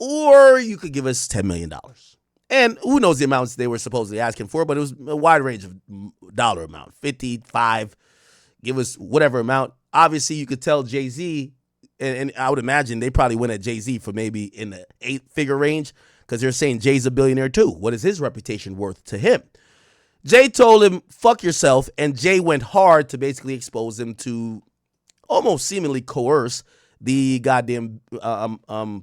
or you could give us $10 million. And who knows the amounts they were supposedly asking for, but it was a wide range of dollar amount, 55, give us whatever amount. Obviously, you could tell Jay-Z, and I would imagine they probably went at Jay-Z for maybe in the 8-figure range because they're saying Jay's a billionaire too. What is his reputation worth to him? Jay told him, fuck yourself, and Jay went hard to basically expose him to almost seemingly coerce the goddamn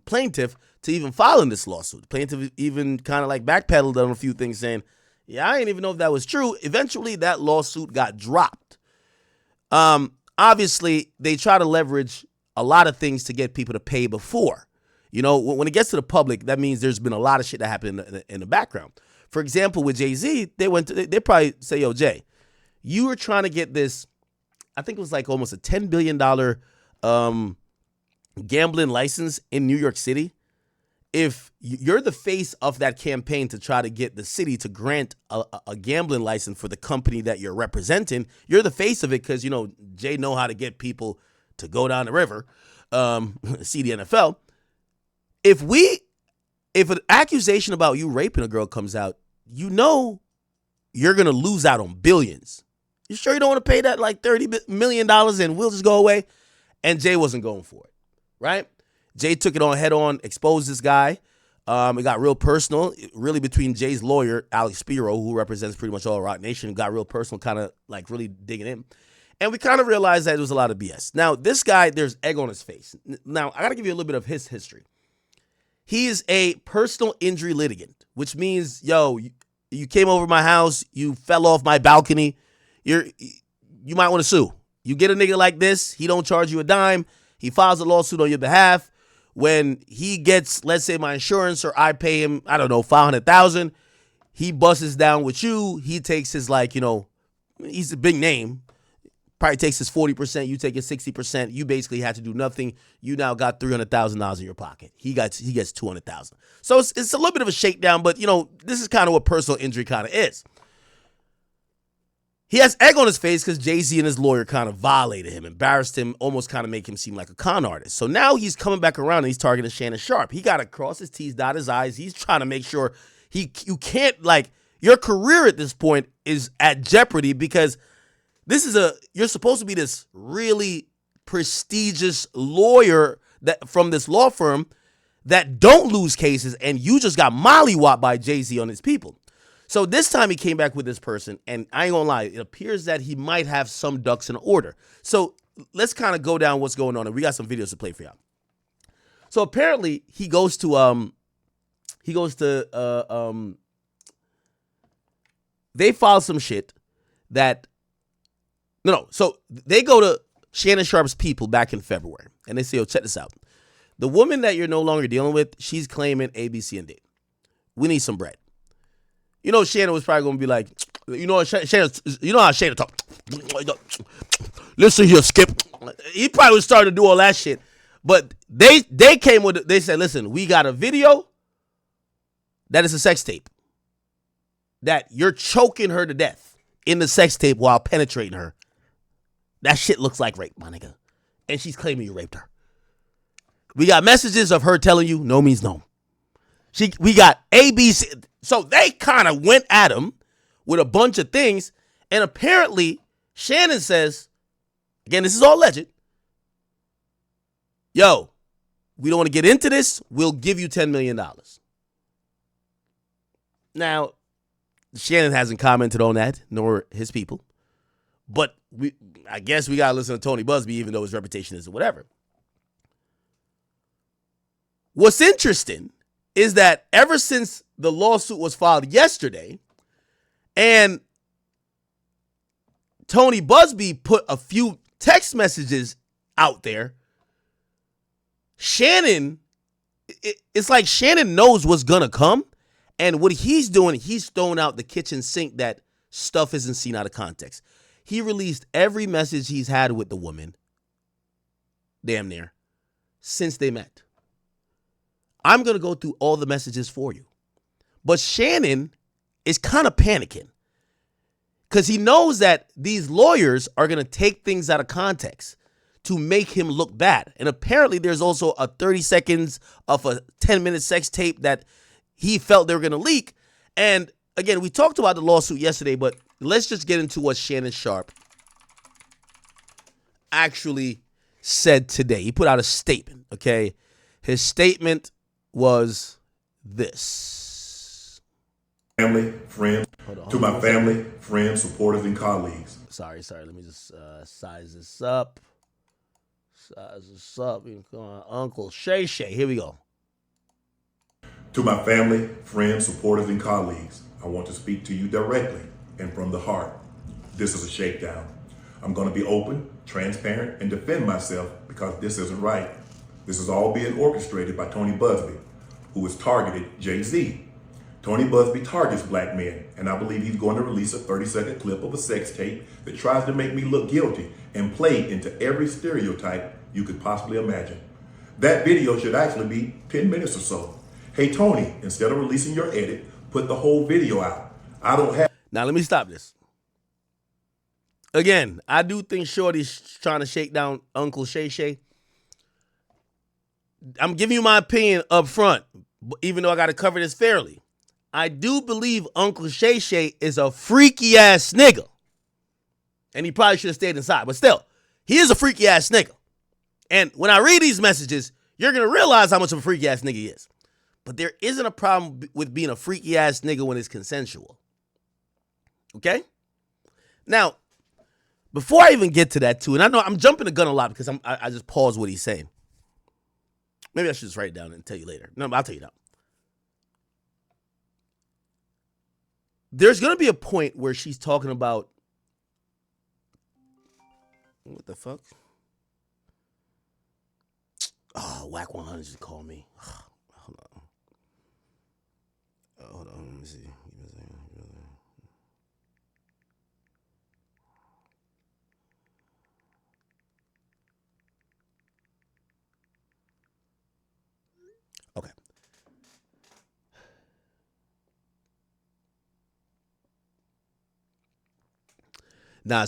plaintiff to even filing this lawsuit. The plaintiff even kind of like backpedaled on a few things saying, yeah, I didn't even know if that was true. Eventually, that lawsuit got dropped. Obviously, they try to leverage a lot of things to get people to pay before. You know, when it gets to the public, that means there's been a lot of shit that happened in the background. For example, with Jay-Z, they probably say, yo, Jay, you were trying to get this, I think it was like almost a $10 billion gambling license in New York City. If you're the face of that campaign to try to get the city to grant a gambling license for the company that you're representing, you're the face of it because, you know, Jay know how to get people to go down the river, see the NFL. If an accusation about you raping a girl comes out, you know you're going to lose out on billions. You sure you don't want to pay that like $30 million and we'll just go away? And Jay wasn't going for it, right? Jay took it on head on, exposed this guy. It got real personal, really between Jay's lawyer, Alex Spiro, who represents pretty much all Rock Nation, got real personal, kind of like really digging in. And we kind of realized that it was a lot of BS. Now, this guy, there's egg on his face. Now, I got to give you a little bit of his history. He is a personal injury litigant, which means, yo, you came over my house, you fell off my balcony, you might want to sue. You get a nigga like this, he don't charge you a dime, he files a lawsuit on your behalf. When he gets, let's say my insurance or I pay him, I don't know, $500,000, he busts down with you, he takes his like, you know, he's a big name, probably takes his 40%, you take his 60%, you basically had to do nothing, you now got $300,000 in your pocket. He gets $200,000. So it's a little bit of a shakedown, but you know, this is kind of what personal injury kind of is. He has egg on his face because Jay-Z and his lawyer kind of violated him, embarrassed him, almost kind of make him seem like a con artist. So now he's coming back around and he's targeting Shannon Sharpe. He got to cross his T's, dot his I's. He's trying to make sure you can't, like, your career at this point is at jeopardy because you're supposed to be this really prestigious lawyer that from this law firm that don't lose cases, and you just got mollywopped by Jay-Z on his people. So this time he came back with this person, and I ain't gonna lie, it appears that he might have some ducks in order. So let's kind of go down what's going on, and we got some videos to play for y'all. So apparently he goes to they filed some shit that so they go to Shannon Sharpe's people back in February, and they say, yo, check this out. The woman that you're no longer dealing with, she's claiming A, B, C, and D. We need some bread. You know, Shannon was probably going to be like, you know, Shannon, you know how Shannon talk. Listen here, Skip. He probably was starting to do all that shit. But they came with, they said, listen, we got a video that is a sex tape. That you're choking her to death in the sex tape while penetrating her. That shit looks like rape, my nigga. And she's claiming you raped her. We got messages of her telling you no means no. We got ABC. So they kind of went at him with a bunch of things. And apparently, Shannon says, again, this is all alleged. Yo, we don't want to get into this. We'll give you $10 million. Now, Shannon hasn't commented on that, nor his people. But I guess we got to listen to Tony Busby, even though his reputation is whatever. What's interesting is that ever since the lawsuit was filed yesterday, and Tony Busby put a few text messages out there, Shannon, it's like Shannon knows what's going to come. And what he's doing, he's throwing out the kitchen sink that stuff isn't seen out of context. He released every message he's had with the woman, damn near, since they met. I'm going to go through all the messages for you. But Shannon is kind of panicking because he knows that these lawyers are going to take things out of context to make him look bad. And apparently there's also a 30 seconds of a 10-minute sex tape that he felt they were going to leak. And again, we talked about the lawsuit yesterday, but let's just get into what Shannon Sharpe actually said today. He put out a statement, okay? His statement was this. Family, friends, to my family, friends, supporters, and colleagues. Sorry. Let me just size this up. Uncle Shay. Here we go. To my family, friends, supporters, and colleagues, I want to speak to you directly and from the heart. This is a shakedown. I'm going to be open, transparent, and defend myself because this isn't right. This is all being orchestrated by Tony Busby, who has targeted Jay-Z. Tony Busby targets black men, and I believe he's going to release a 30-second clip of a sex tape that tries to make me look guilty and play into every stereotype you could possibly imagine. That video should actually be 10 minutes or so. Hey, Tony, instead of releasing your edit, put the whole video out. I don't have... Now, let me stop this. Again, I do think Shorty's trying to shake down Uncle Shay. I'm giving you my opinion up front, even though I got to cover this fairly. I do believe Uncle Shay is a freaky ass nigga. And he probably should have stayed inside. But still, he is a freaky ass nigga. And when I read these messages, you're going to realize how much of a freaky ass nigga he is. But there isn't a problem with being a freaky ass nigga when it's consensual. Okay? Now, before I even get to that too, and I know I'm jumping the gun a lot because I just pause what he's saying. Maybe I should just write it down and tell you later. No, but I'll tell you now. There's going to be a point where she's talking about... What the fuck? Oh, Whack 100 just called me. Hold on. Let me see. Okay. Now,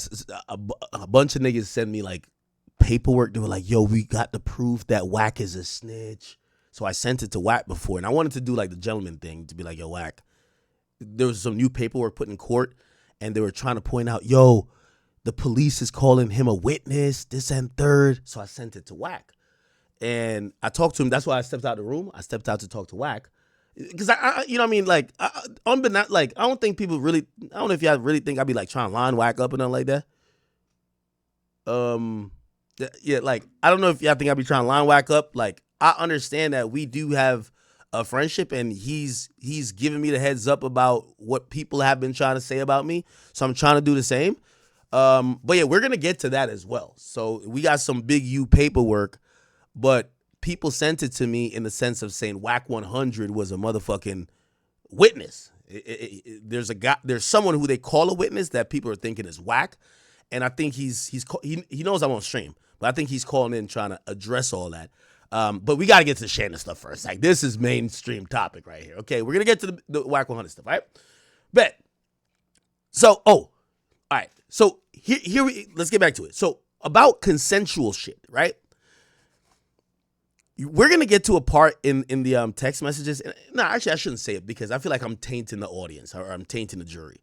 a bunch of niggas send me like paperwork. They were like, yo, we got the proof that Whack is a snitch. So I sent it to Whack before. And I wanted to do like the gentleman thing to be like, yo, Whack, there was some new paperwork put in court. And they were trying to point out, yo, the police is calling him a witness, this and third. So I sent it to Whack. And I talked to him. That's why I stepped out of the room. I stepped out to talk to Whack. Because I you know what I mean? Like, I don't think people really, I don't know if y'all really think I'd be like trying to line Whack up and nothing like that. Yeah, like, I don't know if y'all think I'd be trying to line Whack up. Like, I understand that we do have a friendship and he's giving me the heads up about what people have been trying to say about me. So I'm trying to do the same. But yeah, we're going to get to that as well. So we got some big U paperwork, but people sent it to me in the sense of saying Whack 100 was a motherfucking witness. There's someone who they call a witness that people are thinking is Whack, and I think he knows I'm on stream, but I think he's calling in trying to address all that. But we got to get to the Shannon stuff first. Like, this is mainstream topic right here. Okay, we're gonna get to the Whack 100 stuff. All right, bet. So, all right. So here let's get back to it. So about consensual shit, right? We're going to get to a part in the text messages. No, actually, I shouldn't say it because I feel like I'm tainting the audience or I'm tainting the jury.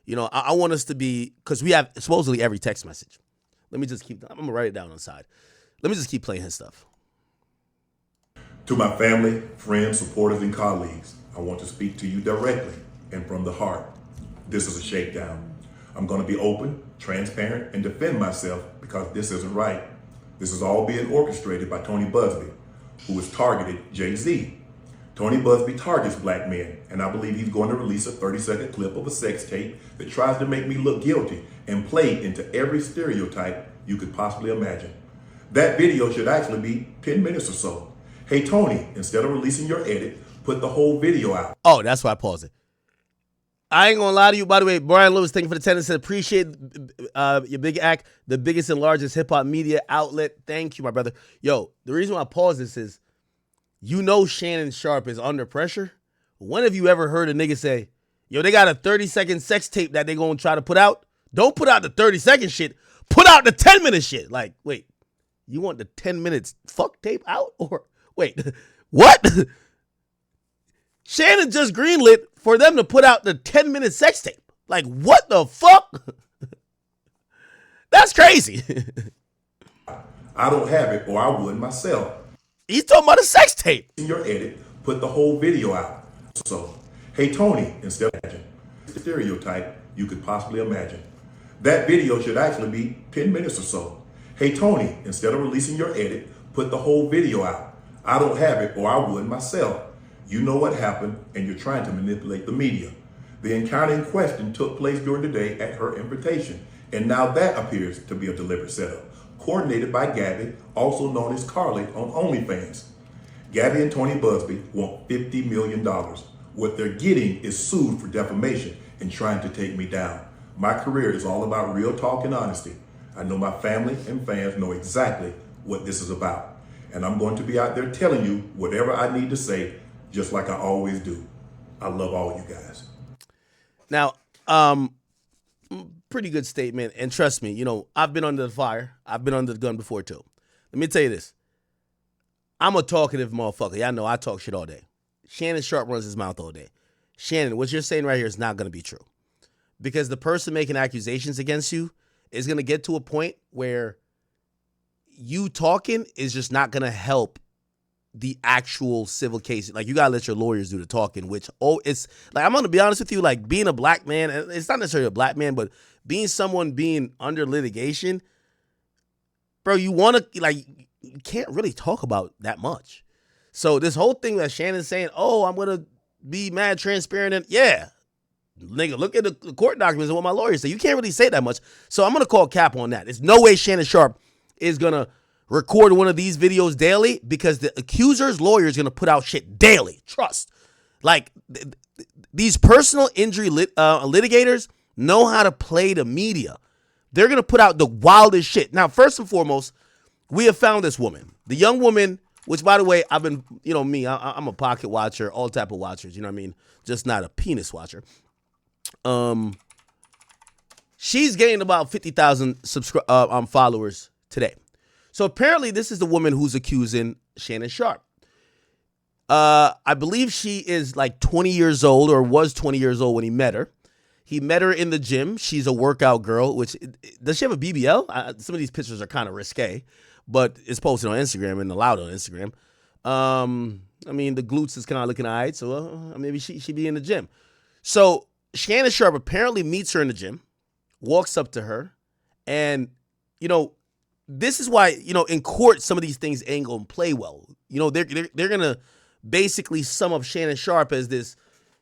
You know, I want us to be, because we have supposedly every text message. Let me just keep, I'm going to write it down on the side. Let me just keep playing his stuff. To my family, friends, supporters, and colleagues, I want to speak to you directly and from the heart. This is a shakedown. I'm going to be open, transparent, and defend myself because this isn't right. This is all being orchestrated by Tony Busby, who has targeted Jay-Z. Tony Busby targets black men, and I believe he's going to release a 30-second clip of a sex tape that tries to make me look guilty and play into every stereotype you could possibly imagine. That video should actually be 10 minutes or so. Hey, Tony, instead of releasing your edit, put the whole video out. Oh, that's why I paused it. I ain't gonna lie to you. By the way, Brian Lewis, thank you for the attendance. Appreciate your big act, the biggest and largest hip-hop media outlet. Thank you, my brother. Yo, the reason why I pause this is, you know Shannon Sharpe is under pressure. When have you ever heard a nigga say, yo, they got a 30-second sex tape that they gonna try to put out? Don't put out the 30-second shit. Put out the 10-minute shit. Like, wait, You want the 10 minutes fuck tape out? Or wait, what? Shannon just greenlit for them to put out the 10-minute sex tape. Like, what the fuck? That's crazy. I don't have it, or I would myself. He's talking about a sex tape. In your edit, put the whole video out. So, hey Tony, instead of imagine, the stereotype you could possibly imagine. That video should actually be 10 minutes or so. Hey Tony, instead of releasing your edit, put the whole video out. I don't have it, or I would myself. You know what happened, and you're trying to manipulate the media. The encounter in question took place during the day at her invitation, and now that appears to be a deliberate setup, coordinated by Gabby, also known as Carly on OnlyFans. Gabby and Tony Busby want $50 million. What they're getting is sued for defamation and trying to take me down. My career is all about real talk and honesty. I know my family and fans know exactly what this is about. And I'm going to be out there telling you whatever I need to say, just like I always do. I love all you guys. Now, pretty good statement. And trust me, I've been under the fire. I've been under the gun before too. Let me tell you this. I'm a talkative motherfucker. Y'all know I talk shit all day. Shannon Sharpe runs his mouth all day. Shannon, what you're saying right here is not going to be true. Because the person making accusations against you is going to get to a point where you talking is just not going to help the actual civil case. Like, you got to let your lawyers do the talking, which, it's like, I'm going to be honest with you, like, being a black man, and it's not necessarily a black man, but being someone being under litigation, bro, you want to, like, you can't really talk about that much. So this whole thing that Shannon's saying, I'm going to be mad transparent, and yeah, nigga, look at the court documents and what my lawyers say. You can't really say that much. So I'm going to call cap on that. There's no way Shannon Sharpe is going to record one of these videos daily, because the accuser's lawyer is going to put out shit daily. Trust. Like, these personal injury litigators know how to play the media. They're going to put out the wildest shit. Now, first and foremost, we have found this woman. The young woman, which, by the way, I've been, I'm a pocket watcher, all type of watchers, you know what I mean? Just not a penis watcher. She's gained about 50,000 followers today. So apparently this is the woman who's accusing Shannon Sharpe. I believe she is like 20 years old, or was 20 years old when he met her. He met her in the gym. She's a workout girl, does she have a BBL? Some of these pictures are kind of risque, but it's posted on Instagram and allowed on Instagram. I mean, the glutes is kind of looking all right, so maybe she be in the gym. So Shannon Sharpe apparently meets her in the gym, walks up to her, and, this is why, in court, some of these things ain't going to play well. They're going to basically sum up Shannon Sharpe as this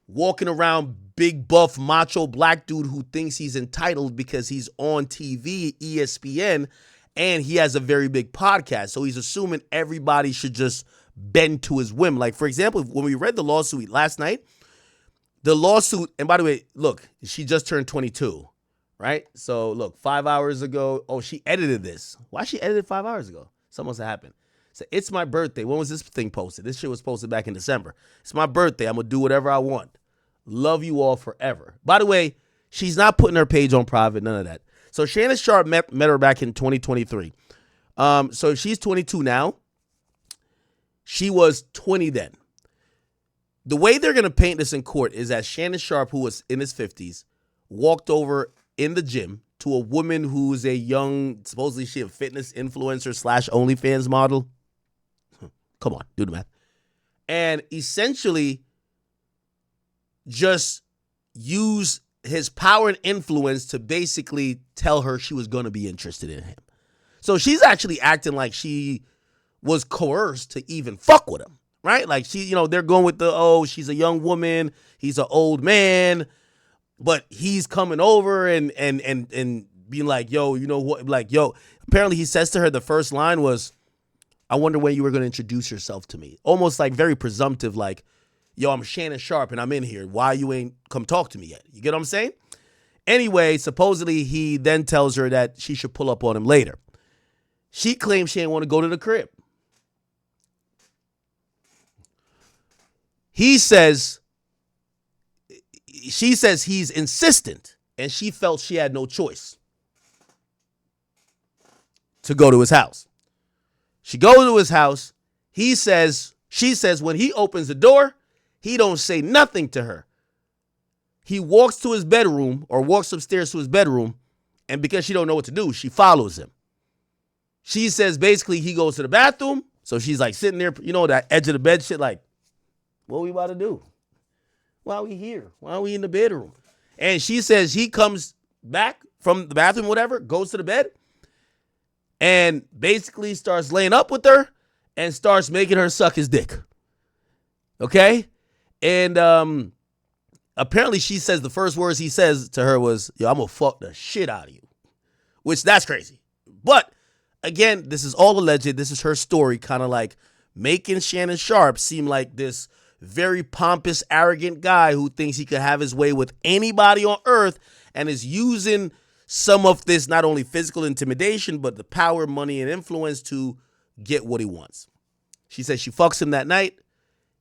walking around big buff macho black dude who thinks he's entitled because he's on TV, ESPN, and he has a very big podcast. So he's assuming everybody should just bend to his whim. Like, for example, when we read the lawsuit last night, and by the way, look, she just turned 22. Right? So, look, 5 hours ago. Oh, she edited this. Why she edited 5 hours ago? Something must have happened. So, it's my birthday. When was this thing posted? This shit was posted back in December. It's my birthday. I'm going to do whatever I want. Love you all forever. By the way, she's not putting her page on private. None of that. So, Shannon Sharpe met her back in 2023. So, she's 22 now. She was 20 then. The way they're going to paint this in court is that Shannon Sharpe, who was in his 50s, walked over in the gym to a woman who's a young, supposedly she a fitness influencer / OnlyFans model. Come on, do the math. And essentially just use his power and influence to basically tell her she was going to be interested in him. So she's actually acting like she was coerced to even fuck with him, right? Like, she, they're going with she's a young woman, he's an old man. But he's coming over and being like, yo, you know what? Like, yo, apparently he says to her, the first line was, I wonder when you were going to introduce yourself to me. Almost like very presumptive, like, yo, I'm Shannon Sharpe and I'm in here. Why you ain't come talk to me yet? You get what I'm saying? Anyway, supposedly he then tells her that she should pull up on him later. She claims she didn't want to go to the crib. She says he's insistent, and she felt she had no choice to go to his house. She goes to his house. She says when he opens the door, he don't say nothing to her. He walks to his bedroom or walks upstairs to his bedroom, and because she don't know what to do, she follows him. She says basically he goes to the bathroom, so she's like sitting there, that edge of the bed shit, like, what we about to do? Why are we here? Why are we in the bedroom? And she says he comes back from the bathroom, whatever, goes to the bed, and basically starts laying up with her and starts making her suck his dick. Okay? And apparently she says the first words he says to her was, yo, I'm going to fuck the shit out of you. Which, that's crazy. But, again, this is all alleged. This is her story, kind of like making Shannon Sharpe seem like this very pompous, arrogant guy who thinks he could have his way with anybody on earth and is using some of this, not only physical intimidation, but the power, money, and influence to get what he wants. She says she fucks him that night.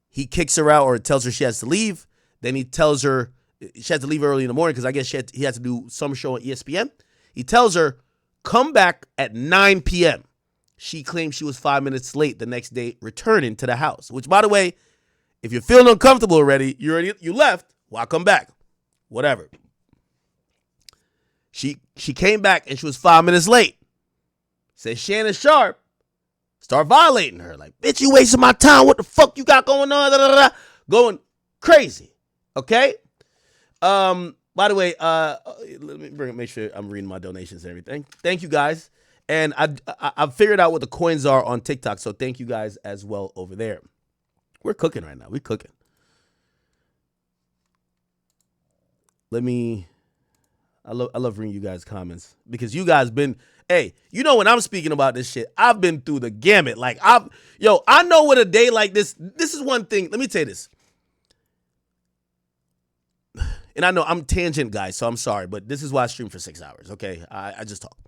He kicks her out or tells her she has to leave. Then he tells her she has to leave early in the morning because I guess he had to do some show on ESPN. He tells her, come back at 9 p.m. She claims she was 5 minutes late the next day returning to the house, which, by the way, if you're feeling uncomfortable already, you left, why come back? Whatever. She came back and she was 5 minutes late. Says Shannon Sharpe start violating her. Like, bitch, you wasting my time. What the fuck you got going on? Da, da, da. Going crazy. Okay? By the way, let me make sure I'm reading my donations and everything. Thank you guys. And I've figured out what the coins are on TikTok, so thank you guys as well over there. We're cooking right now. We're cooking. I love reading you guys' comments because you guys been, hey, when I'm speaking about this shit, I've been through the gamut. Like, I know what a day like this is one thing. Let me tell you this. And I know I'm tangent, guys, so I'm sorry, but this is why I stream for 6 hours, okay? I just talk.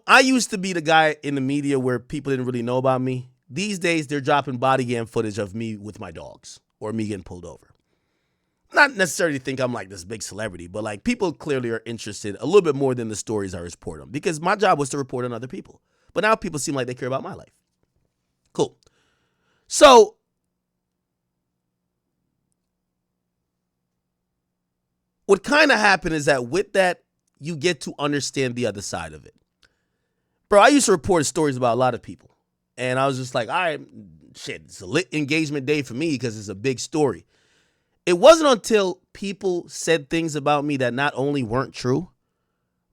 I used to be the guy in the media where people didn't really know about me. These days, they're dropping body cam footage of me with my dogs or me getting pulled over. Not necessarily think I'm like this big celebrity, but like people clearly are interested a little bit more than the stories I report on because my job was to report on other people. But now people seem like they care about my life. Cool. So, what kind of happened is that with that, you get to understand the other side of it. Bro, I used to report stories about a lot of people. And I was just like, all right, shit, it's a lit engagement day for me because it's a big story. It wasn't until people said things about me that not only weren't true,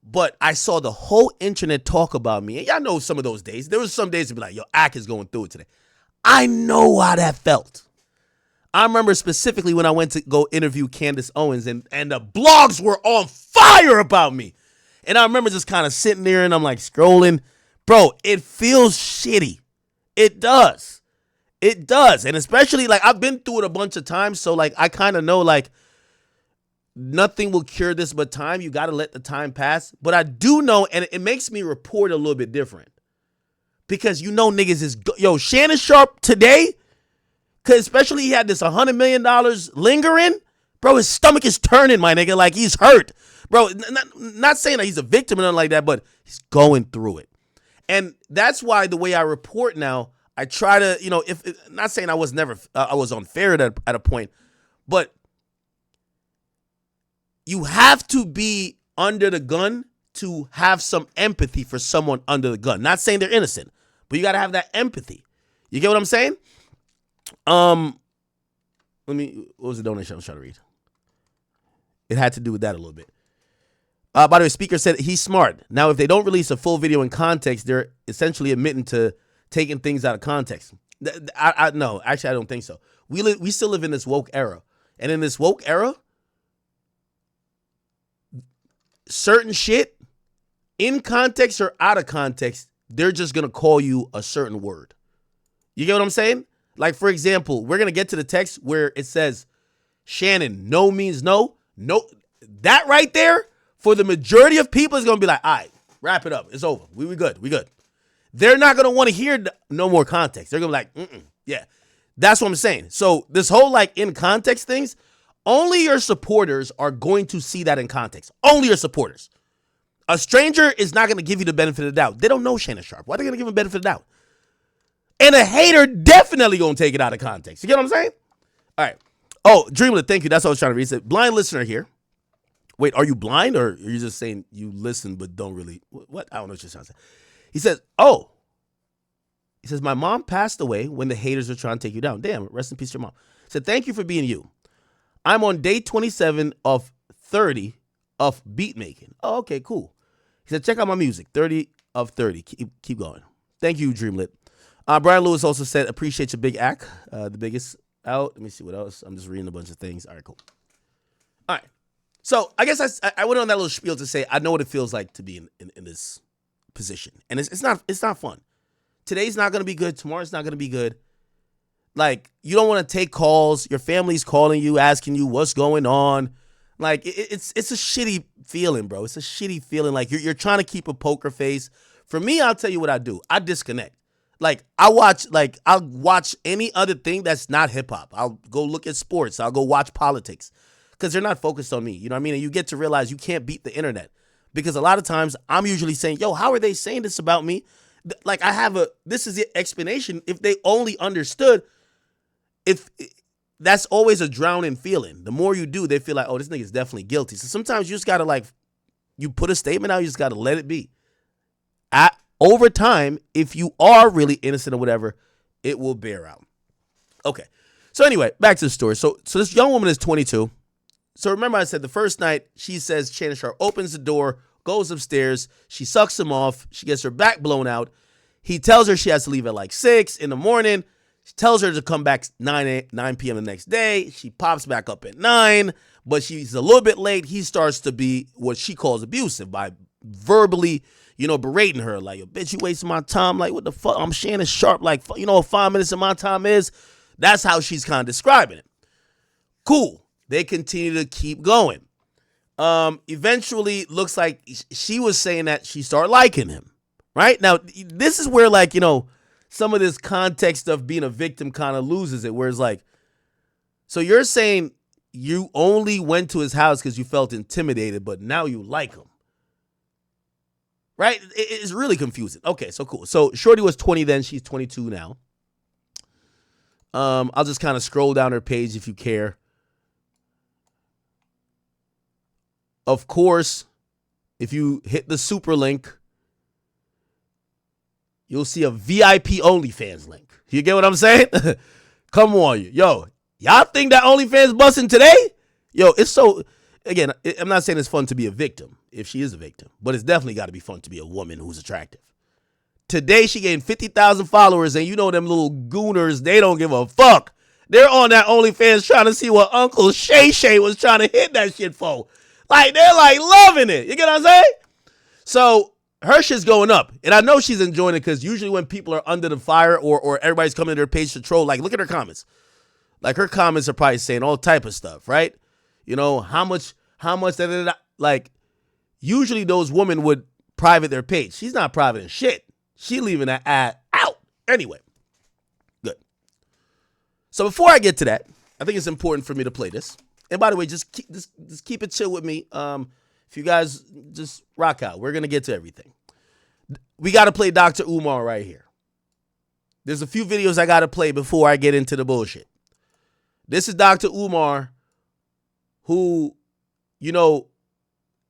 but I saw the whole internet talk about me. And y'all know some of those days. There was some days to be like, yo, Ak is going through it today. I know how that felt. I remember specifically when I went to go interview Candace Owens and the blogs were on fire about me. And I remember just kind of sitting there and I'm like scrolling. Bro, it feels shitty. It does. It does. And especially like I've been through it a bunch of times. So like I kind of know like nothing will cure this but time. You got to let the time pass. But I do know, and it makes me report a little bit different. Because niggas is, Shannon Sharpe today, because especially he had this $100 million lingering. Bro, his stomach is turning, my nigga. Like, he's hurt. Bro, not saying that he's a victim or nothing like that, but he's going through it. And that's why the way I report now, I try to, not saying I was unfair at a point, but you have to be under the gun to have some empathy for someone under the gun. Not saying they're innocent, but you got to have that empathy. You get what I'm saying? What was the donation I was trying to read? It had to do with that a little bit. By the way, speaker said he's smart. Now, if they don't release a full video in context, they're essentially admitting to taking things out of context. No, actually, I don't think so. We still live in this woke era. And in this woke era, certain shit, in context or out of context, they're just going to call you a certain word. You get what I'm saying? Like, for example, we're going to get to the text where it says, Shannon, no means no. No, that right there, for the majority of people, is going to be like, all right, wrap it up. It's over. We good. We good. They're not going to want to hear no more context. They're going to be like, yeah. That's what I'm saying. So this whole like in context things, only your supporters are going to see that in context. Only your supporters. A stranger is not going to give you the benefit of the doubt. They don't know Shannon Sharpe. Why are they going to give him the benefit of the doubt? And a hater definitely going to take it out of context. You get what I'm saying? All right. Oh, Dreamlet, thank you. That's what I was trying to read. He said, blind listener here. Wait, are you blind or are you just saying you listen but don't really? What? I don't know what you're trying to say. He says, oh. He says, my mom passed away when the haters were trying to take you down. Damn, rest in peace to your mom. He said, thank you for being you. I'm on day 27 of 30 of beat making. Oh, okay, cool. He said, check out my music, 30 of 30. Keep going. Thank you, Dreamlit. Brian Lewis also said, appreciate your big act. The biggest out. Let me see what else. I'm just reading a bunch of things. All right, cool. All right. So I guess I went on that little spiel to say I know what it feels like to be in this position. And it's not fun. Today's not going to be good. Tomorrow's not going to be good. Like, you don't want to take calls. Your family's calling you, asking you what's going on. Like, it's a shitty feeling, bro. It's a shitty feeling. Like, you're trying to keep a poker face. For me, I'll tell you what I do. I disconnect. Like, I'll watch any other thing that's not hip-hop. I'll go look at sports. I'll go watch politics. Because they're not focused on me. You know what I mean? And you get to realize you can't beat the internet. Because a lot of times, I'm usually saying, yo, how are they saying this about me? Like, this is the explanation. If they only understood, if that's always a drowning feeling. The more you do, they feel like, oh, this nigga's definitely guilty. So sometimes you just got to, you put a statement out, you just got to let it be. Over time, if you are really innocent or whatever, it will bear out. Okay. So anyway, back to the story. So this young woman is 22. So remember I said the first night, she says Shannon Sharpe opens the door, goes upstairs, she sucks him off, she gets her back blown out. He tells her she has to leave at 6 in the morning. She tells her to come back 9 p.m. the next day. She pops back up at 9, but she's a little bit late. He starts to be what she calls abusive by verbally, berating her. Like, bitch, you wasting my time. Like, what the fuck? I'm Shannon Sharpe. Like, what 5 minutes of my time is? That's how she's kind of describing it. Cool. They continue to keep going. Eventually, looks like she was saying that she started liking him. Right? Now, this is where, some of this context of being a victim kind of loses it, where it's like, so you're saying you only went to his house because you felt intimidated, but now you like him. Right? It's really confusing. Okay, so cool. So Shorty was 20 then. She's 22 now. I'll just kind of scroll down her page if you care. Of course, if you hit the super link, you'll see a VIP OnlyFans link. You get what I'm saying? Come on, yo. Y'all think that OnlyFans busting today? Yo, it's so, again, I'm not saying it's fun to be a victim, if she is a victim, but it's definitely got to be fun to be a woman who's attractive. Today, she gained 50,000 followers, and them little gooners, they don't give a fuck. They're on that OnlyFans trying to see what Uncle Shay Shay was trying to hit that shit for. Like, they're loving it. You get what I'm saying? So, her shit's going up. And I know she's enjoying it because usually when people are under the fire or everybody's coming to their page to troll, look at her comments. Like, her comments are probably saying all type of stuff, right? How much, da-da-da-da. Like, usually those women would private their page. She's not privating shit. She leaving that ad out. Anyway, good. So before I get to that, I think it's important for me to play this. And by the way, just keep it chill with me. If you guys just rock out, we're going to get to everything. We got to play Dr. Umar right here. There's a few videos I got to play before I get into the bullshit. This is Dr. Umar who,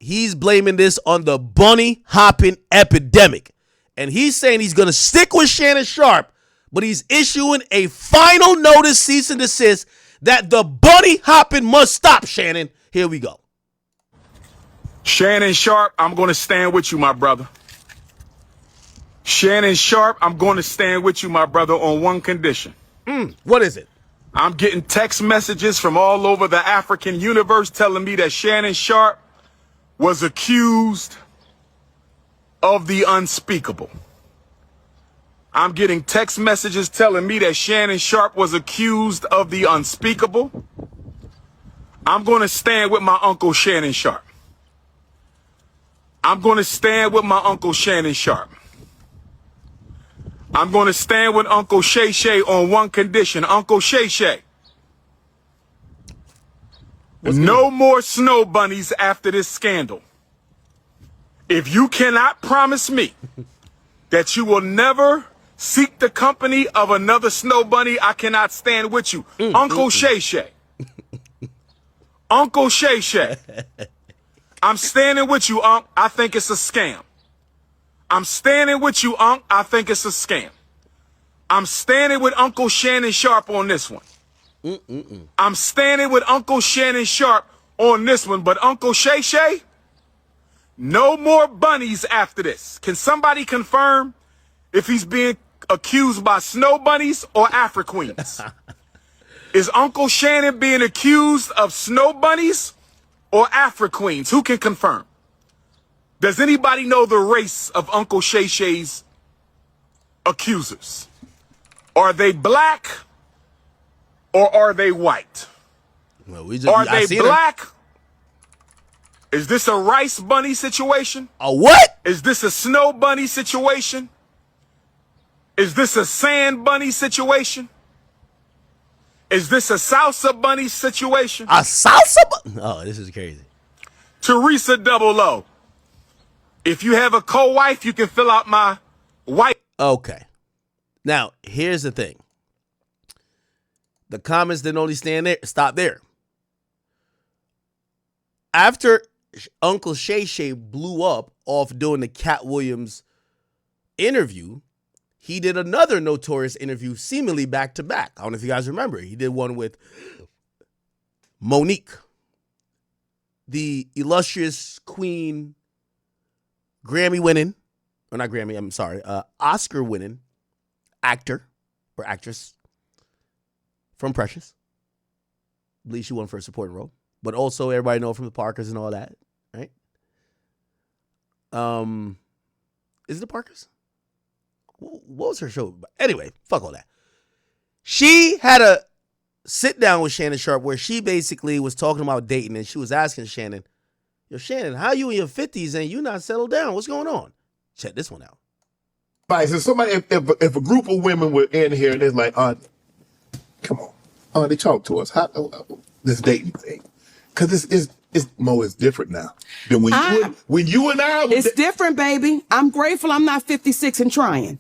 he's blaming this on the bunny hopping epidemic. And he's saying he's going to stick with Shannon Sharpe, but he's issuing a final notice, cease and desist, that the bunny hopping must stop, Shannon. Here we go. Shannon Sharpe, I'm going to stand with you, my brother. Shannon Sharpe, I'm going to stand with you, my brother, on one condition. What is it? I'm getting text messages from all over the African universe telling me that Shannon Sharpe was accused of the unspeakable. I'm getting text messages telling me that Shannon Sharpe was accused of the unspeakable. I'm going to stand with my Uncle Shannon Sharpe. I'm going to stand with my Uncle Shannon Sharpe. I'm going to stand with Uncle Shay Shay on one condition. Uncle Shay Shay. No more snow bunnies after this scandal. If you cannot promise me that you will never seek the company of another snow bunny, I cannot stand with you. Uncle Shay Shay. Uncle Shay Shay. I'm standing with you, Unc. I think it's a scam. I'm standing with you, Unc. I think it's a scam. I'm standing with Uncle Shannon Sharpe on this one. I'm standing with Uncle Shannon Sharpe on this one. But Uncle Shay Shay, no more bunnies after this. Can somebody confirm if he's being accused by snow bunnies or Afro Queens? Is Uncle Shannon being accused of snow bunnies or Afro Queens? Who can confirm? Does anybody know the race of Uncle Shay Shay's accusers? Are they black or are they white? Well, are they black? Is this a rice bunny situation? A what? Is this a snow bunny situation? Is this a sand bunny situation? Is this a salsa bunny situation? A salsa bunny? Oh, this is crazy. Teresa Double O. If you have a co-wife, you can fill out my wife. Okay. Now, here's the thing. The comments didn't only stop there. After Uncle Shay Shay blew up off doing the Cat Williams interview, he did another notorious interview seemingly back to back. I don't know if you guys remember. He did one with Monique, the illustrious queen, Grammy-winning, or not Grammy, I'm sorry, Oscar-winning actor or actress from Precious. I believe she won for a supporting role. But also everybody know from the Parkers and all that, right? Is it the Parkers? What was her show? Anyway, fuck all that. She had a sit down with Shannon Sharpe where she basically was talking about dating and she was asking Shannon, yo, Shannon, how you in your 50s and you not settled down? What's going on? Check this one out. Right, so somebody, if a group of women were in here and they're like, come on, they talk to us. How this dating thing? Because it's Mo is different now than when you and I. It's different, baby. I'm grateful I'm not 56 and trying.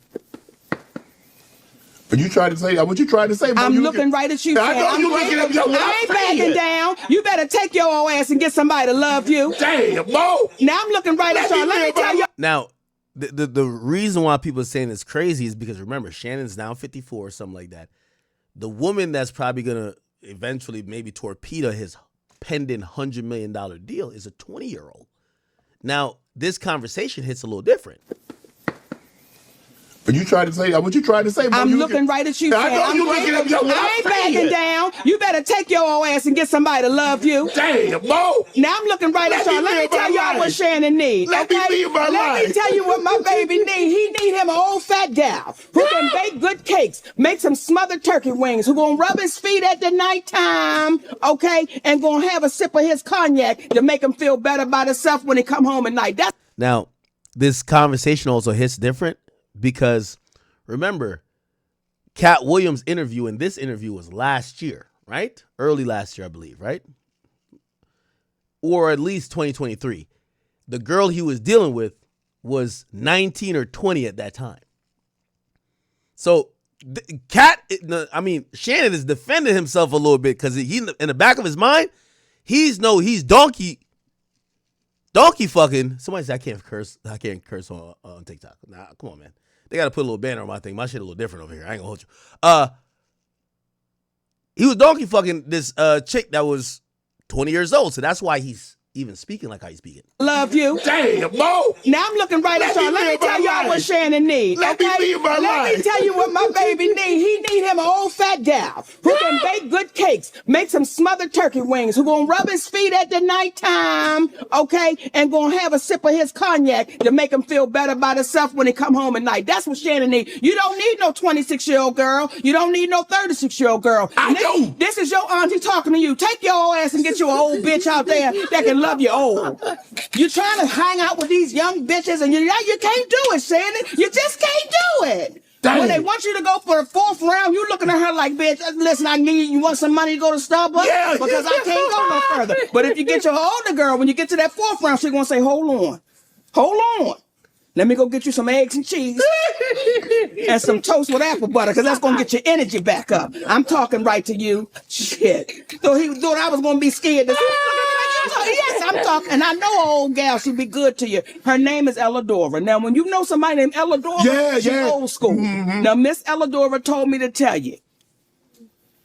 But you tried to say what you tried to say. Mo, I'm looking right at you. I know you looking at me. I ain't backing down. You better take your old ass and get somebody to love you. Damn, Mo. Now I'm looking right at y'all. Let me tell you. Now, the reason why people are saying it's crazy is because remember, Shannon's now 54 or something like that. The woman that's probably gonna eventually maybe torpedo his pending $100 million deal is a 20-year-old. Now, this conversation hits a little different. But you tried to say what you tried to say. Mo, I'm looking right at you. I know you looking at me. I ain't backing down. You better take your old ass and get somebody to love you. Damn, Mo. Now I'm looking right at y'all. Let me tell y'all what Shannon needs. Let me live my life. Let me tell you what my baby needs. He need him an old fat gal who can bake good cakes, make some smothered turkey wings, who gonna rub his feet at the nighttime, okay, and gonna have a sip of his cognac to make him feel better about himself when he come home at night. Now, this conversation also hits different because remember, Cat Williams' interview and this interview was last year, right? Early last year, I believe, right? Or at least 2023. The girl he was dealing with was 19 or 20 at that time. So, Shannon is defending himself a little bit because he, in the back of his mind, he's donkey fucking. Somebody said I can't curse on TikTok. Nah, come on, man. They got to put a little banner on my thing. My shit a little different over here. I ain't gonna hold you. He was donkey fucking this chick that was 20 years old. So that's why he's even speaking like how he's speaking. Love you. Damn, Mo. Now I'm looking right at y'all. Let me tell y'all what Shannon needs. Let me live my life. Let me tell you what my baby needs. He need him an old fat gal who can bake good cakes, make some smothered turkey wings, who gonna rub his feet at the nighttime, okay, and gonna have a sip of his cognac to make him feel better about himself when he come home at night. That's what Shannon needs. You don't need no 26-year-old girl. You don't need no 36-year-old girl. This is your auntie talking to you. Take your old ass and get you an old bitch out there that can love you old. You trying to hang out with these young bitches and you can't do it, Shannon. You just can't do it. Dang. When they want you to go for the 4th round, you looking at her like, bitch, listen, you want some money to go to Starbucks? Yeah, because I can't go no further. But if you get your older girl, when you get to that 4th round, she's going to say, hold on. Hold on. Let me go get you some eggs and cheese and some toast with apple butter, because that's going to get your energy back up. I'm talking right to you. Shit. So he thought I was going to be scared. Yes, I'm talking. And I know an old gal, she'd be good to you. Her name is Elladora. Now, when you know somebody named Elladora, she's old school. Now, Miss Elladora told me to tell you.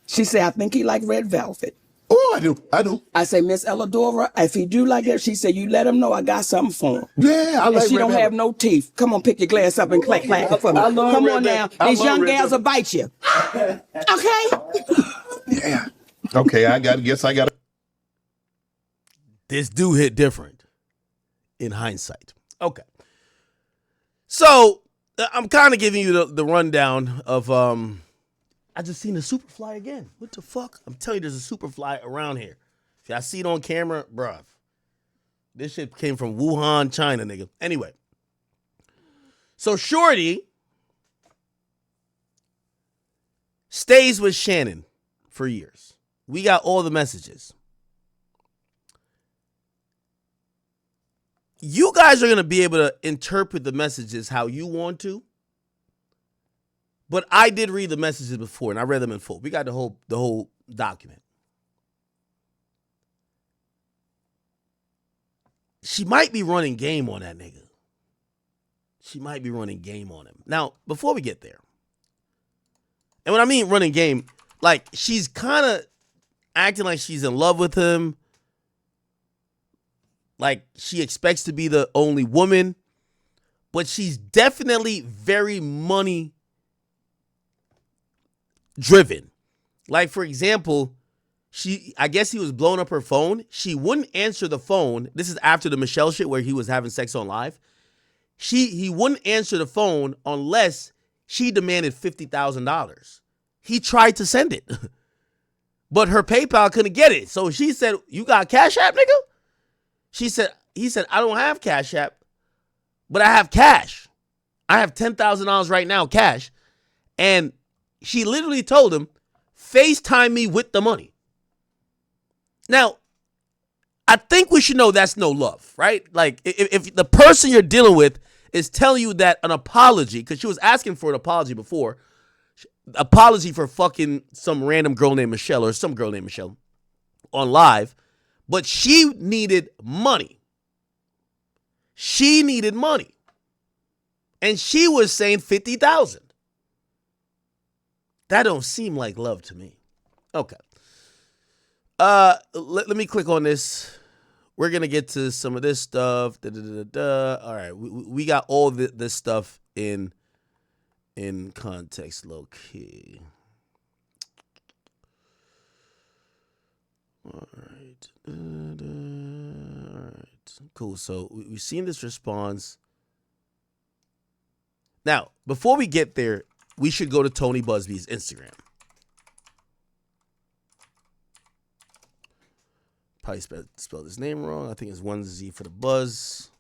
She said, I think he like red velvet. Oh, I do. I say, Miss Elladora, if he do like that, she said, you let him know I got something for him. Yeah, I like and she red don't velvet. have no teeth. Come on, pick your glass up and clack for me. Come on now. These young gals will bite you. Okay? Yeah. Okay, I guess I got. This do hit different in hindsight. Okay. So I'm kind of giving you the rundown of I just seen the Superfly again. What the fuck? I'm telling you, there's a Superfly around here. If y'all see it on camera, bruh. This shit came from Wuhan, China, nigga. Anyway. So Shorty stays with Shannon for years. We got all the messages. You guys are going to be able to interpret the messages how you want to. But I did read the messages before, and I read them in full. We got the whole document. She might be running game on that nigga. She might be running game on him. Now, before we get there, and when I mean running game, like she's kind of acting like she's in love with him. Like she expects to be the only woman, but she's definitely very money driven. Like, for example, I guess he was blowing up her phone. She wouldn't answer the phone. This is after the Michelle shit where he was having sex on live. He wouldn't answer the phone unless she demanded $50,000. He tried to send it, but her PayPal couldn't get it. So she said, "You got Cash App, nigga?" He said, "I don't have Cash App, but I have cash. I have $10,000 right now, cash." And she literally told him, FaceTime me with the money. Now, I think we should know that's no love, right? Like, if the person you're dealing with is telling you that an apology, because she was asking for an apology before, apology for fucking some random girl named Michelle or some girl named Michelle on live, but she needed money. She needed money. And she was saying $50,000. That don't seem like love to me. Okay. Let me click on this. We're going to get to some of this stuff. All right. We got all this stuff in context, low key. All right. All right. Cool. So we've seen this response. Now, before we get there, we should go to Tony Busby's Instagram. Probably spelled his name wrong. I think it's 1 Z for the Buzz.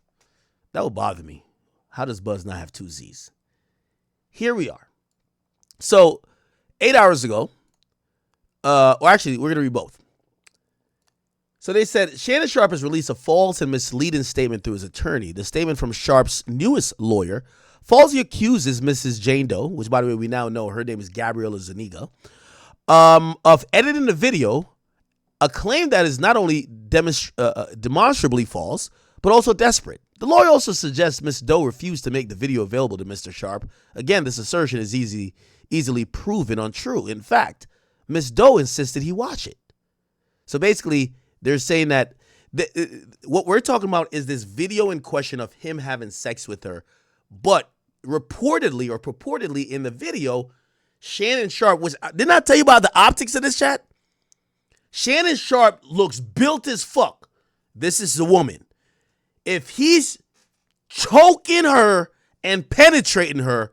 That would bother me. How does Buzz not have 2 Z's? Here we are. So, 8 hours ago, or actually, we're going to read both. So they said, Shannon Sharpe has released a false and misleading statement through his attorney. The statement from Sharpe's newest lawyer falsely accuses Mrs. Jane Doe, which, by the way, we now know her name is Gabriela Zuniga, of editing the video, a claim that is not only demonstrably false, but also desperate. The lawyer also suggests Ms. Doe refused to make the video available to Mr. Sharpe. Again, this assertion is easily proven untrue. In fact, Ms. Doe insisted he watch it. So basically, they're saying that what we're talking about is this video in question of him having sex with her. But reportedly or purportedly in the video, Shannon Sharpe was... Didn't I tell you about the optics of this chat? Shannon Sharpe looks built as fuck. This is the woman. If he's choking her and penetrating her,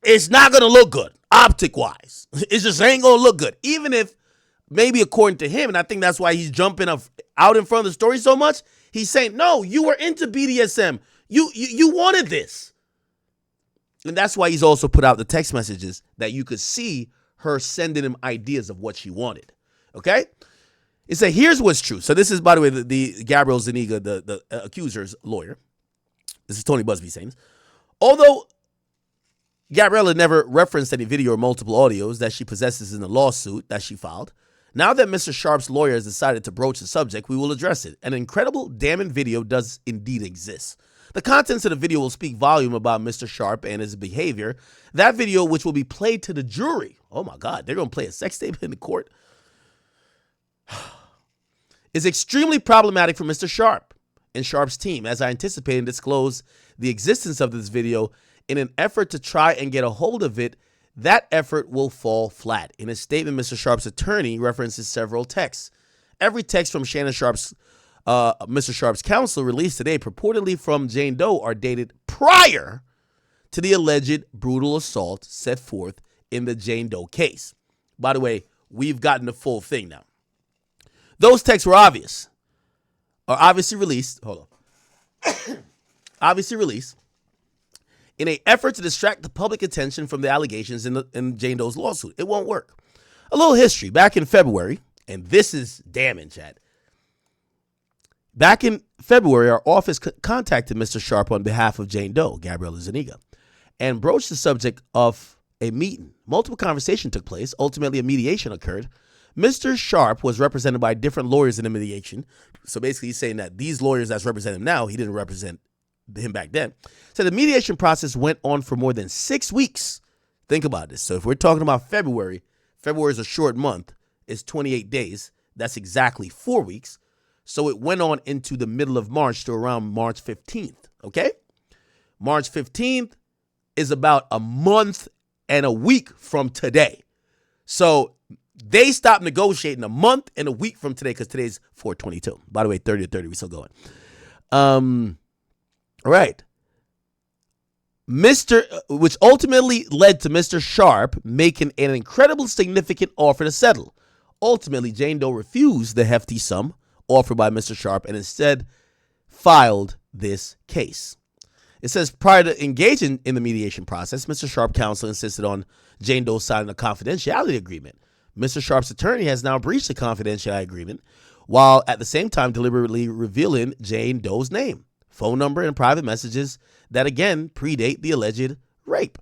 it's not going to look good, optic-wise. It just ain't going to look good. Even if, maybe according to him, and I think that's why he's jumping out in front of the story so much, he's saying, no, you were into BDSM. You wanted this. And that's why he's also put out the text messages that you could see her sending him ideas of what she wanted. Okay? It said, here's what's true. So this is, by the way, the Gabriel Zuniga, the accuser's lawyer. This is Tony Busby saying this. Although Gabriella never referenced any video or multiple audios that she possesses in the lawsuit that she filed, now that Mr. Sharpe's lawyer has decided to broach the subject, we will address it. An incredible, damning video does indeed exist. The contents of the video will speak volume about Mr. Sharpe and his behavior. That video, which will be played to the jury, oh my God, they're going to play a sex tape in the court, is extremely problematic for Mr. Sharpe and Sharpe's team, as I anticipate and disclose the existence of this video in an effort to try and get a hold of it. That effort will fall flat. In a statement, Mr. Sharpe's attorney references several texts. Every text from Shannon Sharpe's, Mr. Sharpe's counsel released today, purportedly from Jane Doe, are dated prior to the alleged brutal assault set forth in the Jane Doe case. By the way, we've gotten the full thing now. Those texts were obviously released. Hold on. Obviously released in an effort to distract the public attention from the allegations in Jane Doe's lawsuit. It won't work. A little history. Back in February, and this is damning, chat. Back in February, our office contacted Mr. Sharpe on behalf of Jane Doe, Gabriella Zuniga, and broached the subject of a meeting. Multiple conversations took place. Ultimately, a mediation occurred. Mr. Sharpe was represented by different lawyers in the mediation. So basically, he's saying that these lawyers that's representing him now, he didn't represent him back then. So the mediation process went on for more than 6 weeks. Think about this. So if we're talking about February is a short month. It's 28 days. That's exactly 4 weeks. So it went on into the middle of March to around March 15th. Okay? March 15th is about a month and a week from today. So they stopped negotiating a month and a week from today, because today's 4/22. By the way, 30 to 30, we're still going. All right. Which ultimately led to Mr. Sharpe making an incredibly significant offer to settle. Ultimately, Jane Doe refused the hefty sum offered by Mr. Sharpe and instead filed this case. It says prior to engaging in the mediation process, Mr. Sharpe counsel insisted on Jane Doe signing a confidentiality agreement. Mr. Sharpe's attorney has now breached the confidentiality agreement while at the same time deliberately revealing Jane Doe's name, phone number, and private messages that again predate the alleged rape.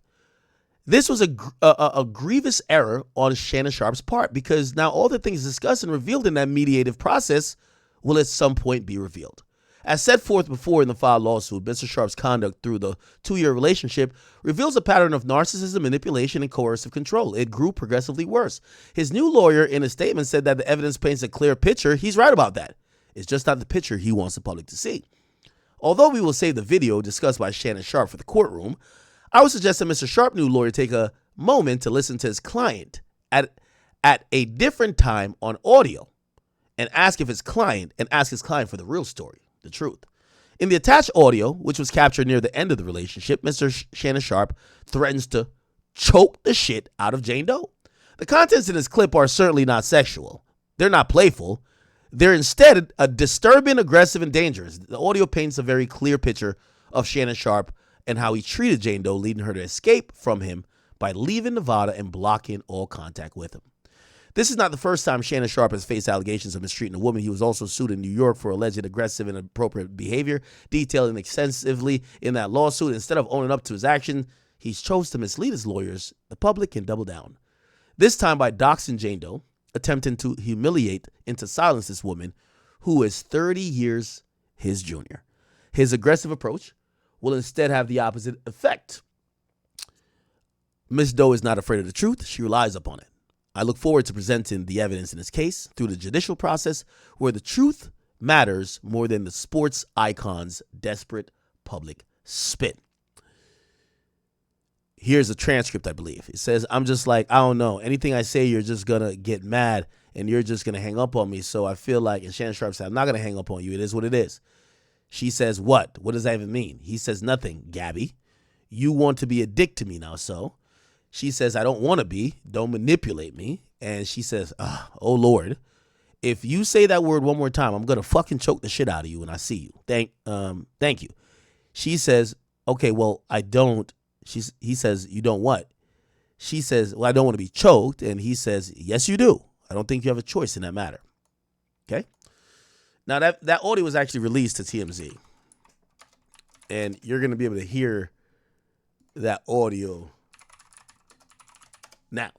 This was a grievous error on Shannon Sharpe's part, because now all the things discussed and revealed in that mediative process will at some point be revealed. As set forth before in the filed lawsuit, Mr. Sharpe's conduct through the 2-year relationship reveals a pattern of narcissism, manipulation, and coercive control. It grew progressively worse. His new lawyer in a statement said that the evidence paints a clear picture. He's right about that. It's just not the picture he wants the public to see. Although we will save the video discussed by Shannon Sharpe for the courtroom, I would suggest that Mr. Sharpe's new lawyer take a moment to listen to his client at a different time on audio and ask his client for the real story, the truth. In the attached audio, which was captured near the end of the relationship, Mr. Shannon Sharpe threatens to choke the shit out of Jane Doe. The contents in this clip are certainly not sexual. They're not playful. They're instead a disturbing, aggressive, and dangerous. The audio paints a very clear picture of Shannon Sharpe and how he treated Jane Doe, leading her to escape from him by leaving Nevada and blocking all contact with him. This is not the first time Shannon Sharpe has faced allegations of mistreating a woman. He was also sued in New York for alleged aggressive and inappropriate behavior, detailing extensively in that lawsuit. Instead of owning up to his action, he chose to mislead his lawyers, the public, and double down. This time by doxing Jane Doe, attempting to humiliate and to silence this woman who is 30 years his junior. His aggressive approach will instead have the opposite effect. Ms. Doe is not afraid of the truth. She relies upon it. I look forward to presenting the evidence in this case through the judicial process, where the truth matters more than the sports icon's desperate public spin. Here's a transcript, I believe. It says, I'm just like, I don't know. Anything I say, you're just going to get mad and you're just going to hang up on me. So I feel like, and Shannon Sharpe said, I'm not going to hang up on you. It is what it is. She says, what? What does that even mean? He says, nothing, Gabby. You want to be a dick to me now, so. She says, I don't want to be. Don't manipulate me. And she says, oh, Lord, if you say that word one more time, I'm going to fucking choke the shit out of you when I see you. Thank you. She says, okay, well, I don't. He says, you don't what? She says, well, I don't want to be choked. And he says, yes, you do. I don't think you have a choice in that matter. Okay? Now, that audio was actually released to TMZ. and you're going to be able to hear that audio now.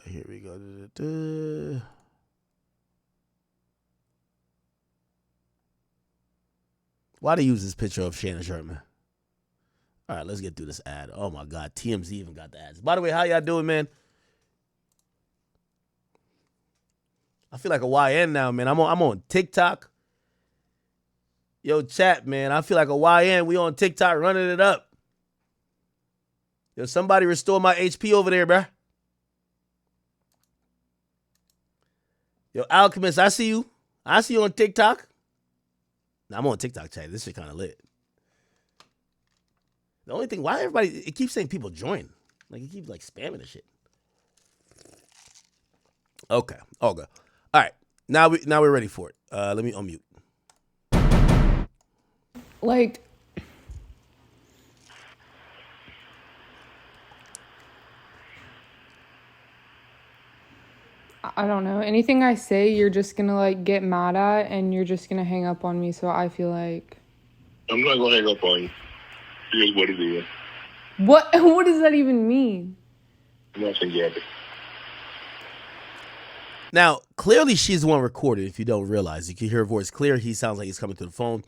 Here we go. Why do they use this picture of Shannon Sharpe, man? All right, let's get through this ad. Oh my God, TMZ even got the ads. By the way, how y'all doing, man? I feel like a YN now, man. I'm on TikTok. Yo, chat, man. I feel like a YN. We on TikTok running it up. Yo, somebody restore my HP over there, bruh. Yo, Alchemist, I see you. I see you on TikTok. Now, I'm on TikTok, chat. This shit kind of lit. The only thing, why everybody, it keeps saying people join. Like, it keeps, like, spamming the shit. Okay. All good. All right. Now we're ready for it. Let me unmute. Like, I don't know. Anything I say, you're just gonna, like, get mad at, and you're just gonna hang up on me, so I feel like... I'm not gonna hang up on you. Here's what it is. What does that even mean? Nothing yet. Now, clearly she's the one recorded, if you don't realize. You can hear her voice clear. He sounds like he's coming to the phone.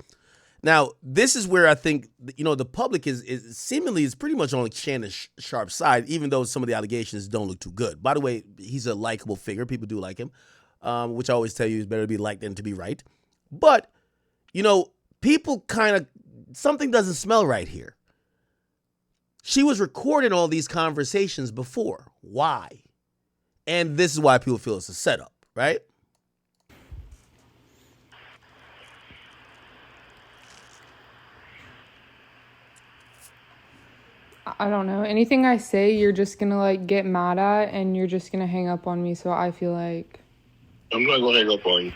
Now, this is where I think, the public is seemingly pretty much on Shannon Sharpe's side, even though some of the allegations don't look too good. By the way, he's a likable figure. People do like him, which I always tell you is better to be liked than to be right. But, people kind of, something doesn't smell right here. She was recording all these conversations before. Why? And this is why people feel it's a setup, right? I don't know. Anything I say, you're just gonna, like, get mad at, and you're just gonna hang up on me, so I feel like... I'm not gonna hang up on you.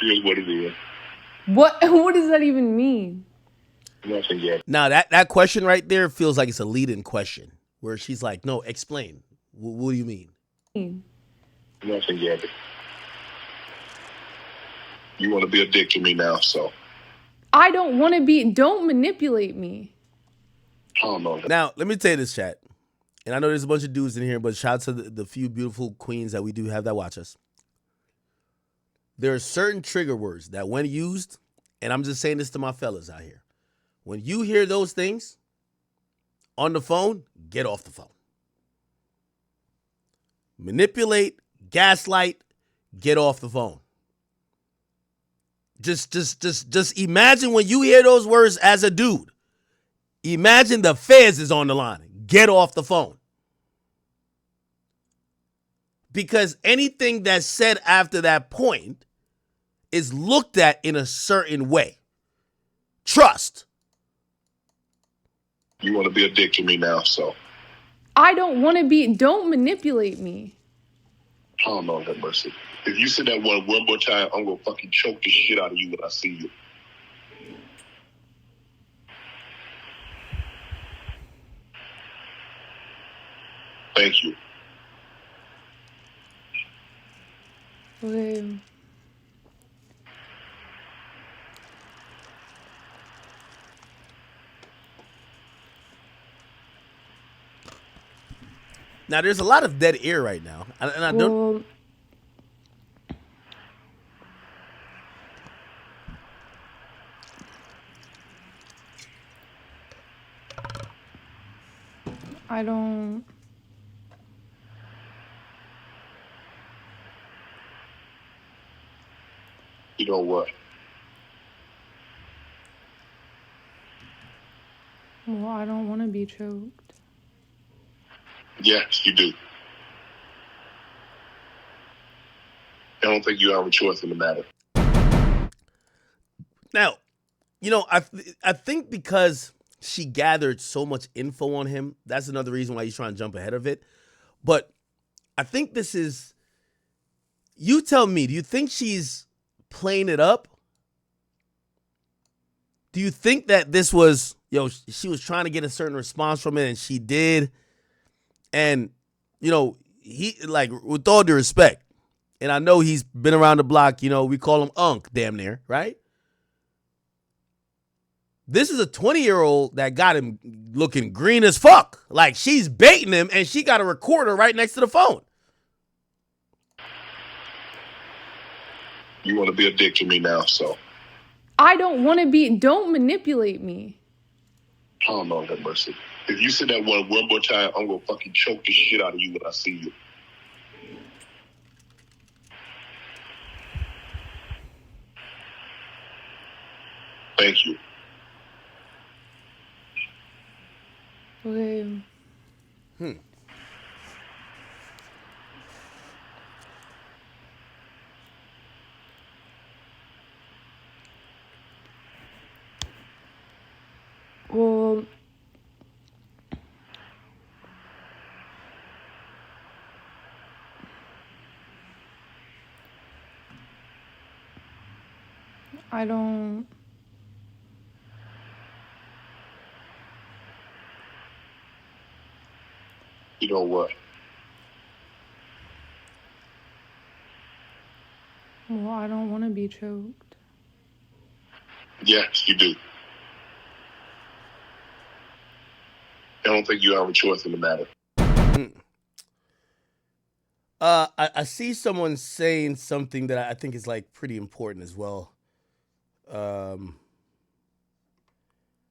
Here's what it is. What does that even mean? Nothing yet. Now, that question right there feels like it's a lead-in question, where she's like, no, explain. What do you mean? Nothing yet. You want to be a dick to me now, so... I don't want to be... Don't manipulate me. I don't know. Now, let me tell you this, chat. And I know there's a bunch of dudes in here, but shout out to the few beautiful queens that we do have that watch us. There are certain trigger words that when used, and I'm just saying this to my fellas out here, when you hear those things on the phone, get off the phone. Manipulate, gaslight, get off the phone. Just imagine when you hear those words as a dude. Imagine the feds is on the line. Get off the phone. Because anything that's said after that point is looked at in a certain way. Trust. You want to be a dick to me now, so... I don't want to be... Don't manipulate me. I don't know, have mercy. If you say that one more time, I'm going to fucking choke the shit out of you when I see you. Thank you. Okay. Now, there's a lot of dead air right now. And I don't... Well, I don't... You know what? Well, I don't want to be choked. Yes, you do. I don't think you have a choice in the matter. Now, I think because she gathered so much info on him, that's another reason why he's trying to jump ahead of it. But I think this is, you tell me, do you think she's playing it up? Do you think that this was, she was trying to get a certain response from it and she did? And, he, like, with all due respect, and I know he's been around the block. You know, we call him Unc, damn near, right? This is a 20-year-old that got him looking green as fuck. Like, she's baiting him, and she got a recorder right next to the phone. You want to be a dick to me now, so. I don't want to be. Don't manipulate me. Oh, Lord have mercy. If you say that one more time, I'm going to fucking choke the shit out of you when I see you. Thank you. Okay. Well, I don't. You know what? Well, I don't want to be choked. Yes, you do. I don't think you have a choice in the matter. I see someone saying something that I think is like pretty important as well.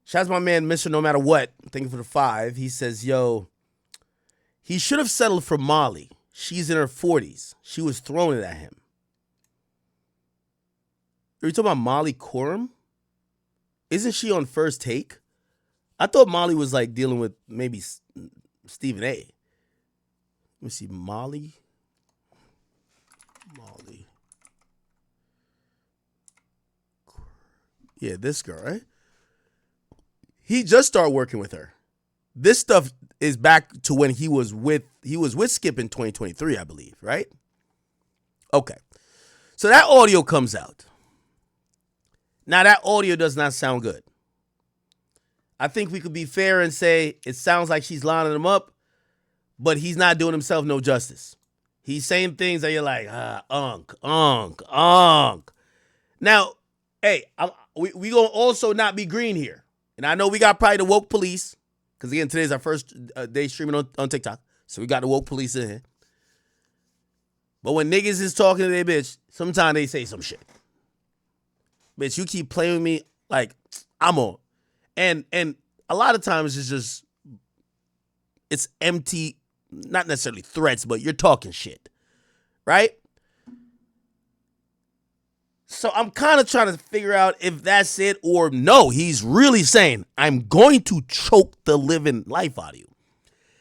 Shouts my man, Mr. No Matter What. Thank you for the 5. He says, yo, he should have settled for Molly. She's in her 40s. She was throwing it at him. Are you talking about Molly Quorum? Isn't she on First Take? I thought Molly was like dealing with maybe Stephen A. Let me see. Molly. Yeah, this girl, right? He just started working with her. This stuff is back to when he was with Skip in 2023, I believe, right? Okay. So that audio comes out. Now that audio does not sound good. I think we could be fair and say it sounds like she's lining him up, but he's not doing himself no justice. He's saying things that you're like, Unc. Now, hey, we gonna also not be green here. And I know we got probably the woke police, because again, today's our first day streaming on TikTok. So we got the woke police in here. But when niggas is talking to their bitch, sometimes they say some shit. Bitch, you keep playing with me like I'm on. And a lot of times it's empty, not necessarily threats, but you're talking shit. Right? So I'm kind of trying to figure out if that's it or no. He's really saying, I'm going to choke the living life out of you.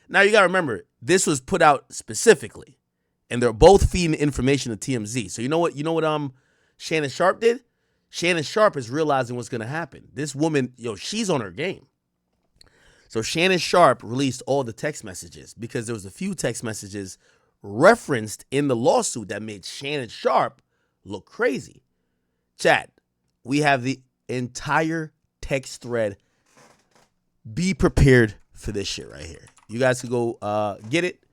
Now you got to remember, this was put out specifically. And they're both feeding information to TMZ. So you know what Shannon Sharpe did? Shannon Sharpe is realizing what's going to happen. This woman, she's on her game. So Shannon Sharpe released all the text messages because there was a few text messages referenced in the lawsuit that made Shannon Sharpe look crazy. Chat, we have the entire text thread. Be prepared for this shit right here. You guys can go get it.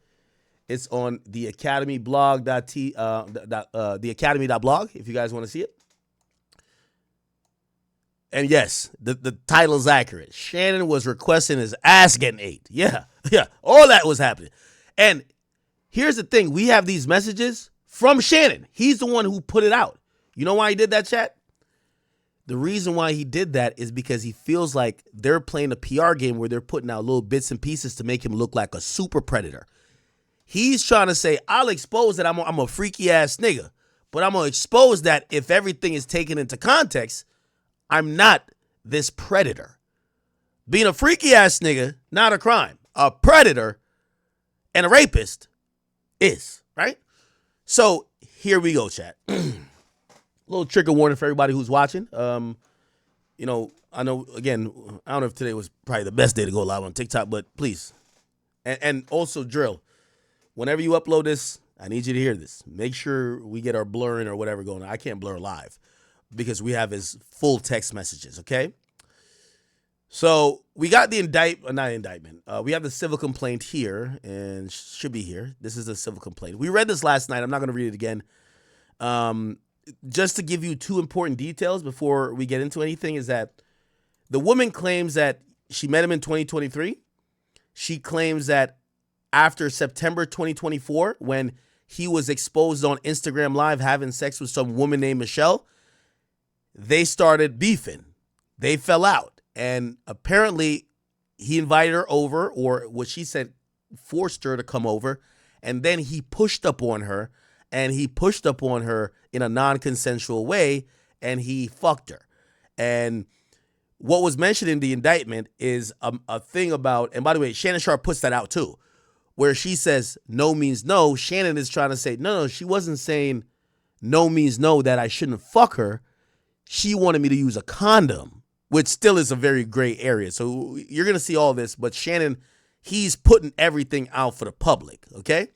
It's on the Academy blog. The Academy.blog if you guys want to see it. And yes, the title is accurate. Shannon was requesting his ass getting ate. Yeah, all that was happening. And here's the thing. We have these messages from Shannon. He's the one who put it out. You know why he did that, chat? The reason why he did that is because he feels like they're playing a PR game where they're putting out little bits and pieces to make him look like a super predator. He's trying to say, I'll expose that I'm a freaky ass nigga, but I'm going to expose that if everything is taken into context, I'm not this predator. Being a freaky ass nigga, not a crime. A predator and a rapist is, right? So here we go, chat. Little trigger warning for everybody who's watching. I know, again, I don't know if today was probably the best day to go live on TikTok, but please. And also drill. Whenever you upload this, I need you to hear this. Make sure we get our blurring or whatever going on. I can't blur live because we have his full text messages, okay? So we got the indictment. We have the civil complaint here and should be here. This is a civil complaint. We read this last night. I'm not going to read it again. Just to give you two important details before we get into anything is that the woman claims that she met him in 2023. She claims that after September 2024, when he was exposed on Instagram Live having sex with some woman named Michelle, they started beefing. They fell out. And apparently he invited her over, or what she said, forced her to come over. And then he pushed up on her, and he pushed up on her in a non-consensual way, and he fucked her. And what was mentioned in the indictment is a thing about, and by the way, Shannon Sharpe puts that out too, where she says no means no. Shannon is trying to say, no, she wasn't saying no means no, that I shouldn't fuck her. She wanted me to use a condom, which still is a very gray area. So you're going to see all this, but Shannon, he's putting everything out for the public, okay?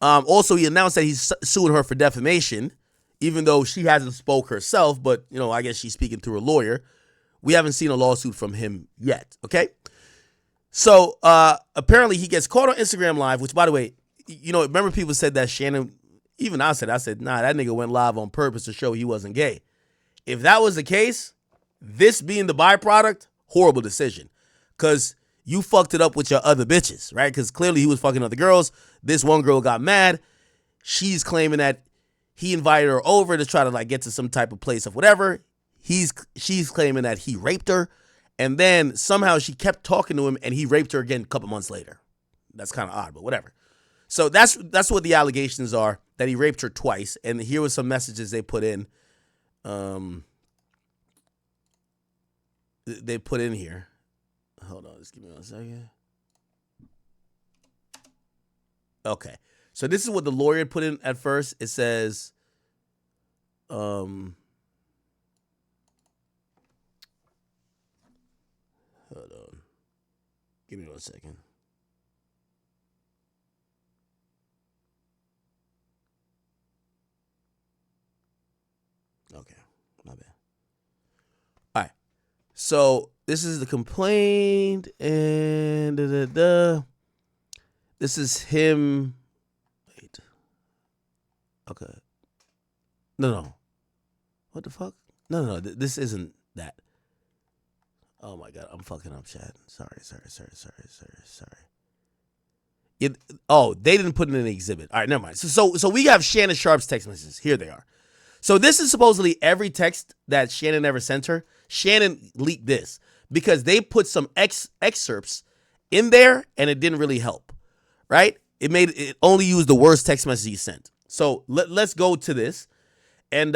Also, he announced that he's suing her for defamation, even though she hasn't spoke herself, but, I guess she's speaking through a lawyer. We haven't seen a lawsuit from him yet, okay? So, apparently he gets caught on Instagram Live, which, by the way, remember people said that Shannon, even I said, nah, that nigga went live on purpose to show he wasn't gay. If that was the case, this being the byproduct, horrible decision. Because you fucked it up with your other bitches, right? Because clearly he was fucking other girls. This one girl got mad. She's claiming that he invited her over to try to get to some type of place of whatever. She's claiming that he raped her. And then somehow she kept talking to him and he raped her again a couple months later. That's kind of odd, but whatever. So that's what the allegations are, that he raped her twice. And here were some messages they put in. They put in here. Hold on, just give me 1 second. Okay. So this is what the lawyer put in at first. It says, hold on. Give me 1 second. Okay, my bad. All right. So this is the complaint, and this is him. Wait. Okay. No. What the fuck? No. This isn't that. Oh my God, I'm fucking up, Chad. Sorry. They didn't put it in the exhibit. All right, never mind. So we have Shannon Sharpe's text messages. Here they are. So this is supposedly every text that Shannon ever sent her. Shannon leaked this because they put some excerpts in there and it didn't really help, right? It only used the worst text message he sent. So let's go to this. And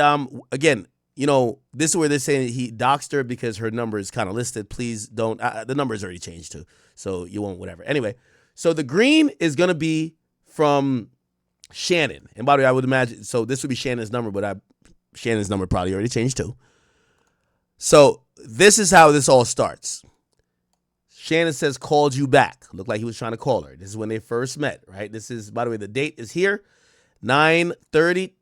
again, this is where they're saying he doxed her because her number is kind of listed. Please don't. The number is already changed too, so you won't, whatever. Anyway, so the green is going to be from Shannon. And by the way, I would imagine, so this would be Shannon's number, but Shannon's number probably already changed too. So this is how this all starts. Shannon says, called you back. Looked like he was trying to call her. This is when they first met, right? This is, by the way, the date is here, 9/30,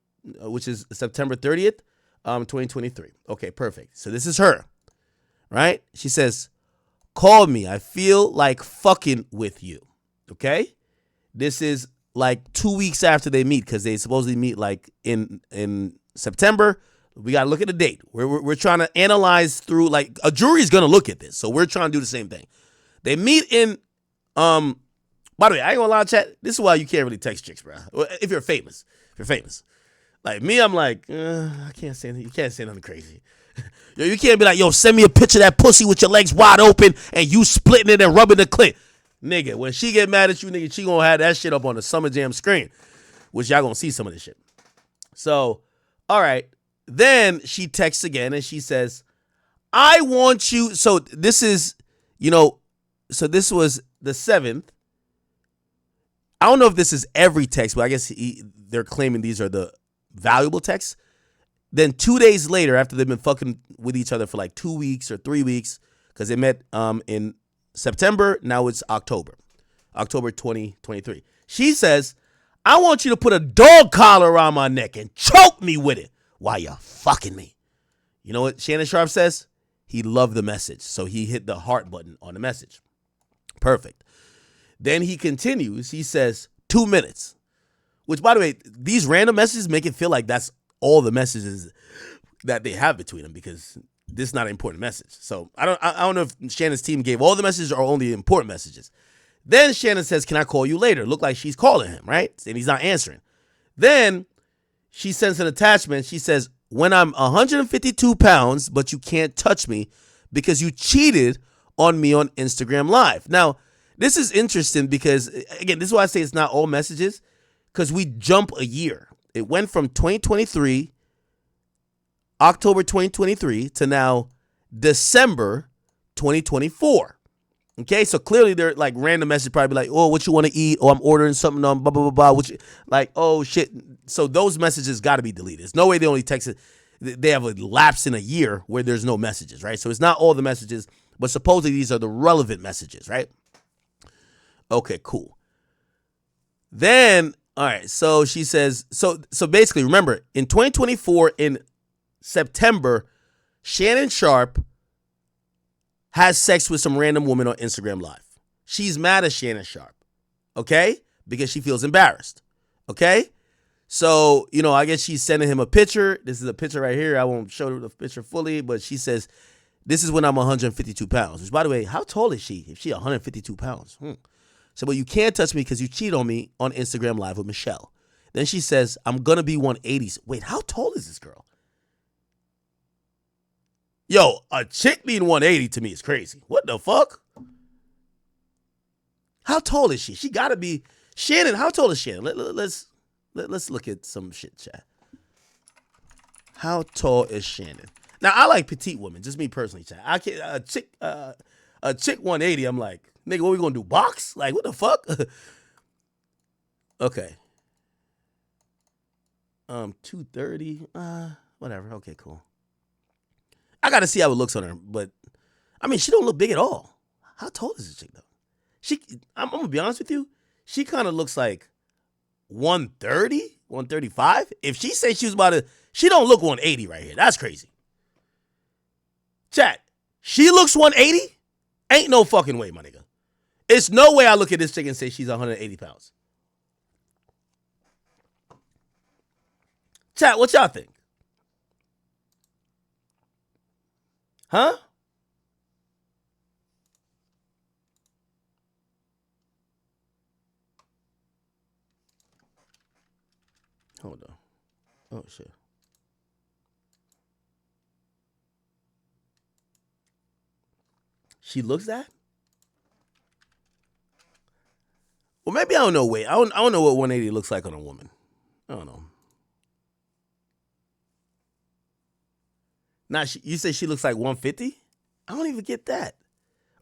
which is September 30th, 2023. Okay, perfect. So this is her, right? She says, call me. I feel like fucking with you. Okay? This is like 2 weeks after they meet, because they supposedly meet like in September. We got to look at the date. We're trying to analyze through, like, a jury is going to look at this. So we're trying to do the same thing. They meet in, by the way, I ain't gonna lie, chat. This is why you can't really text chicks, bro. If you're famous. Like me, I'm like, I can't say anything. You can't say nothing crazy. Yo, you can't be like, yo, send me a picture of that pussy with your legs wide open and you splitting it and rubbing the clit. Nigga, when she get mad at you, nigga, she gonna have that shit up on the Summer Jam screen, which y'all gonna see some of this shit. So, all right. Then she texts again and she says, I want you. So this is, so this was the 7th. I don't know if this is every text, but I guess they're claiming these are the valuable texts. Then 2 days later, after they've been fucking with each other for like 2 weeks or 3 weeks, because they met in September, now it's October 2023. She says, I want you to put a dog collar around my neck and choke me with it while you're fucking me. You know what Shannon Sharpe says? He loved the message, so he hit the heart button on the message. Perfect. Then he continues. He says, 2 minutes, Which, by the way, these random messages make it feel like that's all the messages that they have between them, because this is not an important message. So I don't know if Shannon's team gave all the messages or only important messages. Then Shannon says, "Can I call you later?" Look like she's calling him, right? And he's not answering. Then she sends an attachment. She says, "When I'm 152 pounds, but you can't touch me because you cheated on me on Instagram Live." Now, this is interesting because, again, this is why I say it's not all messages, because we jump a year. It went from 2023, October 2023, to now December 2024. Okay, so clearly they're like random messages, probably like, "Oh, what you want to eat?" "Oh, I'm ordering something on blah, blah, blah, blah." Which, like, "Oh, shit." So those messages got to be deleted. There's no way they only texted. They have a lapse in a year where there's no messages, right? So it's not all the messages, but supposedly these are the relevant messages, right? Okay, cool. Then, all right, so she says, so basically, remember, in 2024, in September, Shannon Sharpe has sex with some random woman on Instagram Live. She's mad at Shannon Sharpe, okay? Because she feels embarrassed, okay? So, I guess she's sending him a picture. This is a picture right here. I won't show the picture fully, but she says, "This is when I'm 152 pounds. Which, by the way, how tall is she if she's 152 pounds? So, "But you can't touch me because you cheat on me on Instagram Live with Michelle." Then she says, "I'm going to be 180. Wait, how tall is this girl? Yo, a chick being 180 to me is crazy. What the fuck? How tall is she? She got to be... Shannon, how tall is Shannon? Let's look at some shit, chat. How tall is Shannon? Now, I like petite women, just me personally, chat. I can't... A chick 180, I'm like, nigga, what we gonna do, box? Like, what the fuck? Okay. 230, whatever. Okay, cool. I gotta see how it looks on her, but I mean, she don't look big at all. How tall is this chick though? I'm gonna be honest with you, she kind of looks like 130, 135. If she says she was about to, she don't look 180 right here. That's crazy. Chat, she looks 180? Ain't no fucking way, my nigga. It's no way I look at this chick and say she's 180 pounds. Chat, what y'all think? Huh? Hold on. Oh, shit. She looks that? Well, maybe I don't know. Wait, I don't know what 180 looks like on a woman. I don't know. Now, you say she looks like 150? I don't even get that.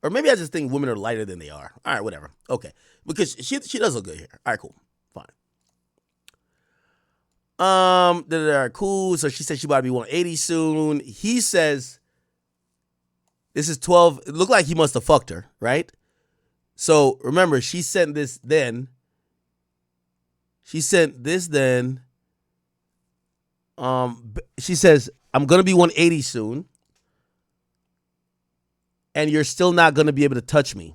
Or maybe I just think women are lighter than they are. All right, whatever. Okay. Because she does look good here. All right, cool. Fine. Cool. So she said she about to be 180 soon. He says this is 12. It looked like he must have fucked her, right? So remember, she sent this then. She sent this then. She says, "I'm going to be 180 soon. And you're still not going to be able to touch me.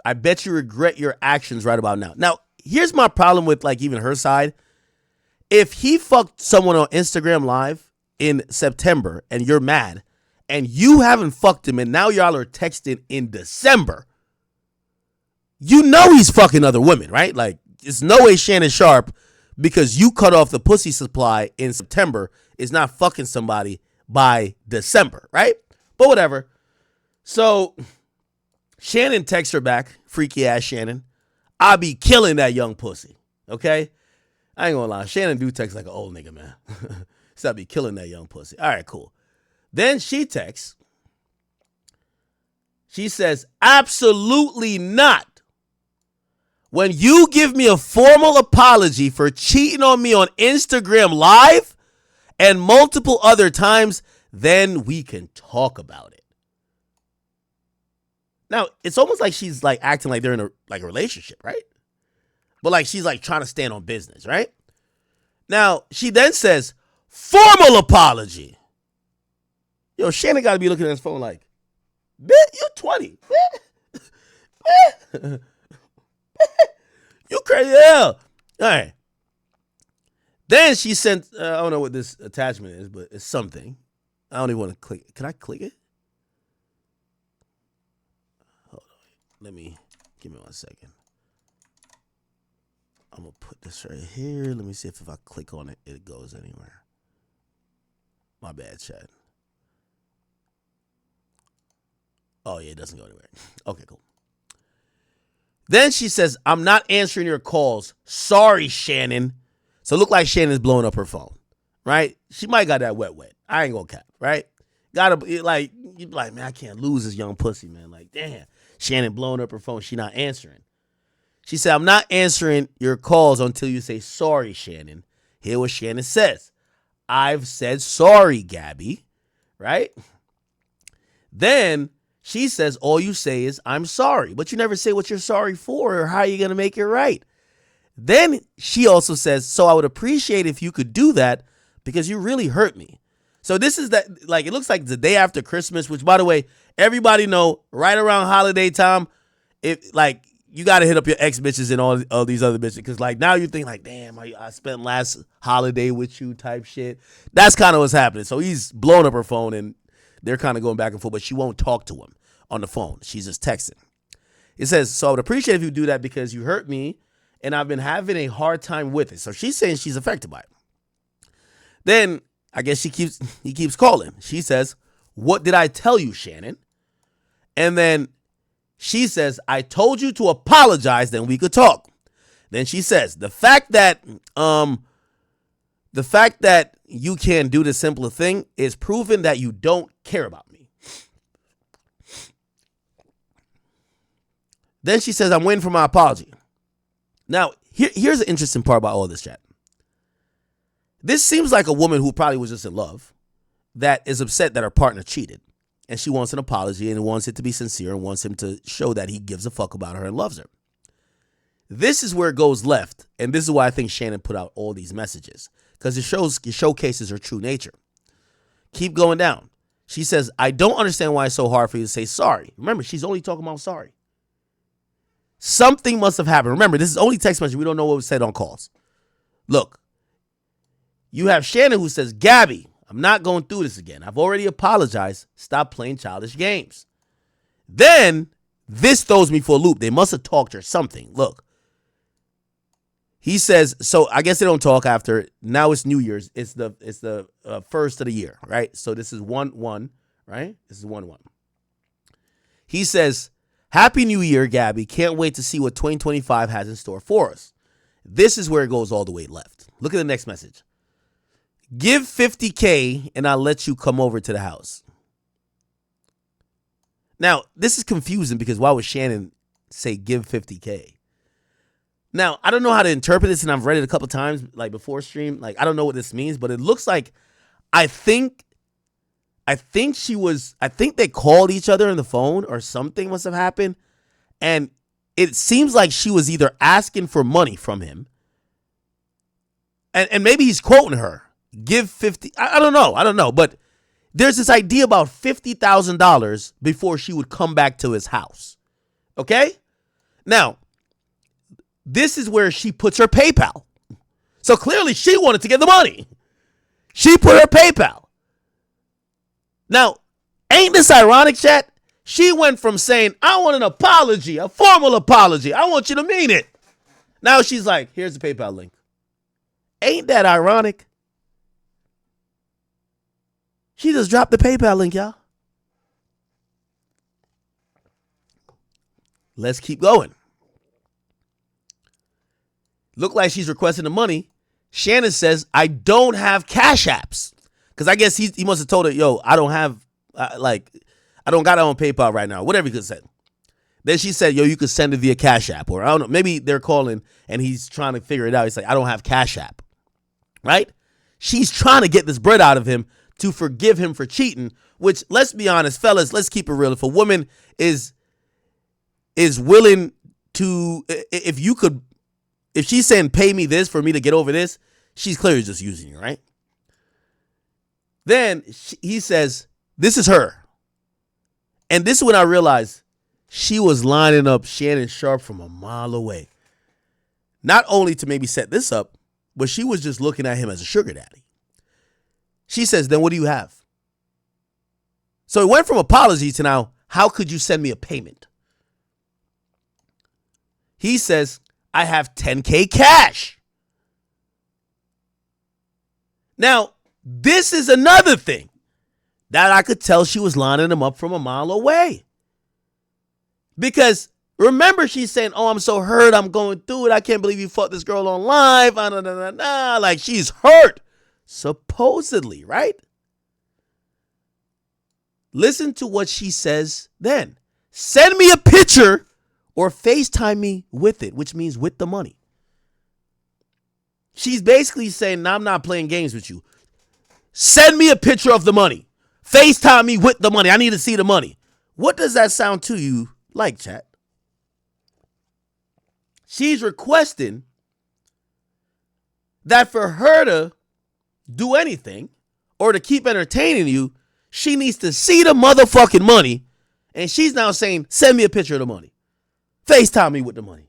I bet you regret your actions right about now." Now, here's my problem with like even her side. If he fucked someone on Instagram Live in September and you're mad and you haven't fucked him and now y'all are texting in December, you know he's fucking other women, right? Like, there's no way Shannon Sharpe, because you cut off the pussy supply in September, is not fucking somebody by December, right? But whatever. So Shannon texts her back, freaky ass Shannon, "I be killing that young pussy." Okay? I ain't gonna lie. Shannon do text like an old nigga, man. So I be killing that young pussy. All right, cool. Then she texts. She says, "Absolutely not. When you give me a formal apology for cheating on me on Instagram Live and multiple other times, then we can talk about it." Now, it's almost like she's like acting like they're in a relationship, right? But like she's like trying to stand on business, right? Now, she then says, "Formal apology." Yo, Shannon got to be looking at his phone like, "Bitch, you're 20. You crazy hell." All right. Then she sent, I don't know what this attachment is, but it's something. I don't even want to click. Can I click it? Hold on. Give me 1 second. I'm going to put this right here. Let me see if I click on it, it goes anywhere. My bad, chat. Oh, yeah, it doesn't go anywhere. Okay, cool. Then she says, I'm not answering your calls. Sorry, Shannon. So it look like Shannon's blowing up her phone, right? She might got that wet. I ain't gonna cap, right? Gotta be like, you be like, man, I can't lose this young pussy, man. Like, damn, Shannon blowing up her phone. She not answering. She said, I'm not answering your calls until you say sorry, Shannon. Hear what Shannon says. I've said sorry, Gabby, right? Then she says, all you say is, I'm sorry, but you never say what you're sorry for or how you're going to make it right. Then she also says, so I would appreciate if you could do that because you really hurt me. So this is that, like, it looks like the day after Christmas, which, by the way, everybody know right around holiday time, like, you got to hit up your ex bitches and all these other bitches. Because, like, now you think, like, damn, I spent last holiday with you type shit. That's kind of what's happening. So he's blowing up her phone and they're kind of going back and forth, but she won't talk to him on the phone. She's just texting. It says, so I would appreciate if you do that because you hurt me and I've been having a hard time with it. So she's saying she's affected by it. Then I guess he keeps calling. She says, what did I tell you, Shannon? And then she says, I told you to apologize, then we could talk. Then she says, the fact that you can't do the simpler thing is proven that you don't care about me. Then she says, I'm waiting for my apology. Now, here's an interesting part about all this, chat. This seems like a woman who probably was just in love that is upset that her partner cheated. And she wants an apology and wants it to be sincere and wants him to show that he gives a fuck about her and loves her. This is where it goes left. And this is why I think Shannon put out all these messages. Because it showcases her true nature. Keep going down. She says, I don't understand why it's so hard for you to say sorry. Remember, she's only talking about sorry. Something must have happened. Remember, this is only text message. We don't know what was said on calls. Look, you have Shannon who says, Gabby, I'm not going through this again. I've already apologized. Stop playing childish games. Then this throws me for a loop. They must have talked or something. Look. He says, so I guess they don't talk after. Now it's New Year's. It's the first of the year, right? So this is 1-1, right? This is 1-1. He says, Happy New Year, Gabby. Can't wait to see what 2025 has in store for us. This is where it goes all the way left. Look at the next message. Give $50K and I'll let you come over to the house. Now, this is confusing because why would Shannon say give $50K? Now, I don't know how to interpret this, and I've read it a couple times, like before stream. Like, I don't know what this means, but it looks like I think they called each other on the phone or something must have happened. And it seems like she was either asking for money from him. And maybe he's quoting her. Give 50. I don't know. But there's this idea about $50,000 before she would come back to his house. Okay? Now, this is where she puts her PayPal. So clearly she wanted to get the money. She put her PayPal. Now, ain't this ironic, chat? She went from saying, I want an apology, a formal apology. I want you to mean it. Now she's like, here's the PayPal link. Ain't that ironic? She just dropped the PayPal link, y'all. Let's keep going. Look like she's requesting the money. Shannon says, I don't have Cash Apps. Because I guess he must have told her, yo, I don't have, I don't got it on PayPal right now. Whatever he could say. Then she said, yo, you could send it via Cash App. Or I don't know, maybe they're calling and he's trying to figure it out. He's like, I don't have Cash App. Right? She's trying to get this bread out of him to forgive him for cheating, which, let's be honest, fellas, let's keep it real. If a woman is willing to, if she's saying pay me this for me to get over this, she's clearly just using you, right? Then he says, this is her. And this is when I realized she was lining up Shannon Sharpe from a mile away. Not only to maybe set this up, but she was just looking at him as a sugar daddy. She says, then what do you have? So it went from apology to now, how could you send me a payment? He says, I have $10K cash. Now, this is another thing that I could tell she was lining him up from a mile away. Because remember, she's saying, oh, I'm so hurt. I'm going through it. I can't believe you fought this girl on live. Like, she's hurt. Supposedly, right? Listen to what she says then. Send me a picture or FaceTime me with it, which means with the money. She's basically saying, nah, I'm not playing games with you. Send me a picture of the money. FaceTime me with the money. I need to see the money. What does that sound to you like, chat? She's requesting that for her to do anything or to keep entertaining you, she needs to see the motherfucking money. And she's now saying, send me a picture of the money. FaceTime me with the money.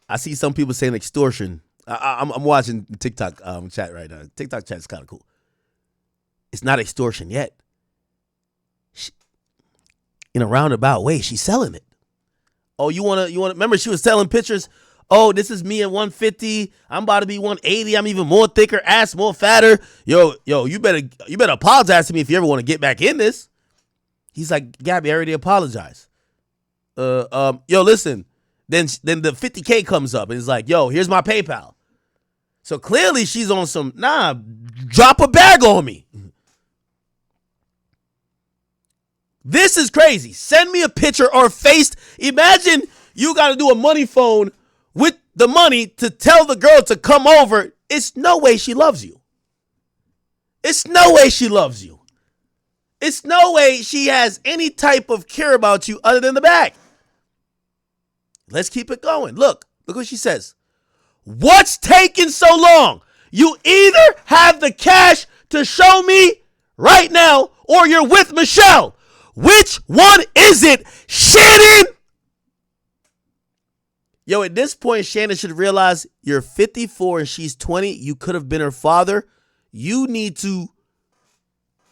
I see some people saying extortion. I'm watching TikTok chat right now. TikTok chat is kind of cool. It's not extortion yet. In a roundabout way, she's selling it. Oh, you wanna? Remember, she was selling pictures. Oh, this is me at 150. I'm about to be 180. I'm even more thicker, ass more fatter. Yo, you better apologize to me if you ever want to get back in this. He's like, Gabby, I already apologized. Yo, listen. Then the 50K comes up and it's like, yo, here's my PayPal. So clearly she's on some, drop a bag on me. This is crazy. Send me a picture or imagine you got to do a money phone with the money to tell the girl to come over. It's no way she loves you. It's no way she loves you. It's no way she has any type of care about you other than the bag. Let's keep it going. Look what she says. What's taking so long? You either have the cash to show me right now or you're with Michelle. Which one is it, Shannon? Yo, at this point, Shannon should realize you're 54 and she's 20. You could have been her father. You need to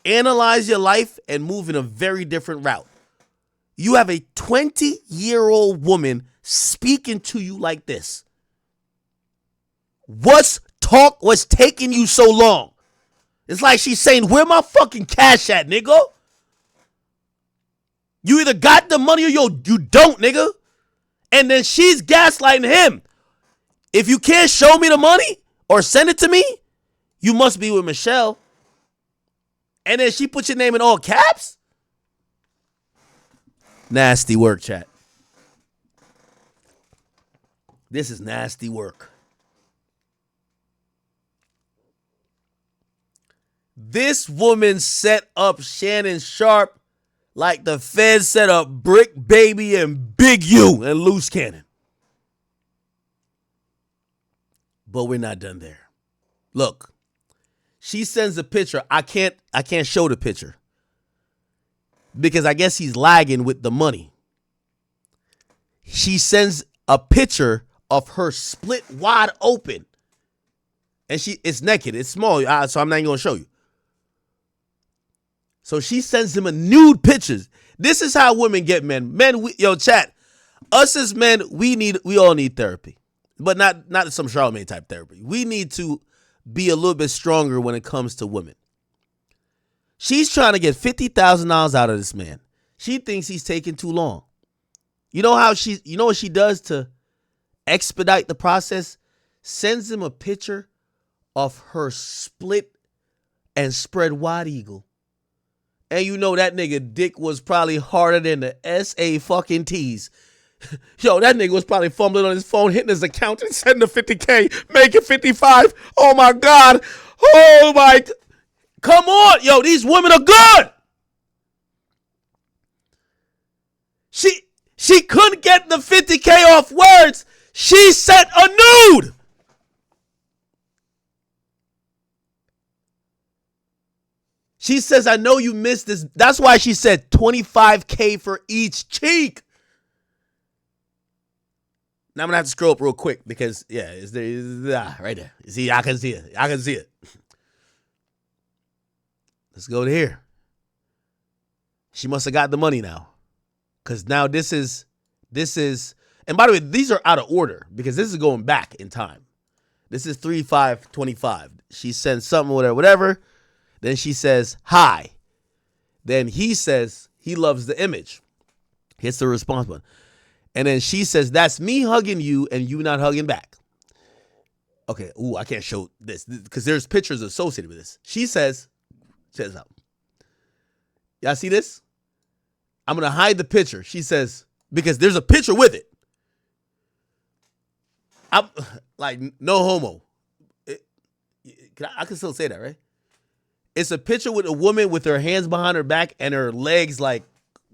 analyze your life and move in a very different route. You have a 20-year-old woman speaking to you like this. What's taking you so long? It's like she's saying, where my fucking cash at, nigga? You either got the money or you don't, nigga. And then she's gaslighting him. If you can't show me the money or send it to me, you must be with Michelle. And then she put your name in all caps? Nasty work, chat. This is nasty work. This woman set up Shannon Sharpe like the Feds set up Brick Baby and Big U and Loose Cannon. But we're not done there. Look, she sends a picture. I can't show the picture because I guess he's lagging with the money. She sends a picture of her split wide open. And it's naked. It's small, so I'm not even going to show you. So she sends him a nude pictures. This is how women get men. Men, chat. Us as men, we all need therapy. But not some Charlamagne type therapy. We need to be a little bit stronger when it comes to women. She's trying to get $50,000 out of this man. She thinks he's taking too long. You know what she does to expedite the process? Sends him a picture of her split and spread wide eagle. And you know that nigga dick was probably harder than the SA fucking T's. Yo, that nigga was probably fumbling on his phone, hitting his account and sending the 50K, making 55. Oh my God. Oh my. Come on. Yo, these women are good. She couldn't get the 50K off words. She sent a nude. She says, I know you missed this. That's why she said $25K for each cheek. Now I'm going to have to scroll up real quick because, yeah, right there. See, I can see it. I can see it. Let's go to here. She must have got the money now. Because now this is, and by the way, these are out of order because this is going back in time. This is 3/5/25. She sends something, whatever. Then she says, hi. Then he says he loves the image. Hits the response button. And then she says, that's me hugging you and you not hugging back. Okay, I can't show this because there's pictures associated with this. She says something. Y'all see this? I'm going to hide the picture. She says, because there's a picture with it. I'm like, no homo. I can still say that, right? It's a picture with a woman with her hands behind her back and her legs like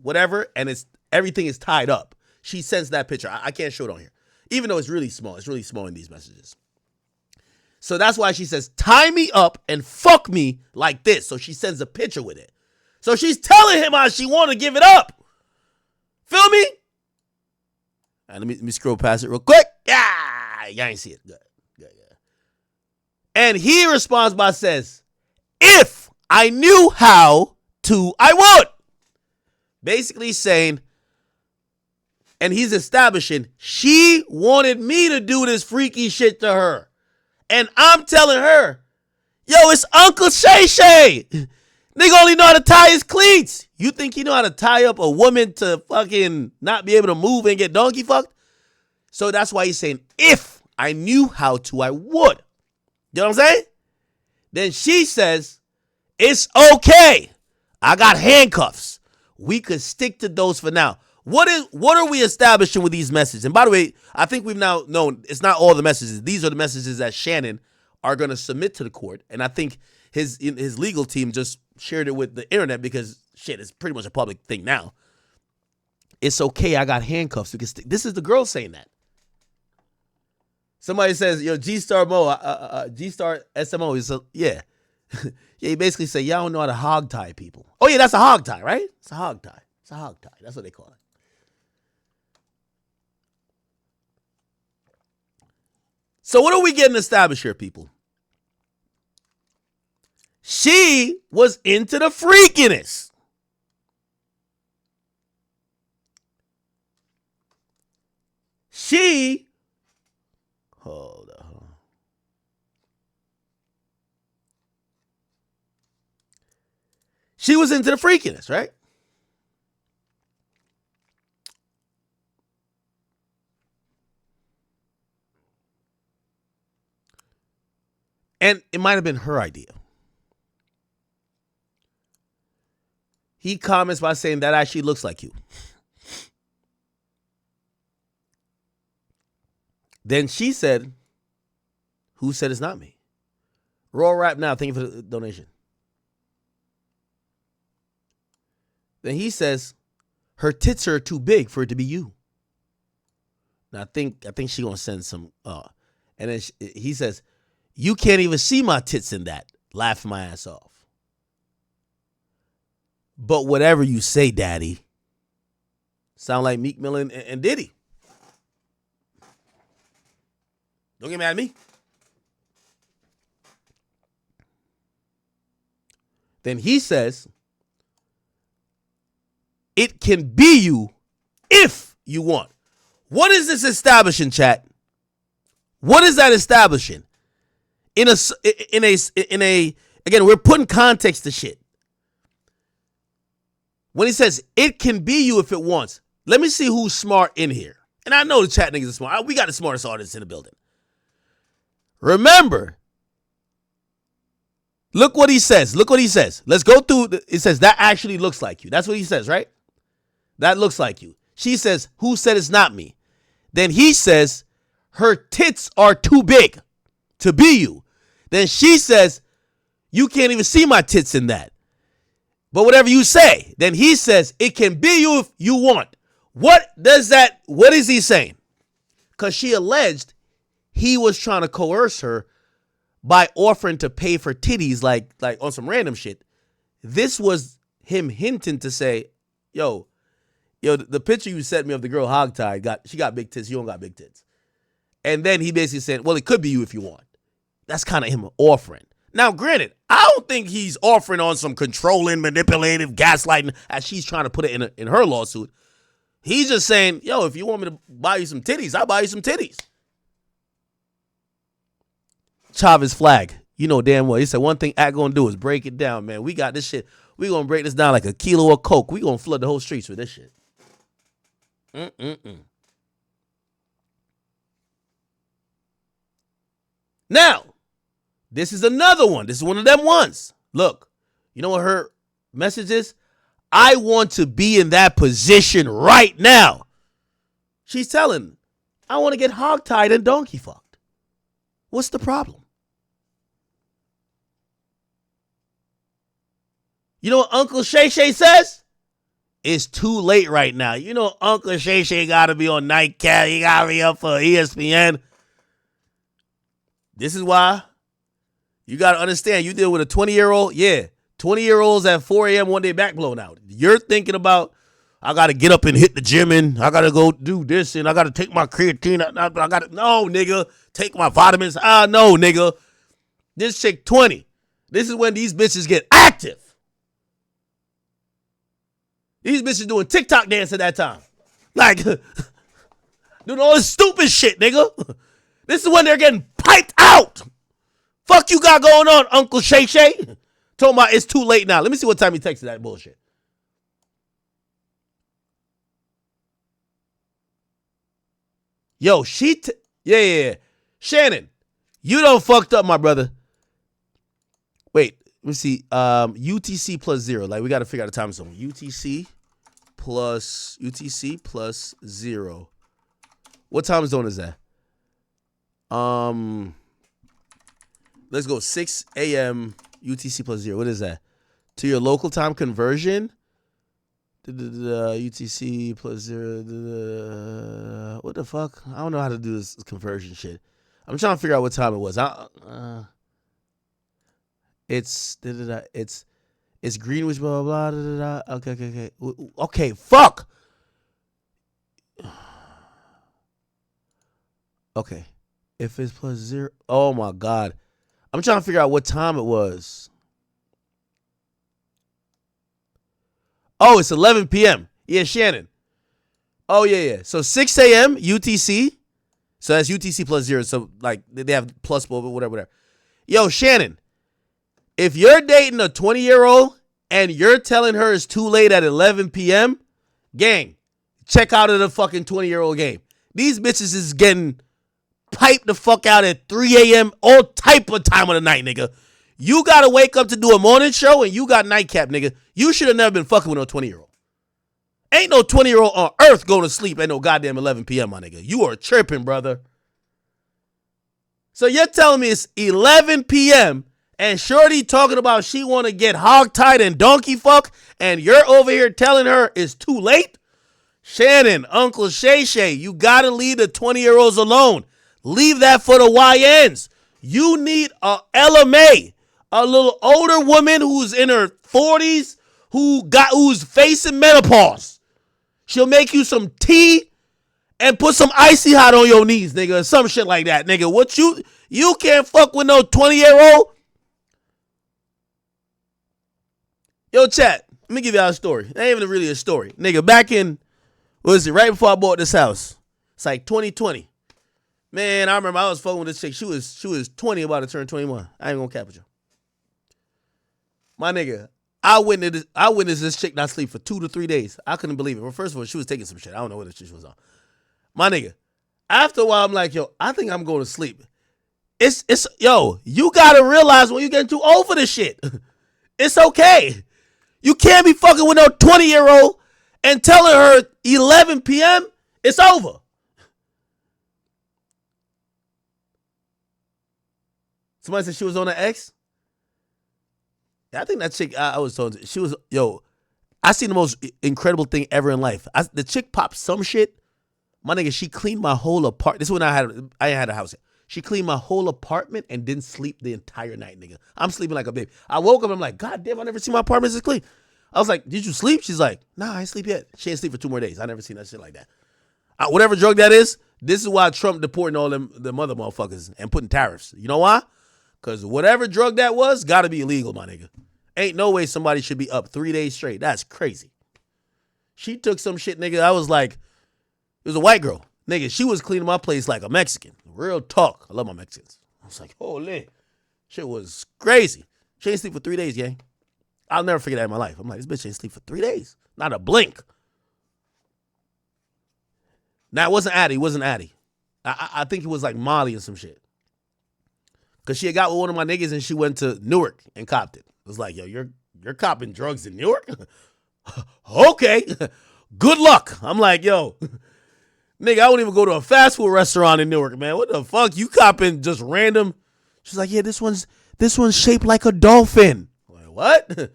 whatever, and everything is tied up. She sends that picture. I can't show it on here, even though it's really small. It's really small in these messages. So that's why she says, tie me up and fuck me like this. So she sends a picture with it. So she's telling him how she want to give it up. Feel me? All right, let me scroll past it real quick. Yeah, y'all ain't see it. Good. And he responds by says, if I knew how to, I would. Basically saying, and he's establishing, she wanted me to do this freaky shit to her. And I'm telling her, yo, it's Uncle Shay Shay. Nigga only know how to tie his cleats. You think he know how to tie up a woman to fucking not be able to move and get donkey fucked? So that's why he's saying, if I knew how to, I would. You know what I'm saying? Then she says, it's okay. I got handcuffs. We could stick to those for now. What are we establishing with these messages? And by the way, I think we've now known it's not all the messages. These are the messages that Shannon are going to submit to the court. And I think his legal team just shared it with the internet because, shit, it's pretty much a public thing now. It's okay. I got handcuffs. We can stick. This is the girl saying that. Somebody says, yo, G-Star Mo, G-Star SMO. Is yeah. Yeah, he basically said, y'all don't know how to hog tie people. Oh, yeah, that's a hog tie, right? It's a hog tie. It's a hog tie. That's what they call it. So what are we getting established here, people? She was into the freakiness. Hold on. She was into the freakiness, right? And it might have been her idea. He comments by saying that actually looks like you. Then she said, who said it's not me? Raw Rap Now, thank you for the donation. Then he says, her tits are too big for it to be you. Now I think she gonna send some, and then he says, you can't even see my tits in that. Laughing my ass off. But whatever you say, daddy. Sound like Meek Mill and Diddy. Don't get mad at me. Then he says, it can be you if you want. What is this establishing, chat? What is that establishing? In a again, we're putting context to shit. When he says it can be you if it wants, let me see who's smart in here. And I know the chat niggas are smart. We got the smartest audience in the building. Remember, look what he says. Look what he says. Let's go through. It says that actually looks like you. That's what he says, right? That looks like you. She says, who said it's not me? Then he says, her tits are too big to be you. Then she says, you can't even see my tits in that. But whatever you say, then he says, it can be you if you want. What is he saying? Because she alleged he was trying to coerce her by offering to pay for titties like on some random shit. This was him hinting to say, yo, the picture you sent me of the girl hogtied, she got big tits, you don't got big tits. And then he basically said, well, it could be you if you want. That's kind of him offering. Now, granted, I don't think he's offering on some controlling, manipulative, gaslighting as she's trying to put it in her lawsuit. He's just saying, yo, if you want me to buy you some titties, I'll buy you some titties. Chavez flag. You know damn well. He said one thing Act gonna do is break it down, man. We got this shit. We gonna break this down like a kilo of coke. We gonna flood the whole streets with this shit. Now, this is another one. This is one of them ones. Look, you know what her message is? I want to be in that position right now. She's telling, I want to get hogtied and donkey fucked. What's the problem? You know what Uncle Shay Shay says? It's too late right now. You know Uncle Shay Shay got to be on Nightcap. He got to be up for ESPN. This is why you got to understand, you deal with a 20-year-old. Yeah, 20-year-olds at 4 a.m. one day back blown out. You're thinking about, I got to get up and hit the gym and I got to go do this and I got to take my creatine. I got to, no, nigga, take my vitamins. No, nigga. This chick 20. This is when these bitches get active. These bitches doing TikTok dance at that time. Like, doing all this stupid shit, nigga. This is when they're getting piped out. Fuck you got going on, Uncle Shay Shay? Talking about it's too late now. Let me see what time he texted that bullshit. Yo, yeah. Shannon, you done fucked up, my brother. Wait, let me see. UTC plus 0. Like, we got to figure out the time zone. UTC plus 0. What time zone is that? Let's go 6 a.m. UTC plus 0. What is that? To your local time conversion? UTC plus 0. What the fuck? I don't know how to do this conversion shit. I'm trying to figure out what time it was. It's Greenwich, blah, blah, blah. Okay. Okay, fuck. Okay. If it's plus 0. Oh, my God. I'm trying to figure out what time it was. Oh, it's 11 p.m. Yeah, Shannon. Oh, yeah. So 6 a.m. UTC. So that's UTC plus 0. So, like, they have plus, whatever. Yo, Shannon. If you're dating a 20-year-old and you're telling her it's too late at 11 p.m., gang, check out of the fucking 20-year-old game. These bitches is getting piped the fuck out at 3 a.m. all type of time of the night, nigga. You got to wake up to do a morning show and you got nightcap, nigga. You should have never been fucking with no 20-year-old. Ain't no 20-year-old on earth going to sleep at no goddamn 11 p.m., my nigga. You are tripping, brother. So you're telling me it's 11 p.m., and Shorty talking about she want to get hogtied and donkey fuck, and you're over here telling her it's too late? Shannon, Uncle Shay Shay, you got to leave the 20-year-olds alone. Leave that for the YNs. You need a LMA, a little older woman who's in her 40s, who's facing menopause. She'll make you some tea and put some icy hot on your knees, nigga, or some shit like that, nigga. What you can't fuck with no 20-year-old? Yo, chat, let me give y'all a story. It ain't even really a story. Nigga, back in, right before I bought this house. It's like 2020. Man, I remember I was fucking with this chick. She was 20, about to turn 21. I ain't gonna cap with you. My nigga, I witnessed this chick not sleep for 2 to 3 days. I couldn't believe it. Well, first of all, she was taking some shit. I don't know what the shit she was on. My nigga, after a while, I'm like, yo, I think I'm going to sleep. Yo, you gotta realize when you get too old for this shit. It's okay. You can't be fucking with no 20-year-old and telling her 11 p.m. it's over. Somebody said she was on an X. Yeah, I think that chick, I was told, she was, yo, I seen the most incredible thing ever in life. The chick popped some shit. My nigga, she cleaned my whole apartment. This is when I ain't had a house yet. She cleaned my whole apartment and didn't sleep the entire night, nigga. I'm sleeping like a baby. I woke up, I'm like, God damn, I never seen my apartment this clean. I was like, did you sleep? She's like, nah, I ain't sleep yet. She ain't sleep for 2 more days. I never seen that shit like that. Whatever drug that is, this is why Trump deporting all them other motherfuckers and putting tariffs. You know why? Because whatever drug that was, gotta be illegal, my nigga. Ain't no way somebody should be up 3 days straight. That's crazy. She took some shit, nigga. I was like, it was a white girl. Nigga, she was cleaning my place like a Mexican. Real talk. I love my Mexicans. I was like, holy. Shit was crazy. She ain't sleep for 3 days, gang. I'll never forget that in my life. I'm like, this bitch ain't sleep for 3 days. Not a blink. Now, it wasn't Addie. It wasn't Addie. I think it was like Molly or some shit. Because she had got with one of my niggas and she went to Newark and copped it. It was like, yo, you're copping drugs in Newark? Okay. Good luck. I'm like, yo, nigga, I won't even go to a fast food restaurant in Newark, man. What the fuck? You copping just random? She's like, yeah, this one's shaped like a dolphin. I'm like, what?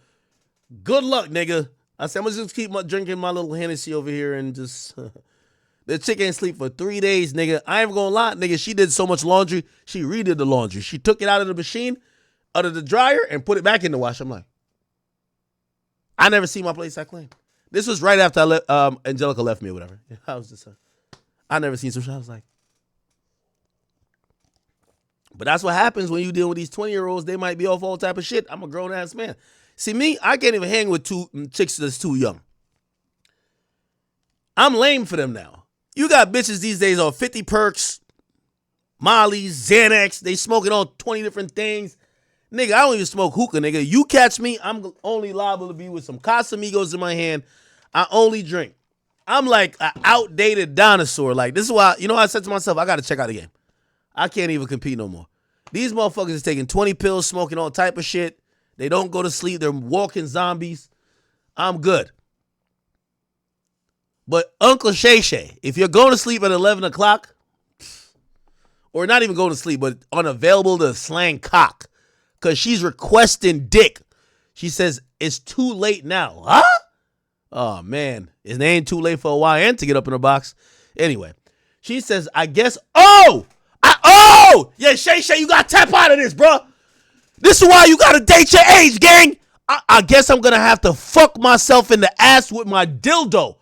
Good luck, nigga. I said, I'm gonna just keep drinking my little Hennessy over here and just. The chick ain't sleep for 3 days, nigga. I ain't gonna lie, nigga. She did so much laundry. She redid the laundry. She took it out of the machine, out of the dryer, and put it back in the wash. I'm like, I never seen my place that clean. This was right after Angelica left me or whatever. I was just, I never seen some shit. I was like, but that's what happens when you deal with these 20-year-olds. They might be off all type of shit. I'm a grown ass man. See me, I can't even hang with two chicks that's too young. I'm lame for them now. You got bitches these days on 50 perks, Molly's, Xanax. They smoking on 20 different things. Nigga, I don't even smoke hookah, nigga. You catch me, I'm only liable to be with some Casamigos in my hand. I only drink. I'm like an outdated dinosaur. Like, this is why, you know what I said to myself? I got to check out the game. I can't even compete no more. These motherfuckers is taking 20 pills, smoking all type of shit. They don't go to sleep. They're walking zombies. I'm good. But Uncle Shay Shay, if you're going to sleep at 11 o'clock, or not even going to sleep, but unavailable to slang cock, because she's requesting dick. She says, it's too late now. Huh? Oh, man. It ain't too late for a YN to get up in the box. Anyway, she says, I guess, yeah, Shay Shay, you got to tap out of this, bro. This is why you got to date your age, gang. I guess I'm going to have to fuck myself in the ass with my dildo.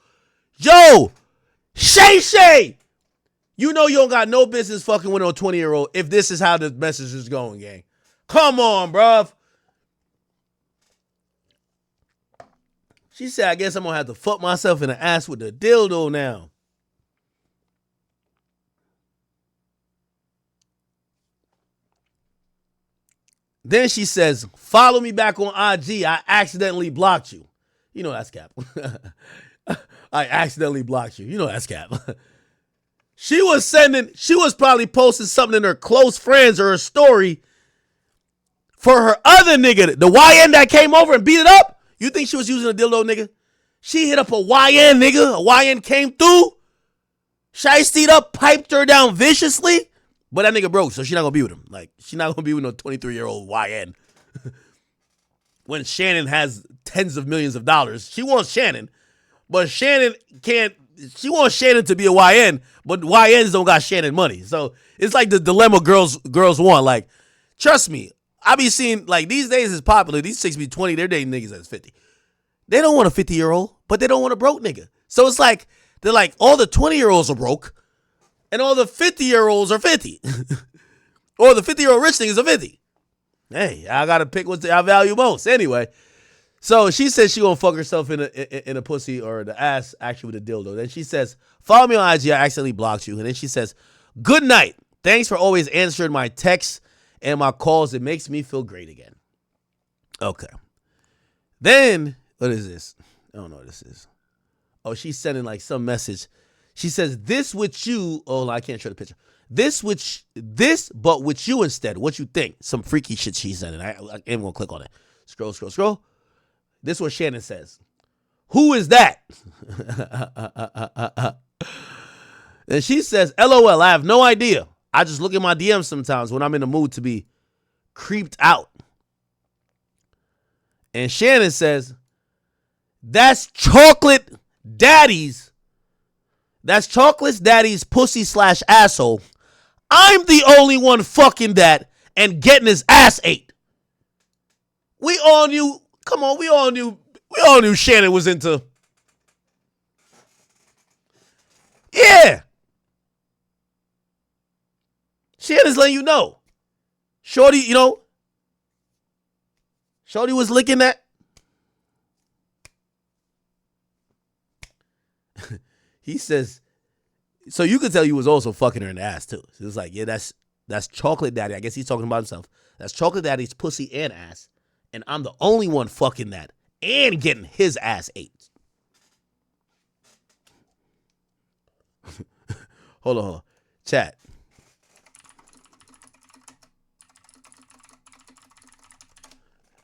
Yo, Shay Shay, you know you don't got no business fucking with no 20-year-old if this is how the message is going, gang. Come on, bruv. She said, I guess I'm going to have to fuck myself in the ass with the dildo now. Then she says, follow me back on IG. I accidentally blocked you. You know that's cap. I accidentally blocked you. You know that's cap. She was probably posting something in her close friends or her story for her other nigga, the YN that came over and beat it up. You think she was using a dildo, nigga? She hit up a YN, nigga. A YN came through, shiestied up, piped her down viciously. But that nigga broke, so she not gonna be with him. Like, she not gonna be with no 23-year-old YN. When Shannon has tens of millions of dollars. She wants Shannon. But Shannon can't, she wants Shannon to be a YN, but YNs don't got Shannon money. So it's like the dilemma girls want. Like, trust me, I be seeing, like, these days it's popular. These chicks be 20, they're dating niggas that's 50. They don't want a 50-year-old, but they don't want a broke nigga. So it's like, they're like, all the 20-year-olds are broke, and all the 50-year-olds are 50. Or the 50-year-old rich niggas are 50. Hey, I gotta pick what I value most. Anyway. So she says she gonna fuck herself in a pussy or the ass actually with a dildo. Then she says, follow me on IG, I accidentally blocked you. And then she says, good night. Thanks for always answering my texts and my calls. It makes me feel great again. Okay. Then, what is this? I don't know what this is. Oh, she's sending like some message. She says, this with you. Oh, I can't show the picture. This, but with you instead. What you think? Some freaky shit she's sending. I ain't gonna click on it. Scroll. This is what Shannon says. Who is that? And she says, LOL, I have no idea. I just look at my DMs sometimes when I'm in the mood to be creeped out. And Shannon says, that's Chocolate Daddy's pussy / asshole. I'm the only one fucking that and getting his ass ate. We all knew, come on, we all knew Shannon was into. Yeah. Shannon's letting you know. Shorty, Shorty was licking that. He says, so you could tell you was also fucking her in the ass too. So it's like, yeah, that's Chocolate Daddy. I guess he's talking about himself. That's Chocolate Daddy's pussy and ass. And I'm the only one fucking that and getting his ass ate. Hold on. Chat.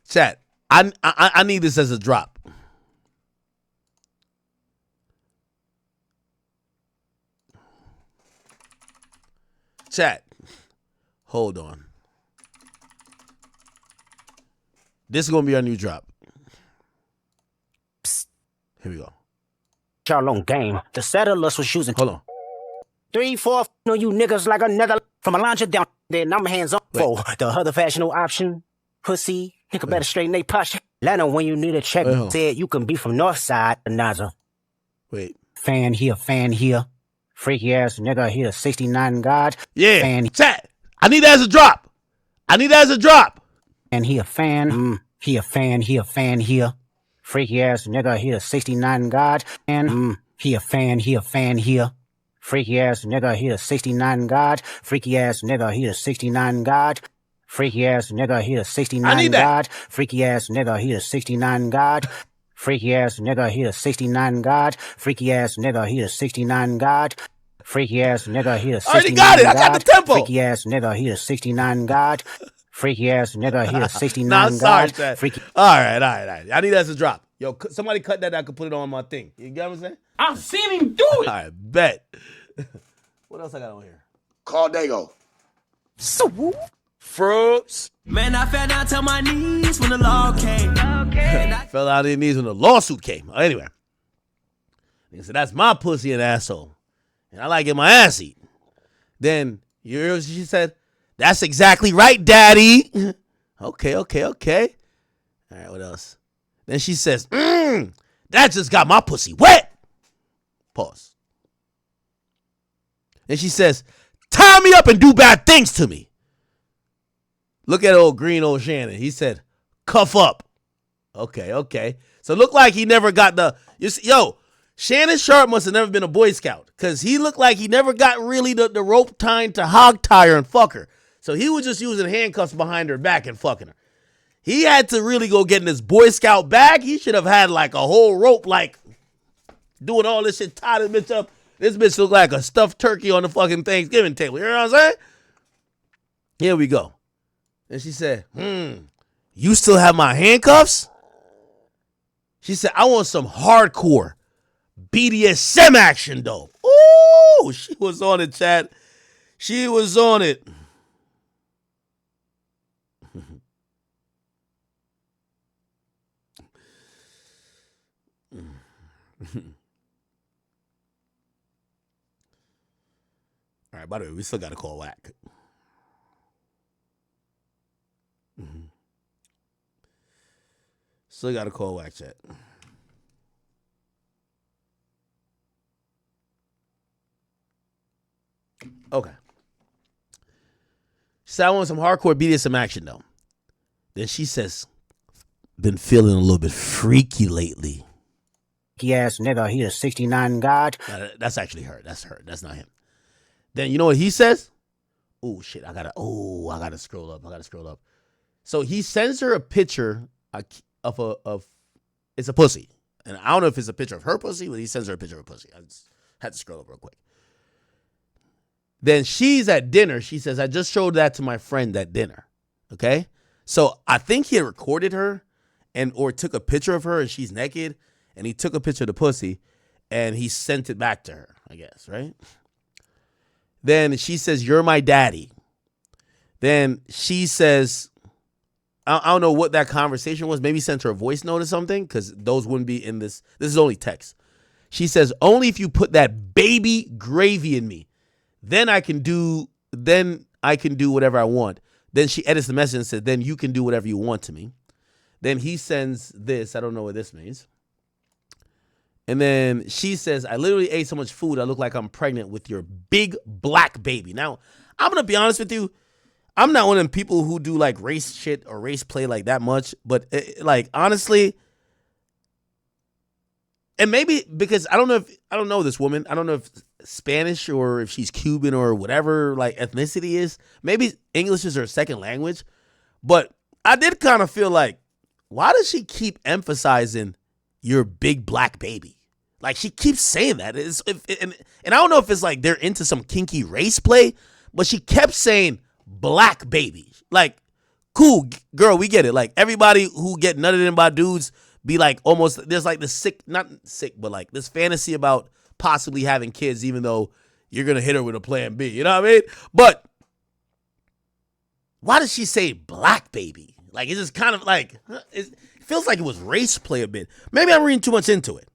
Chat. I need this as a drop. Chat. Hold on. This is going to be our new drop. Psst. Here we go. Y'all on game. The settlers was using. Hold on. 3, 4, no, you niggas like another from a launcher down there. I'm hands on for the other fashionable option. Pussy, nigga better straighten they posture. Let know when you need a check. Said you can be from north side, Naza. Wait. Fan here. Freaky ass nigga here, 69 God. Yeah. Fan. Chat. I need that as a drop. And he a fan. He a fan here. Freaky ass nigga here, 69 God. And he a fan here. Freaky ass nigga here, 69 God. Freaky ass nigga here, 69 God. Freaky ass nigga here, 69 God. Freaky ass nigga here, 69 God. Freaky ass nigga here, 69 God. Freaky ass nigga here, 69 God. Freaky ass nigga here, 69 already got it. I got the tempo. Freaky ass nigga here, 69 God. Freaky ass nigga here, 69 nah, sorry, God. Freaky. All right. I need that as a drop. Yo, somebody cut that. I could put it on my thing. You get what I'm saying? I've seen him do it. All right, bet. What else I got on here? Call Dago. Fruits. Man, I fell down to my knees when the law came. Fell out of his knees when the lawsuit came. Anyway. He said, that's my pussy and asshole. And I like getting my ass eat. Then she said, that's exactly right, daddy. Okay. All right, what else? Then she says, that just got my pussy wet. Pause. Then she says, tie me up and do bad things to me. Look at old Shannon. He said, cuff up. Okay. So it looked like he never got Shannon Sharpe must have never been a Boy Scout because he looked like he never got really the rope tying to hog tie her and fuck her. So he was just using handcuffs behind her back and fucking her. He had to really go get in his Boy Scout bag. He should have had like a whole rope, like doing all this shit, tie this bitch up. This bitch looked like a stuffed turkey on the fucking Thanksgiving table. You know what I'm saying? Here we go. And she said, you still have my handcuffs? She said, I want some hardcore BDSM action, though. Ooh, she was on it, chat. She was on it. All right, by the way, we still got to call whack. Still got to call whack, chat. Okay. She said, I want some hardcore BDSM action, though. Then she says, been feeling a little bit freaky lately. Ass nigga here, 69 God. That's actually her. That's her. That's not him. Then you know what he says? Oh, shit. I gotta scroll up. So he sends her a picture of it's a pussy. And I don't know if it's a picture of her pussy, but he sends her a picture of a pussy. I just had to scroll up real quick. Then she's at dinner. She says, I just showed that to my friend at dinner. Okay? So I think he had recorded her or took a picture of her and she's naked. And he took a picture of the pussy and he sent it back to her, I guess, right? Then she says, you're my daddy. Then she says, I don't know what that conversation was. Maybe sent her a voice note or something because those wouldn't be in this. This is only text. She says, only if you put that baby gravy in me, then I can do then I can do whatever I want. Then she edits the message and says, then you can do whatever you want to me. Then he sends this. I don't know what this means. And then she says, I literally ate so much food, I look like I'm pregnant with your big black baby. Now, I'm going to be honest with you. I'm not one of them people who do like race shit or race play like that much. But like, honestly, and maybe because I don't know this woman. I don't know if Spanish or if she's Cuban or whatever like ethnicity is. Maybe English is her second language. But I did kind of feel like, why does she keep emphasizing your big black baby? Like, she keeps saying that. And I don't know if it's like they're into some kinky race play, but she kept saying black baby. Like, cool, girl, we get it. Like, everybody who get nutted in by dudes be like almost, there's like this not sick, but like this fantasy about possibly having kids, even though you're going to hit her with a plan B. You know what I mean? But why does she say black baby? Like, it's just kind of like, it feels like it was race play a bit. Maybe I'm reading too much into it.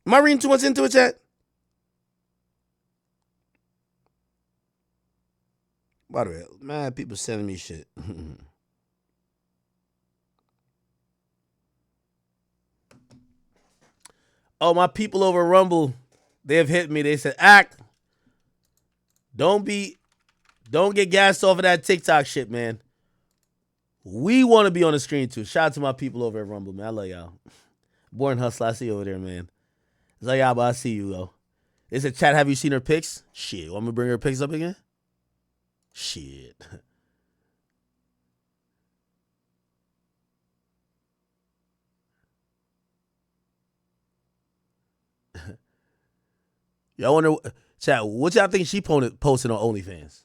Am I reading too much into it, chat? By the way, man, people sending me shit. Oh, my people over Rumble, they have hit me. They said, Act, don't get gassed off of that TikTok shit, man. We want to be on the screen too. Shout out to my people over at Rumble, man. I love y'all. Born Hustler, I see you over there, man. It's like, yeah, but I see you, though. They said, Chat, have you seen her pics? Shit. Want me to bring her pics up again? Shit. Y'all wonder, Chat, what y'all think she posted on OnlyFans?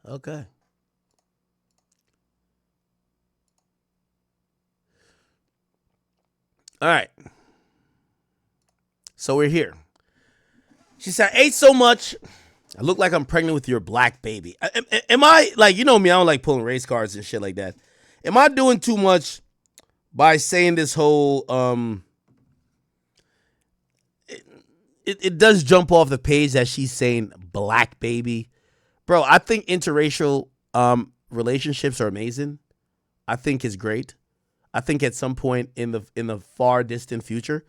Okay. All right. So we're here. She said, I ate so much. I look like I'm pregnant with your black baby. Am I, like, you know me, I don't like pulling race cards and shit like that. Am I doing too much by saying this whole, it does jump off the page that she's saying black baby. Bro, I think interracial relationships are amazing. I think it's great. I think at some point in the far distant future,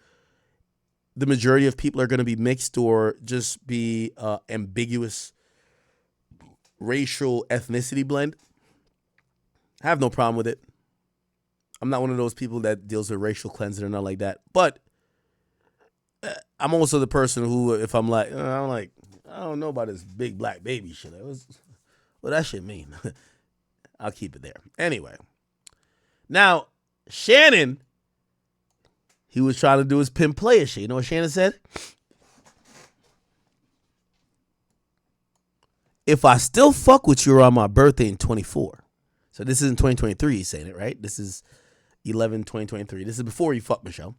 the majority of people are going to be mixed or just be ambiguous racial ethnicity blend. I have no problem with it. I'm not one of those people that deals with racial cleansing or nothing like that. But I'm also the person who, if I'm like, I don't know about this big black baby shit. What that shit mean? I'll keep it there. Anyway. Now, Shannon, he was trying to do his pimp player shit. You know what Shannon said? If I still fuck with you on my birthday in 24. So this is in 2023, he's saying it, right? This is 11/2023. This is before you fuck Michelle.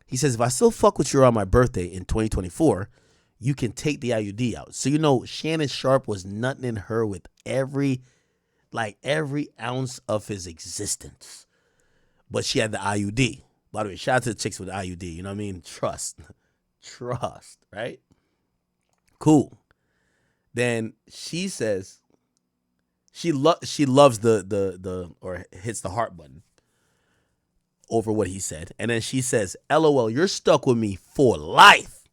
He says, if I still fuck with you on my birthday in 2024, you can take the IUD out. So, you know, Shannon Sharpe was nutting in her with every ounce of his existence. But she had the IUD. By the way, shout out to the chicks with the IUD. You know what I mean? Trust, right? Cool. Then she says she loves the or hits the heart button over what he said. And then she says, LOL, you're stuck with me for life.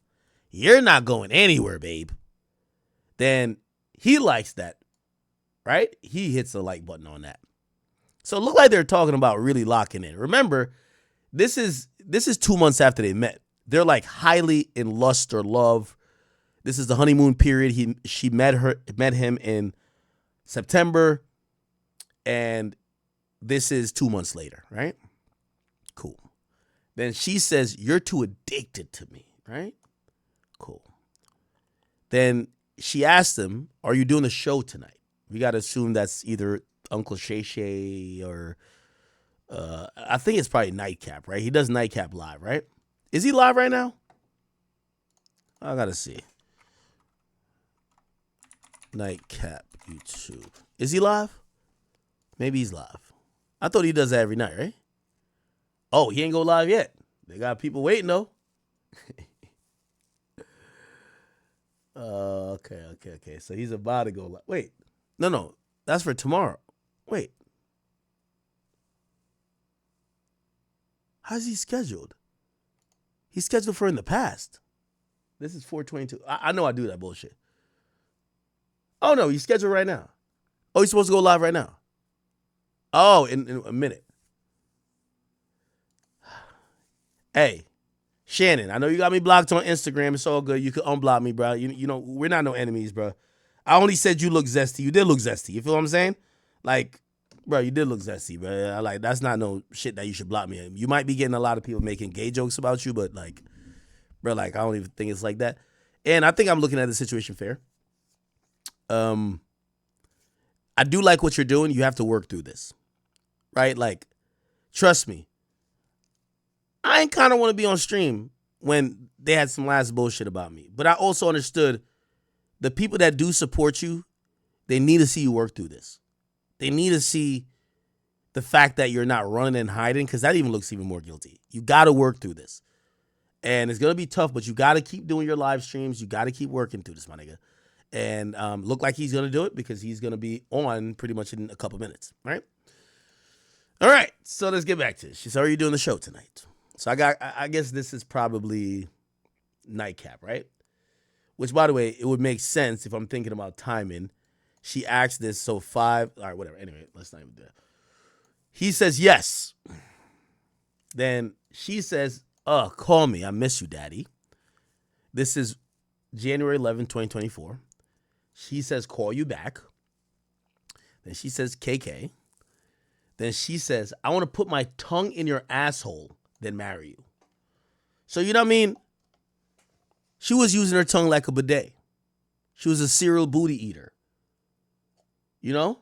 You're not going anywhere, babe. Then he likes that, right? He hits the like button on that. So it looked like they're talking about really locking in. Remember, this is 2 months after they met. They're like highly in lust or love. This is the honeymoon period. She met him in September, and this is 2 months later, right? Cool. Then she says, you're too addicted to me, right? Cool. Then she asked him, are you doing a show tonight? We got to assume that's either Uncle Shay Shay or I think it's probably Nightcap, right? He does Nightcap live, right? Is he live right now? I got to see. Nightcap YouTube. Is he live? Maybe he's live. I thought he does that every night, right? Oh, he ain't go live yet. They got people waiting though. Okay. So he's about to go live. Wait, no, that's for tomorrow. Wait, how's he scheduled? He's scheduled for in the past. This is 422. I know I do that bullshit. Oh no, he's scheduled right now. Oh, he's supposed to go live right now. Oh, in a minute. Hey, Shannon, I know you got me blocked on Instagram. It's all good. You can unblock me, bro. You know, we're not no enemies, bro. I only said you look zesty. You did look zesty. You feel what I'm saying? Like, bro, you did look zesty, bro. Like, that's not no shit that you should block me in. You might be getting a lot of people making gay jokes about you, but like, bro, like, I don't even think it's like that. And I think I'm looking at the situation fair. I do like what you're doing. You have to work through this, right? Like, trust me. I ain't kind of want to be on stream when they had some last bullshit about me. But I also understood the people that do support you, they need to see you work through this. They need to see the fact that you're not running and hiding, because that even looks even more guilty. You got to work through this. And it's going to be tough, but you got to keep doing your live streams. You got to keep working through this, my nigga. And look like he's going to do it, because he's going to be on pretty much in a couple minutes, right? All right, so let's get back to this. She said, are you doing the show tonight? So I guess this is probably nightcap, right? Which, by the way, it would make sense if I'm thinking about timing. She asked this, so 5, all right, whatever. Anyway, let's not even do that. He says yes. Then she says, call me. I miss you, daddy. This is January 11, 2024. She says, call you back. Then she says, KK. Then she says, I want to put my tongue in your asshole, then marry you. So, you know what I mean? She was using her tongue like a bidet. She was a serial booty eater. You know?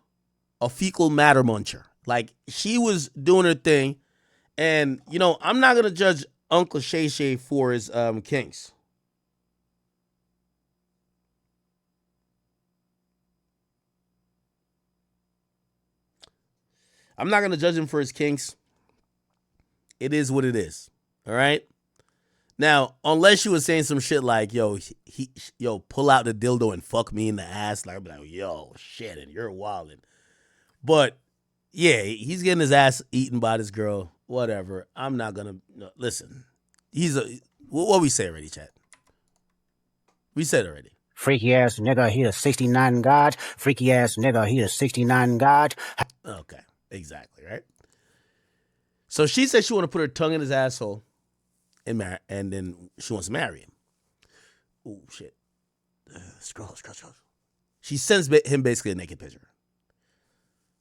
A fecal matter muncher. Like, she was doing her thing. And, you know, I'm not going to judge Uncle Shay Shay for his kinks. I'm not going to judge him for his kinks. It is what it is. All right? Now, unless you was saying some shit like, yo, pull out the dildo and fuck me in the ass. Like, I'd be like, yo, shit, and you're wildin'. But, yeah, he's getting his ass eaten by this girl. Whatever. I'm not going to, listen. What we say already, chat? We said already. Freaky ass nigga, he a 69 God. Freaky ass nigga, he a 69 God. Okay, exactly, right? So she said she want to put her tongue in his asshole and then she wants to marry him. Oh, shit. Scroll. She sends him basically a naked picture.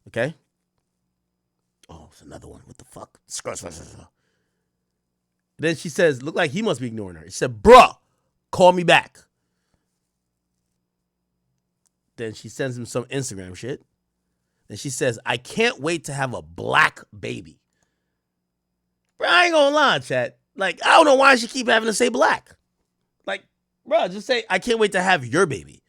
Okay? Oh, it's another one. What the fuck? Scroll. Then she says, look like he must be ignoring her. She said, bruh, call me back. Then she sends him some Instagram shit. Then she says, I can't wait to have a black baby. Bro, I ain't gonna lie, chat. Like, I don't know why she keep having to say black. Like, bro, just say, I can't wait to have your baby.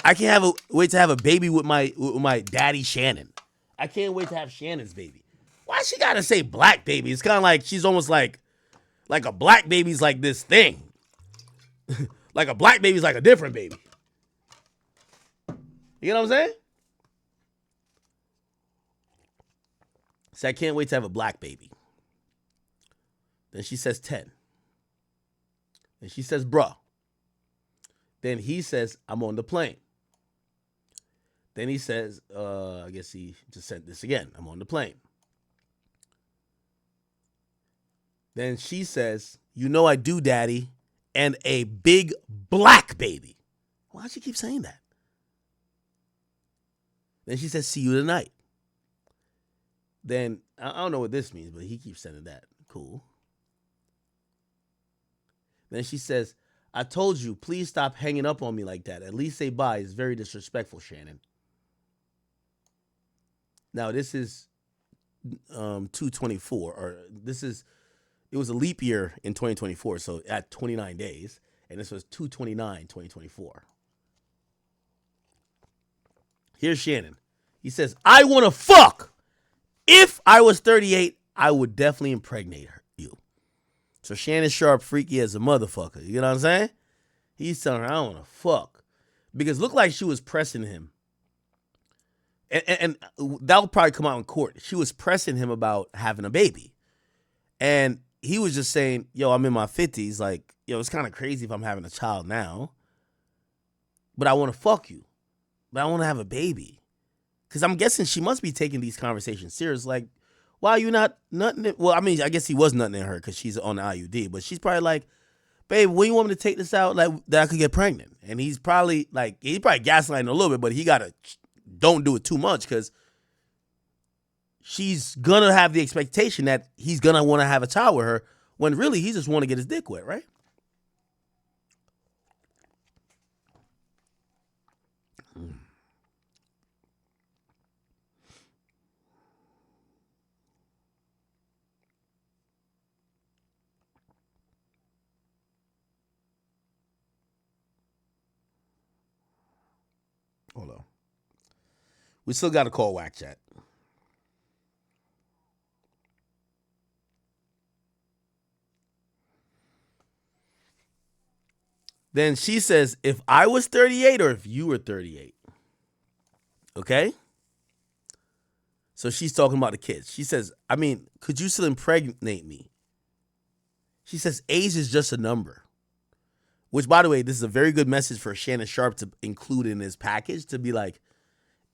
I can't wait to have a baby with my daddy Shannon. I can't wait to have Shannon's baby. Why she gotta say black baby? It's kind of like she's almost like a black baby's like this thing. Like a black baby's like a different baby. You know what I'm saying? So I can't wait to have a black baby. Then she says 10. Then she says, bruh. Then he says, I'm on the plane. Then he says, I guess he just sent this again. I'm on the plane. Then she says, you know I do, daddy, and a big black baby. Why'd she keep saying that? Then she says, see you tonight. Then, I don't know what this means, but he keeps sending that. Cool. Then she says, I told you, please stop hanging up on me like that. At least say bye. It's very disrespectful, Shannon. Now, this is 224, or it was a leap year in 2024, so at 29 days, and this was 229, 2024. Here's Shannon. He says, I want to fuck. If I was 38, I would definitely impregnate you. So Shannon Sharpe, freaky as a motherfucker. You know what I'm saying? He's telling her, I don't want to fuck. Because it looked like she was pressing him. And that would probably come out in court. She was pressing him about having a baby. And he was just saying, yo, I'm in my 50s. Like, yo, it's kind of crazy if I'm having a child now. But I want to fuck you. But I want to have a baby. Because I'm guessing she must be taking these conversations serious. Like, why are you not nutting? Well, I mean, I guess he was nutting in her because she's on the IUD. But she's probably like, babe, when you want me to take this out, like, that I could get pregnant? And he's probably gaslighting a little bit, but he got to don't do it too much because she's going to have the expectation that he's going to want to have a child with her when really he just want to get his dick wet, right? Hold on. We still got to call Whack Chat. Then she says, if I was 38 or if you were 38. Okay? So she's talking about the kids. She says, I mean, could you still impregnate me? She says, age is just a number. Which, by the way, this is a very good message for Shannon Sharpe to include in his package to be like,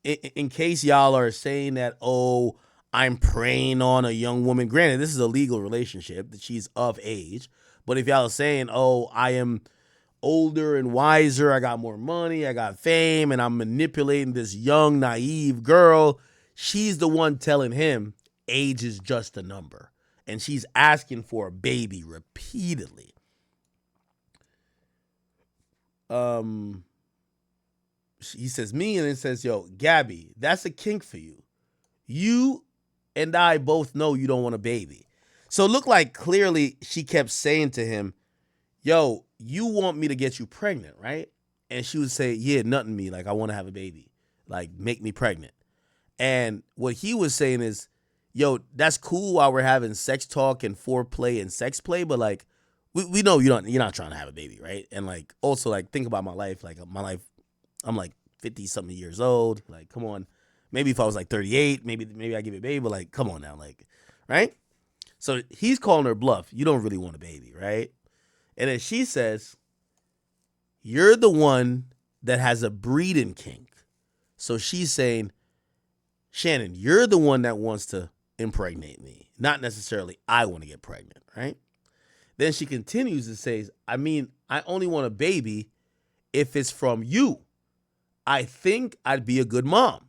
in case y'all are saying that, oh, I'm preying on a young woman. Granted, this is a legal relationship that she's of age. But if y'all are saying, oh, I am older and wiser, I got more money, I got fame, and I'm manipulating this young, naive girl, she's the one telling him age is just a number. And she's asking for a baby repeatedly. He says me, and then says, yo, Gabby, that's a kink for you. You and I both know you don't want a baby. So it looked like clearly she kept saying to him, yo, you want me to get you pregnant, right? And she would say, yeah, nothing me. Like, I want to have a baby. Like, make me pregnant. And what he was saying is, yo, that's cool while we're having sex talk and foreplay and sex play, but like, we know you're not trying to have a baby, right? And like, also like, think about my life. Like my life, I'm like 50 something years old. Like, come on. Maybe if I was like 38, maybe I give you a baby, but like, come on now, like, right? So he's calling her bluff. You don't really want a baby, right? And then she says, you're the one that has a breeding kink. So she's saying, Shannon, you're the one that wants to impregnate me. Not necessarily I want to get pregnant, right? Then she continues and says, I mean, I only want a baby if it's from you. I think I'd be a good mom.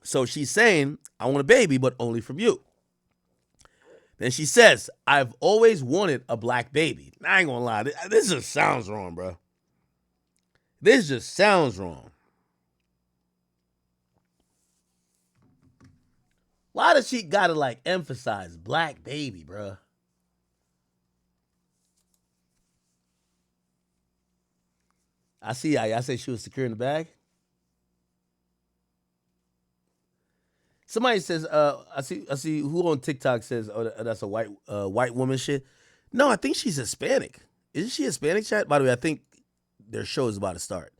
So she's saying, I want a baby, but only from you. Then she says, I've always wanted a black baby. I ain't gonna lie. This just sounds wrong, bro. This just sounds wrong. Why does she gotta like emphasize black baby, bro? I see how y'all say she was securing the bag. Somebody says, I see who on TikTok says, oh, that's a white woman shit. No, I think she's Hispanic. Isn't she Hispanic, chat? By the way, I think their show is about to start.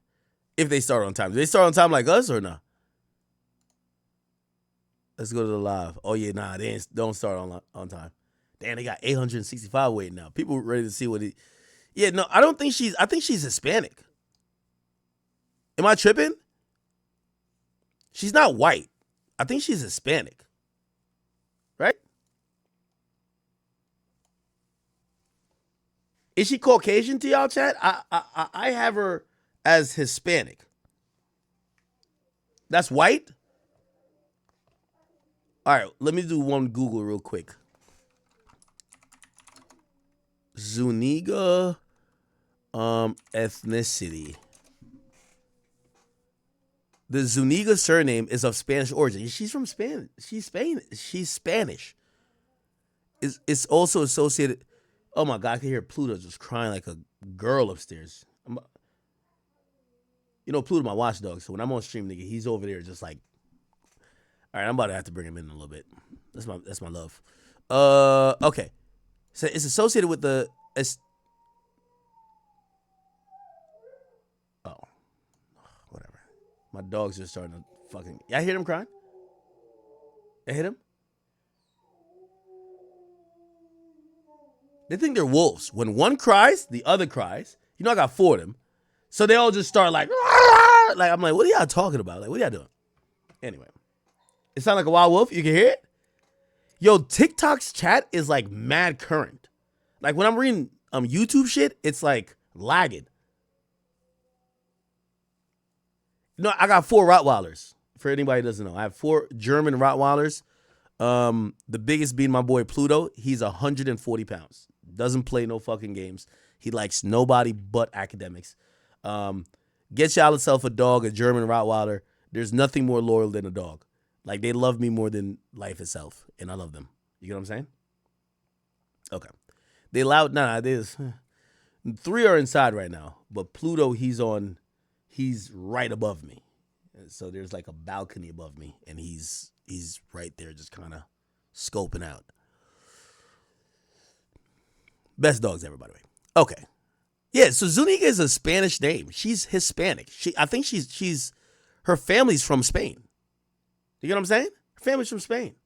If they start on time. Do they start on time like us or not? Let's go to the live. Oh, yeah, nah, they don't start on time. Damn, they got 865 waiting now. People ready to see what he... Yeah, no, I think she's Hispanic. Am I tripping? She's not white. I think she's Hispanic. Right? Is she Caucasian to y'all, chat? I have her as Hispanic. That's white? All right, let me do one Google real quick. Zuniga ethnicity. The Zuniga surname is of Spanish origin. She's from Spain. She's Spanish. It's also associated. Oh my God, I can hear Pluto just crying like a girl upstairs. You know, Pluto, my watchdog. So when I'm on stream, nigga, he's over there just like, All right, I'm about to have to bring him in a little bit. That's my love. Okay. So it's associated with the. Oh, whatever. My dog's just starting to fucking. I hear him crying. I hit him. They think they're wolves. When one cries, the other cries. You know, I got 4 of them. So they all just start like, "Rah!" Like, I'm like, what are y'all talking about? Like, what are y'all doing? Anyway, it sounds like a wild wolf. You can hear it. Yo, TikTok's chat is like mad current. Like when I'm reading YouTube shit, it's like lagging. No, I got 4 Rottweilers. For anybody who doesn't know, I have 4 German Rottweilers. The biggest being my boy Pluto. He's 140 pounds. Doesn't play no fucking games. He likes nobody but academics. Get y'all yourself a dog, a German Rottweiler. There's nothing more loyal than a dog. Like, they love me more than life itself, and I love them. You get what I'm saying? Okay. They loud. There's 3 are inside right now, but Pluto, he's right above me. So there's like a balcony above me, and he's right there just kind of scoping out. Best dogs ever, by the way. Okay. Yeah, so Zuniga is a Spanish name. She's Hispanic. I think she's her family's from Spain. You get what I'm saying? Her family's from Spain.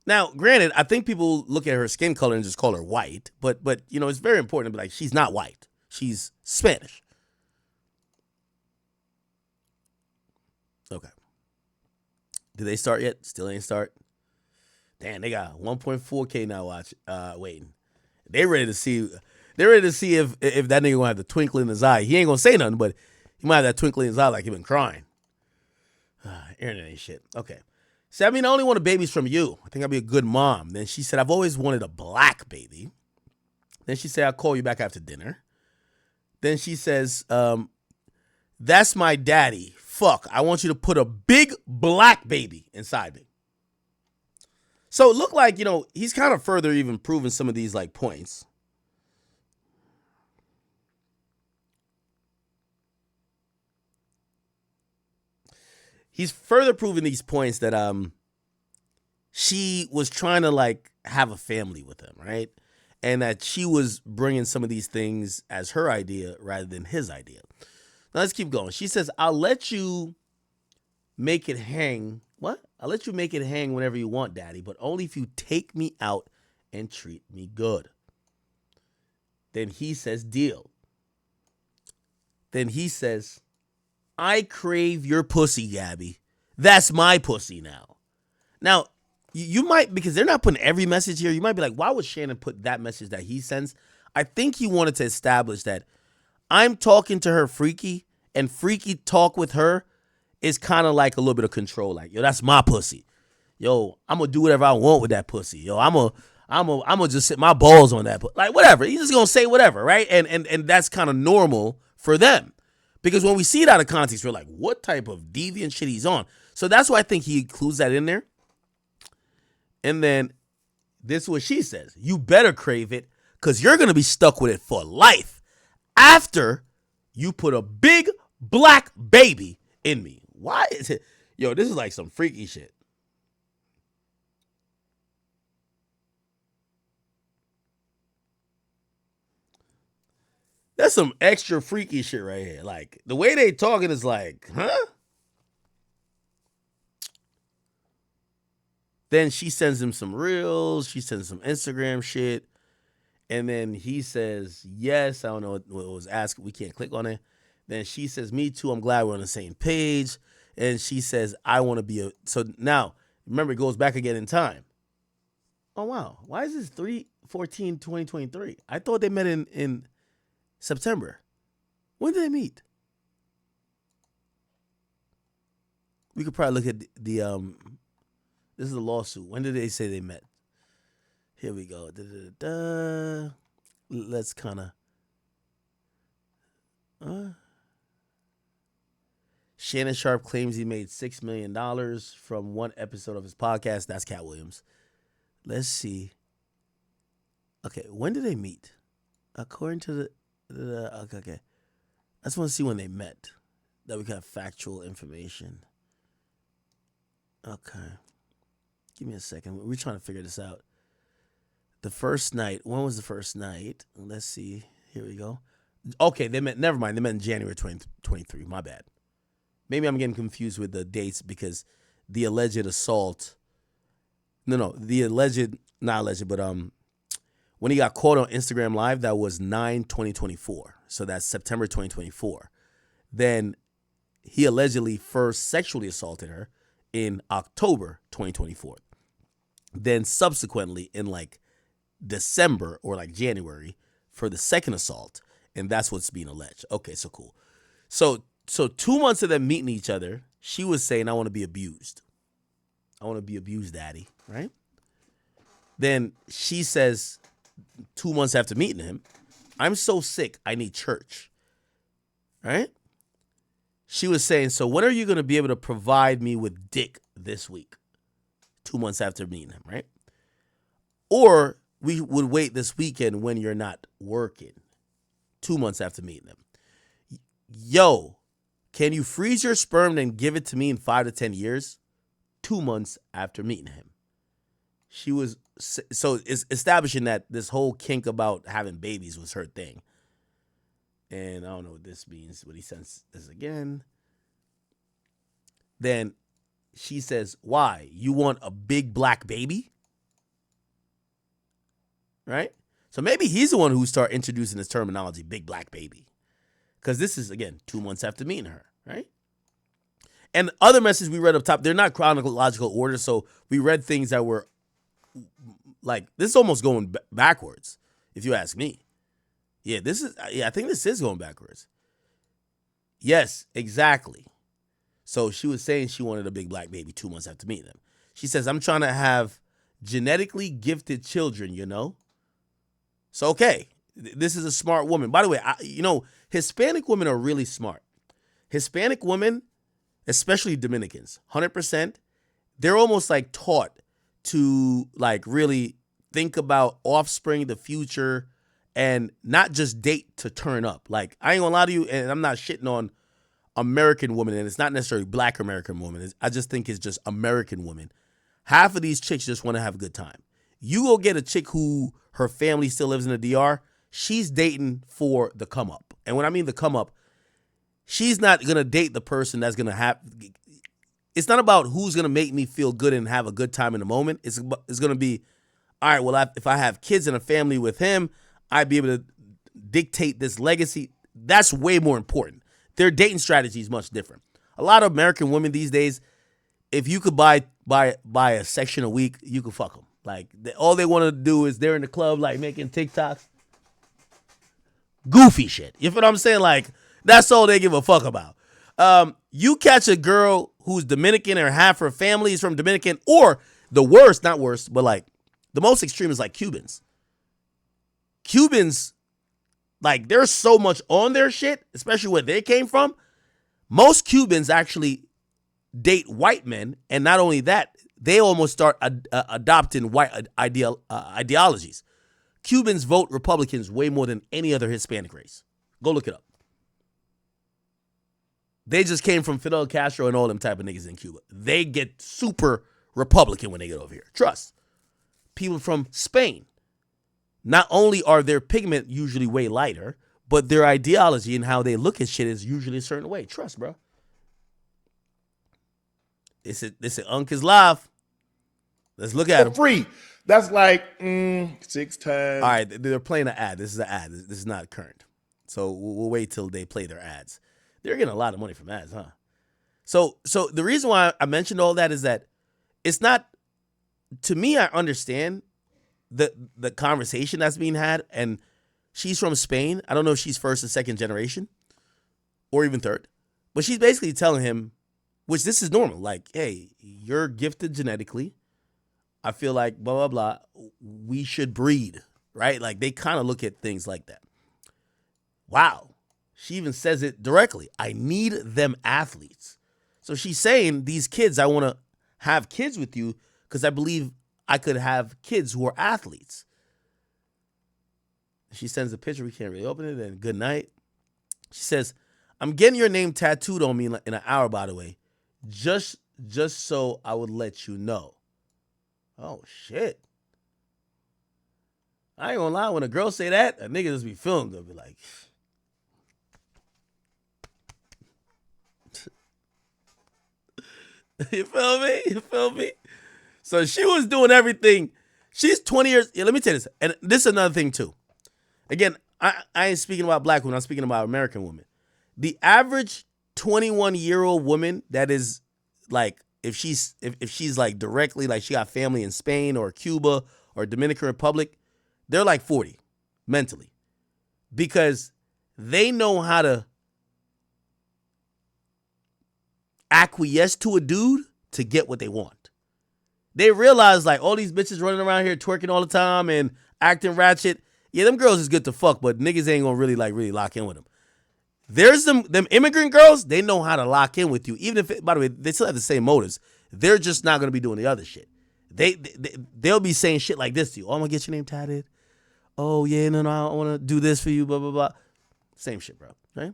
Now, granted, I think people look at her skin color and just call her white, but you know, it's very important to be like, she's not white. She's Spanish. Okay. Did they start yet? Still ain't start. Damn, they got 1.4K now waiting. They're ready to see if that nigga gonna have the twinkle in his eye. He ain't gonna say nothing, but he might have that twinkle in his eye like he been crying. Internet ain't shit. Okay. So, I only wanted babies from you. I think I'd be a good mom. Then she said, I've always wanted a black baby. Then she said, I'll call you back after dinner. Then she says, that's my daddy. Fuck, I want you to put a big black baby inside me. So it looked like, you know, he's kind of further even proving some of these like points. He's further proving these points that she was trying to like have a family with him, right? And that she was bringing some of these things as her idea rather than his idea. Now let's keep going. She says, I'll let you make it hang. What? I'll let you make it hang whenever you want, daddy, but only if you take me out and treat me good. Then he says, deal. Then he says, I crave your pussy, Gabby. That's my pussy now. Now, you might, because they're not putting every message here, you might be like, why would Shannon put that message that he sends? I think he wanted to establish that I'm talking to her freaky, and freaky talk with her is kind of like a little bit of control. Like, yo, that's my pussy. Yo, I'm going to do whatever I want with that pussy. Yo, I'm gonna just sit my balls on that. Like, whatever. He's just going to say whatever, right? And that's kind of normal for them. Because when we see it out of context, we're like, what type of deviant shit he's on? So that's why I think he includes that in there. And then this is what she says. You better crave it because you're going to be stuck with it for life after you put a big black baby in me. Why is it? Yo, this is like some freaky shit. That's some extra freaky shit right here. Like, the way they talking is like, huh? Then she sends him some reels. She sends some Instagram shit. And then he says, yes. I don't know what was asked. We can't click on it. Then she says, me too. I'm glad we're on the same page. And she says, I want to be a... So now, remember, it goes back again in time. Oh, wow. Why is this 3/14/2023? I thought they met in September. When did they meet? We could probably look at the this is a lawsuit. When did they say they met? Here we go. Let's kind of Shannon Sharpe claims he made $6 million from one episode of his podcast. That's Cat Williams. Let's see. Okay, when did they meet? According to okay. I just want to see when they met. That we got factual information. Okay. Give me a second. We're trying to figure this out. The first night. When was the first night? Let's see. Here we go. Okay, never mind. They met in January 2023. My bad. Maybe I'm getting confused with the dates because the alleged assault. No, the alleged, not alleged, but when he got caught on Instagram Live, that was 9/2024. So that's September 2024. Then he allegedly first sexually assaulted her in October 2024. Then subsequently in like December or like January for the second assault. And that's what's being alleged. Okay, so cool. So 2 months of them meeting each other, she was saying, I want to be abused. I want to be abused, daddy, right? Then she says 2 months after meeting him, I'm so sick, I need church, right? She was saying, so when are you going to be able to provide me with dick this week? 2 months after meeting him, right? Or we would wait this weekend when you're not working. 2 months after meeting him. Yo, can you freeze your sperm and give it to me in 5 to 10 years? 2 months after meeting him. She was, so it's establishing that this whole kink about having babies was her thing. And I don't know what this means, but he sends this again. Then she says, why? You want a big black baby? Right? So maybe he's the one who started introducing this terminology, big black baby. Because this is, again, 2 months after meeting her, right? And other messages we read up top, they're not chronological order, so we read things that were, like, this is almost going backwards, if you ask me. Yeah, I think this is going backwards. Yes, exactly. So she was saying she wanted a big black baby 2 months after meeting him. She says, I'm trying to have genetically gifted children, you know? So, okay, this is a smart woman. By the way, Hispanic women are really smart. Hispanic women, especially Dominicans, 100%, they're almost like taught to like really think about offspring, the future, and not just date to turn up. Like, I ain't gonna lie to you, and I'm not shitting on American women, and it's not necessarily black American women. I just think it's just American women. Half of these chicks just want to have a good time. You go get a chick who her family still lives in the DR, she's dating for the come up. And when I mean the come up, she's not going to date the person that's going to have, it's not about who's going to make me feel good and have a good time in the moment. It's going to be, all right, well, if I have kids and a family with him, I'd be able to dictate this legacy. That's way more important. Their dating strategy is much different. A lot of American women these days, if you could buy a section a week, you could fuck them. Like, all they want to do is they're in the club, like, making TikToks. Goofy shit. You feel what I'm saying? Like, that's all they give a fuck about. You catch a girl who's Dominican or half her family is from Dominican, or the worst, not worst, but like the most extreme is like Cubans. Cubans, like, there's so much on their shit, especially where they came from. Most Cubans actually date white men, and not only that, they almost start adopting white ideologies. Cubans vote Republicans way more than any other Hispanic race. Go look it up. They just came from Fidel Castro and all them type of niggas in Cuba. They get super Republican when they get over here. Trust. People from Spain. Not only are their pigment usually way lighter, but their ideology and how they look at shit is usually a certain way. Trust, bro. They said Unc is live. Let's look at him. Free. That's like 6 times. All right, they're playing an ad. This is an ad. This is not current. So we'll wait till they play their ads. They're getting a lot of money from ads, huh? So the reason why I mentioned all that is that it's not, to me, I understand the conversation that's being had, and she's from Spain. I don't know if she's first or second generation or even third, but she's basically telling him, which this is normal, like, hey, you're gifted genetically. I feel like blah, blah, blah. We should breed, right? Like, they kind of look at things like that. Wow. She even says it directly. I need them athletes. So she's saying, these kids, I want to have kids with you because I believe I could have kids who are athletes. She sends a picture. We can't really open it. And good night. She says, I'm getting your name tattooed on me in an hour, by the way. Just just so I would let you know. Oh, shit. I ain't gonna lie, when a girl say that, a nigga just be feeling good. Be like, you feel me? You feel me? So she was doing everything. She's 20 years. Yeah, let me tell you this. And this is another thing, too. Again, I ain't speaking about black women. I'm speaking about American women. The average 21-year-old woman that is like, if she's like directly, like she got family in Spain or Cuba or Dominican Republic, they're like 40 mentally, because they know how to acquiesce to a dude to get what they want. They realize like all these bitches running around here twerking all the time and acting ratchet. Yeah, them girls is good to fuck, but niggas ain't gonna really lock in with them. There's them immigrant girls, they know how to lock in with you. Even if, by the way, they still have the same motives. They're just not gonna be doing the other shit. They'll be saying shit like this to you. Oh, I'm gonna get your name tatted. Oh, yeah, no, I want to do this for you, blah, blah, blah. Same shit, bro, right?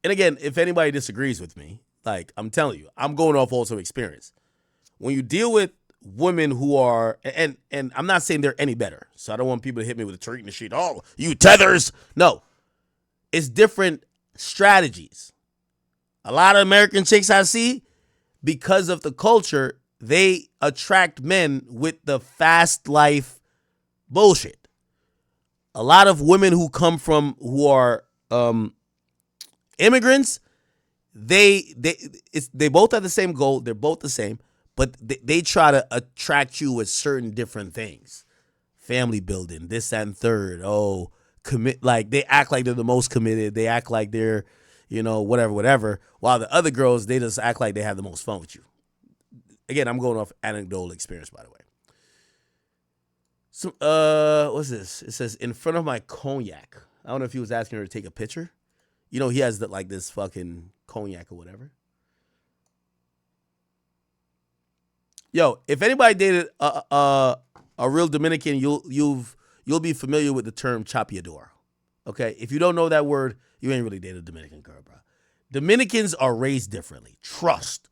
And again, if anybody disagrees with me, like, I'm telling you, I'm going off also experience. When you deal with women who are, and I'm not saying they're any better, so I don't want people to hit me with a treat in the sheet. Oh, you tethers. No. It's different strategies. A lot of American chicks I see, because of the culture, they attract men with the fast life bullshit. A lot of women who are immigrants, they both have the same goal. They're both the same, but they try to attract you with certain different things. Family building, this, that, and third. Oh, commit, like they act like they're the most committed. They act like they're, whatever. While the other girls, they just act like they have the most fun with you. Again, I'm going off anecdotal experience, by the way. So, what's this? It says, in front of my cognac. I don't know if he was asking her to take a picture. He has this fucking cognac or whatever. Yo, if anybody dated a real Dominican, you'll be familiar with the term chapeador. Okay? If you don't know that word, you ain't really dated a Dominican girl, bro. Dominicans are raised differently. Trust.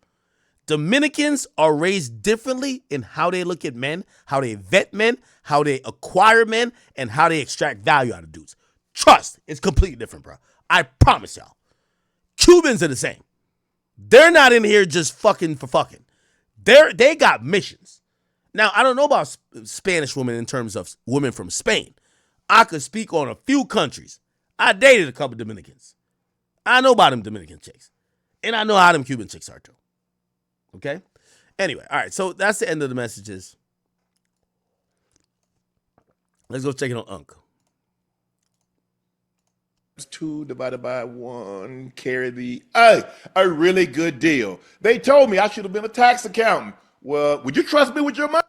Dominicans are raised differently in how they look at men, how they vet men, how they acquire men, and how they extract value out of dudes. Trust. It's completely different, bro. I promise y'all. Cubans are the same. They're not in here just fucking for fucking. They got missions. Now, I don't know about Spanish women in terms of women from Spain. I could speak on a few countries. I dated a couple Dominicans. I know about them Dominican chicks. And I know how them Cuban chicks are too. Okay? Anyway, all right. So that's the end of the messages. Let's go check it on Unc. 2 divided by 1, carry the, a really good deal. They told me I should have been a tax accountant. Well, would you trust me with your money?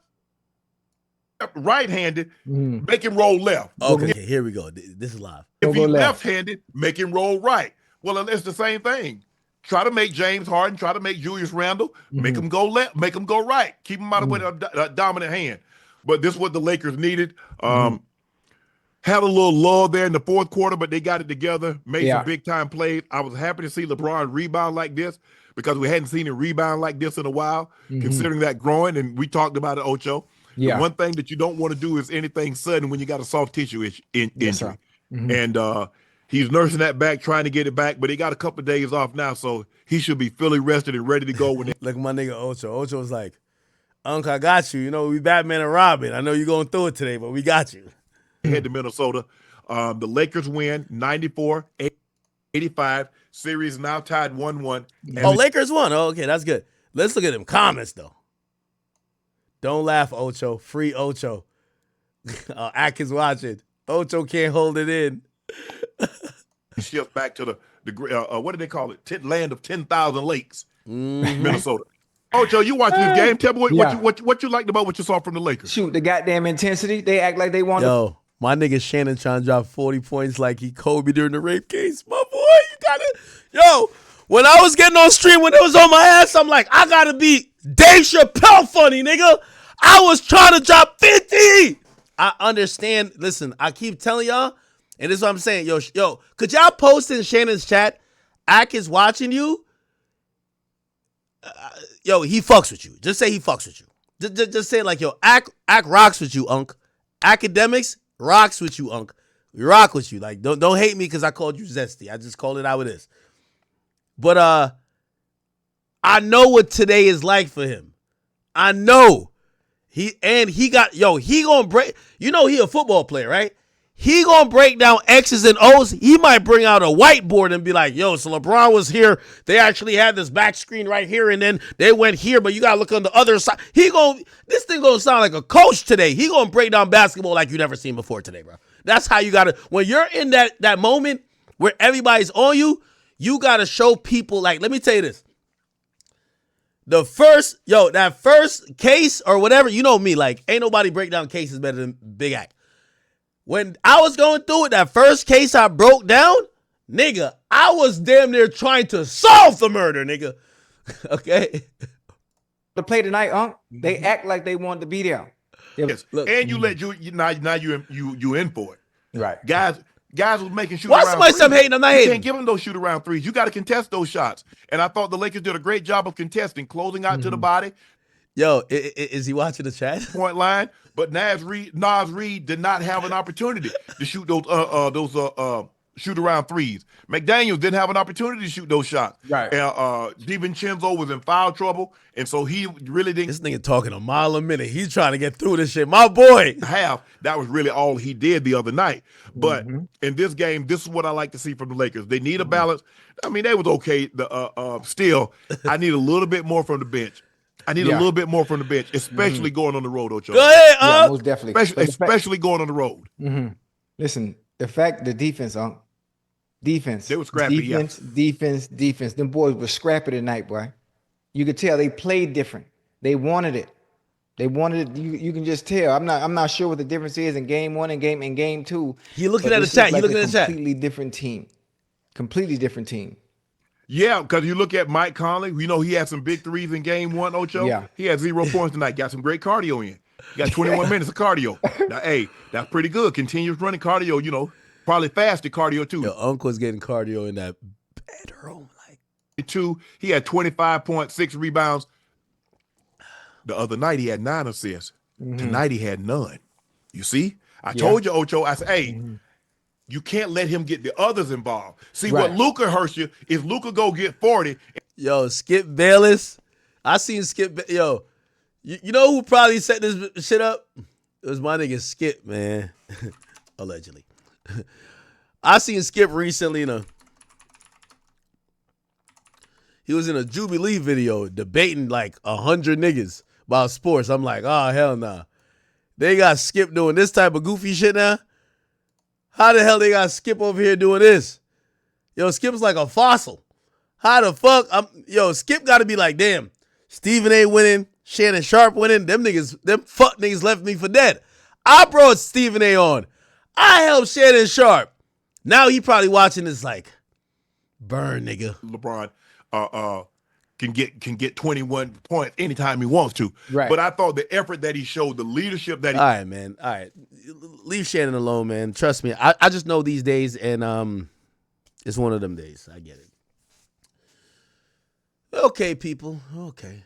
Right-handed, make him roll left. Okay, here we go. This is live. If he's left-handed, make him roll right. Well, it's the same thing. Try to make James Harden, try to make Julius Randle, make him go left, make him go right. Keep him out of a dominant hand. But this is what the Lakers needed. Had a little lull there in the fourth quarter, but they got it together, made some big-time plays. I was happy to see LeBron rebound like this because we hadn't seen him rebound like this in a while, considering that growing, and we talked about it, Ocho. Yeah. The one thing that you don't want to do is anything sudden when you got a soft tissue injury. And he's nursing that back, trying to get it back, but he got a couple of days off now, so he should be fully rested and ready to go. Like my nigga Ocho. Ocho was like, Uncle, I got you. We Batman and Robin. I know you're going through it today, but we got you. Head to Minnesota. The Lakers win 94-85. Series now tied 1-1. Lakers won. Oh, okay, that's good. Let's look at them comments, though. Don't laugh, Ocho. Free Ocho. Atkins watching. Ocho can't hold it in. Shift back to the what do they call it? Land of 10,000 lakes, Minnesota. Ocho, you watching this game? Tell me what you liked about what you saw from the Lakers. Shoot, the goddamn intensity. They act like they want to. Yo, my nigga Shannon trying to drop 40 points like he Kobe during the rape case. My boy, you got it. Yo, when I was getting on stream, when it was on my ass, I'm like, I got to be Dave Chappelle funny, nigga. I was trying to drop 50. I understand. Listen, I keep telling y'all, and this is what I'm saying. Yo, could y'all post in Shannon's chat, Ak is watching you? Yo, he fucks with you. Just say he fucks with you. Just say like, yo, Ack rocks with you, Unc. Akademiks rocks with you, Unc. We rock with you. Like, don't hate me because I called you zesty. I just called it how it is. But I know what today is like for him. I know. He gonna break. You know he a football player, right? He gonna break down X's and O's. He might bring out a whiteboard and be like, yo, so LeBron was here. They actually had this back screen right here, and then they went here, but you gotta look on the other side. This thing gonna sound like a coach today. He gonna break down basketball like you never seen before today, bro. That's how you gotta, when you're in that moment where everybody's on you, you gotta show people, like, let me tell you this. That first case or whatever, you know me, like, ain't nobody break down cases better than Big Act. When I was going through it, that first case I broke down, nigga, I was damn near trying to solve the murder, nigga. Okay? To play tonight, they act like they wanted to be there. Yes. Look, and you let you in for it. Right. Guys was making shoot Why around somebody threes. stop hating? I'm not hating. You can't give them those shoot around threes. You got to contest those shots. And I thought the Lakers did a great job of contesting, closing out to the body. Yo, is he watching the chat? Point line. But Nas Reed did not have an opportunity to shoot those shoot around threes. McDaniels didn't have an opportunity to shoot those shots. Right. DiVincenzo was in foul trouble, and so he really didn't. This nigga talking a mile a minute. He's trying to get through this shit. My boy. That was really all he did the other night. But in this game, this is what I like to see from the Lakers. They need a balance. I mean, they was okay. Still, I need a little bit more from the bench. I need a little bit more from the bench, especially going on the road, Ocho. Go ahead, yeah, most definitely. Especially going on the road. Listen, the defense, defense. They were scrappy. Defense. Them boys were scrappy tonight, boy. You could tell they played different. They wanted it. You can just tell. I'm not sure what the difference is in game one and game two. He looking at the chat. He looking at the chat. Completely different team. Yeah, because you look at Mike Conley, you know he had some big threes in game one, Ocho. Yeah. He had 0 points tonight. Got some great cardio in. He got 21 minutes of cardio. Now, hey, that's pretty good. Continuous running cardio, probably faster cardio too. Your uncle's getting cardio in that bedroom. He had 25.6 rebounds. The other night he had 9 assists. Tonight he had none. You see? I told you, Ocho, I said, hey, you can't let him get the others involved. See, what Luka hurts you is Luka go get 40. Yo, Skip Bayless. I seen Skip. Yo, you know who probably set this shit up? It was my nigga Skip, man. Allegedly. I seen Skip recently he was in a Jubilee video debating like 100 niggas about sports. I'm like, oh, hell nah. They got Skip doing this type of goofy shit now? How the hell they got Skip over here doing this? Yo, Skip's like a fossil. How the fuck? Skip got to be like, damn, Stephen A. winning, Shannon Sharpe winning. Them fuck niggas left me for dead. I brought Stephen A. on. I helped Shannon Sharpe. Now he probably watching this like, burn, nigga. LeBron can get 21 points anytime he wants to. Right. But I thought the effort that he showed, the leadership that he... All right, man. All right. Leave Shannon alone, man. Trust me. I just know these days, and it's one of them days. I get it. Okay, people. Okay.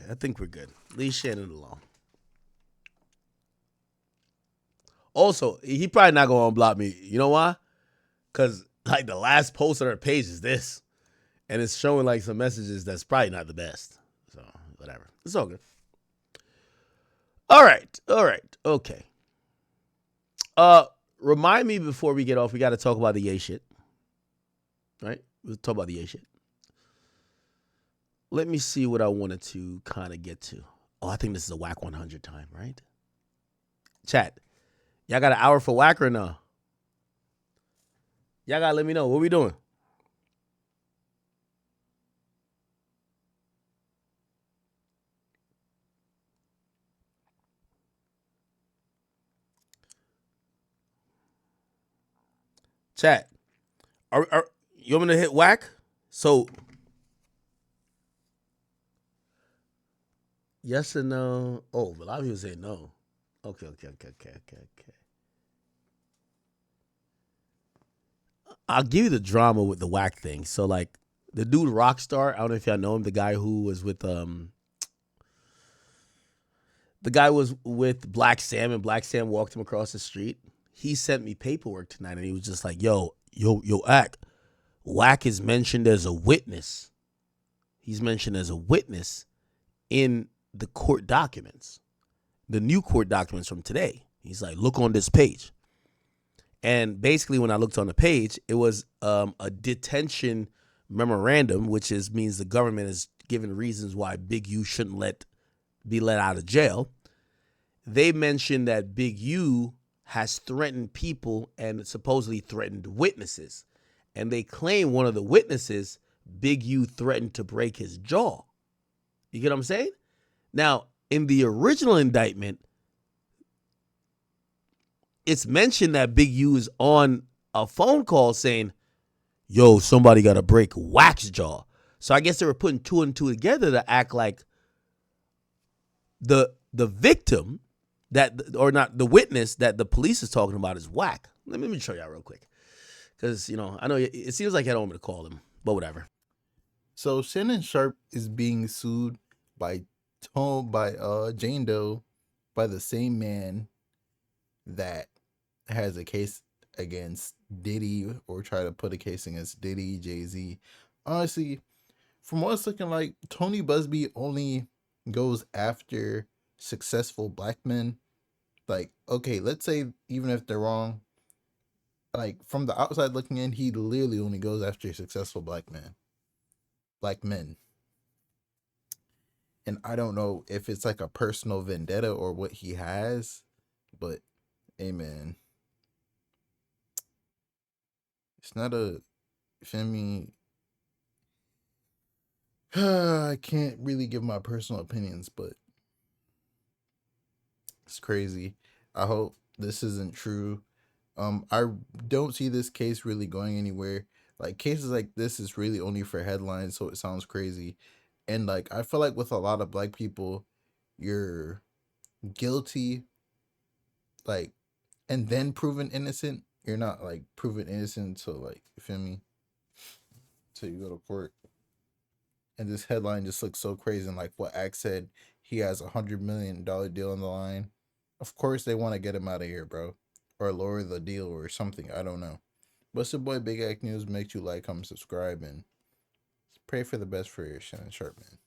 I think we're good. Leave Shannon alone. Also, he probably not going to unblock me. You know why? Because, like, the last post on her page is this. And it's showing, like, some messages that's probably not the best. So, whatever. It's all good. All right. Okay. Remind me before we get off, we got to talk about the Ye shit. Right? We'll talk about the Ye shit. Let me see what I wanted to kind of get to. Oh, I think this is a whack 100 time, right? Chat. Y'all got an hour for whack or no? Y'all got to let me know. What we doing? Chat. Are you want me to hit whack? So, yes or no? Oh, but a lot of people say no. Okay. I'll give you the drama with the whack thing. So, like, The dude Rockstar, I don't know if y'all know him, the guy who was with Black Sam, and Black Sam walked him across the street. He sent me paperwork tonight, and he was just like, yo, Wack is mentioned as a witness. He's mentioned as a witness in the court documents, the new court documents from today. He's like, look on this page. And basically, when I looked on the page, it was a detention memorandum, which means the government is giving reasons why Big U shouldn't be let out of jail. They mentioned that Big U has threatened people and supposedly threatened witnesses. And they claim one of the witnesses, Big U, threatened to break his jaw. You get what I'm saying? Now, in the original indictment, it's mentioned that Big U is on a phone call saying, yo, somebody got to break Wack's jaw. So I guess they were putting two and two together to act like the victim or not the witness that the police is talking about is Wack. Let me show y'all real quick. Because, I know it seems like I don't want me to call him, but whatever. So Shannon Sharpe is being sued by Jane Doe by the same man that has a case against Diddy, or try to put a case against Diddy, Jay-Z. Honestly, from what it's looking like, Tony Busby only goes after successful black men. Like, okay, let's say even if they're wrong, like from the outside looking in, he literally only goes after successful black men. And I don't know if it's like a personal vendetta or what he has, but amen. It's not a Femi. I can't really give my personal opinions, but it's crazy. I hope this isn't true. I don't see this case really going anywhere. Like, cases like this is really only for headlines, so it sounds crazy. And like, I feel like with a lot of black people, you're guilty, like, and then proven innocent. You're not like proven innocent, so like, you feel me? So you go to court. And this headline just looks so crazy. And like what Axe said, he has $100 million deal on the line. Of course they want to get him out of here, bro. Or lower the deal or something. I don't know. But it's your boy Big Act News. Make sure you like, comment, subscribe, and pray for the best for your Shannon Sharpe, man.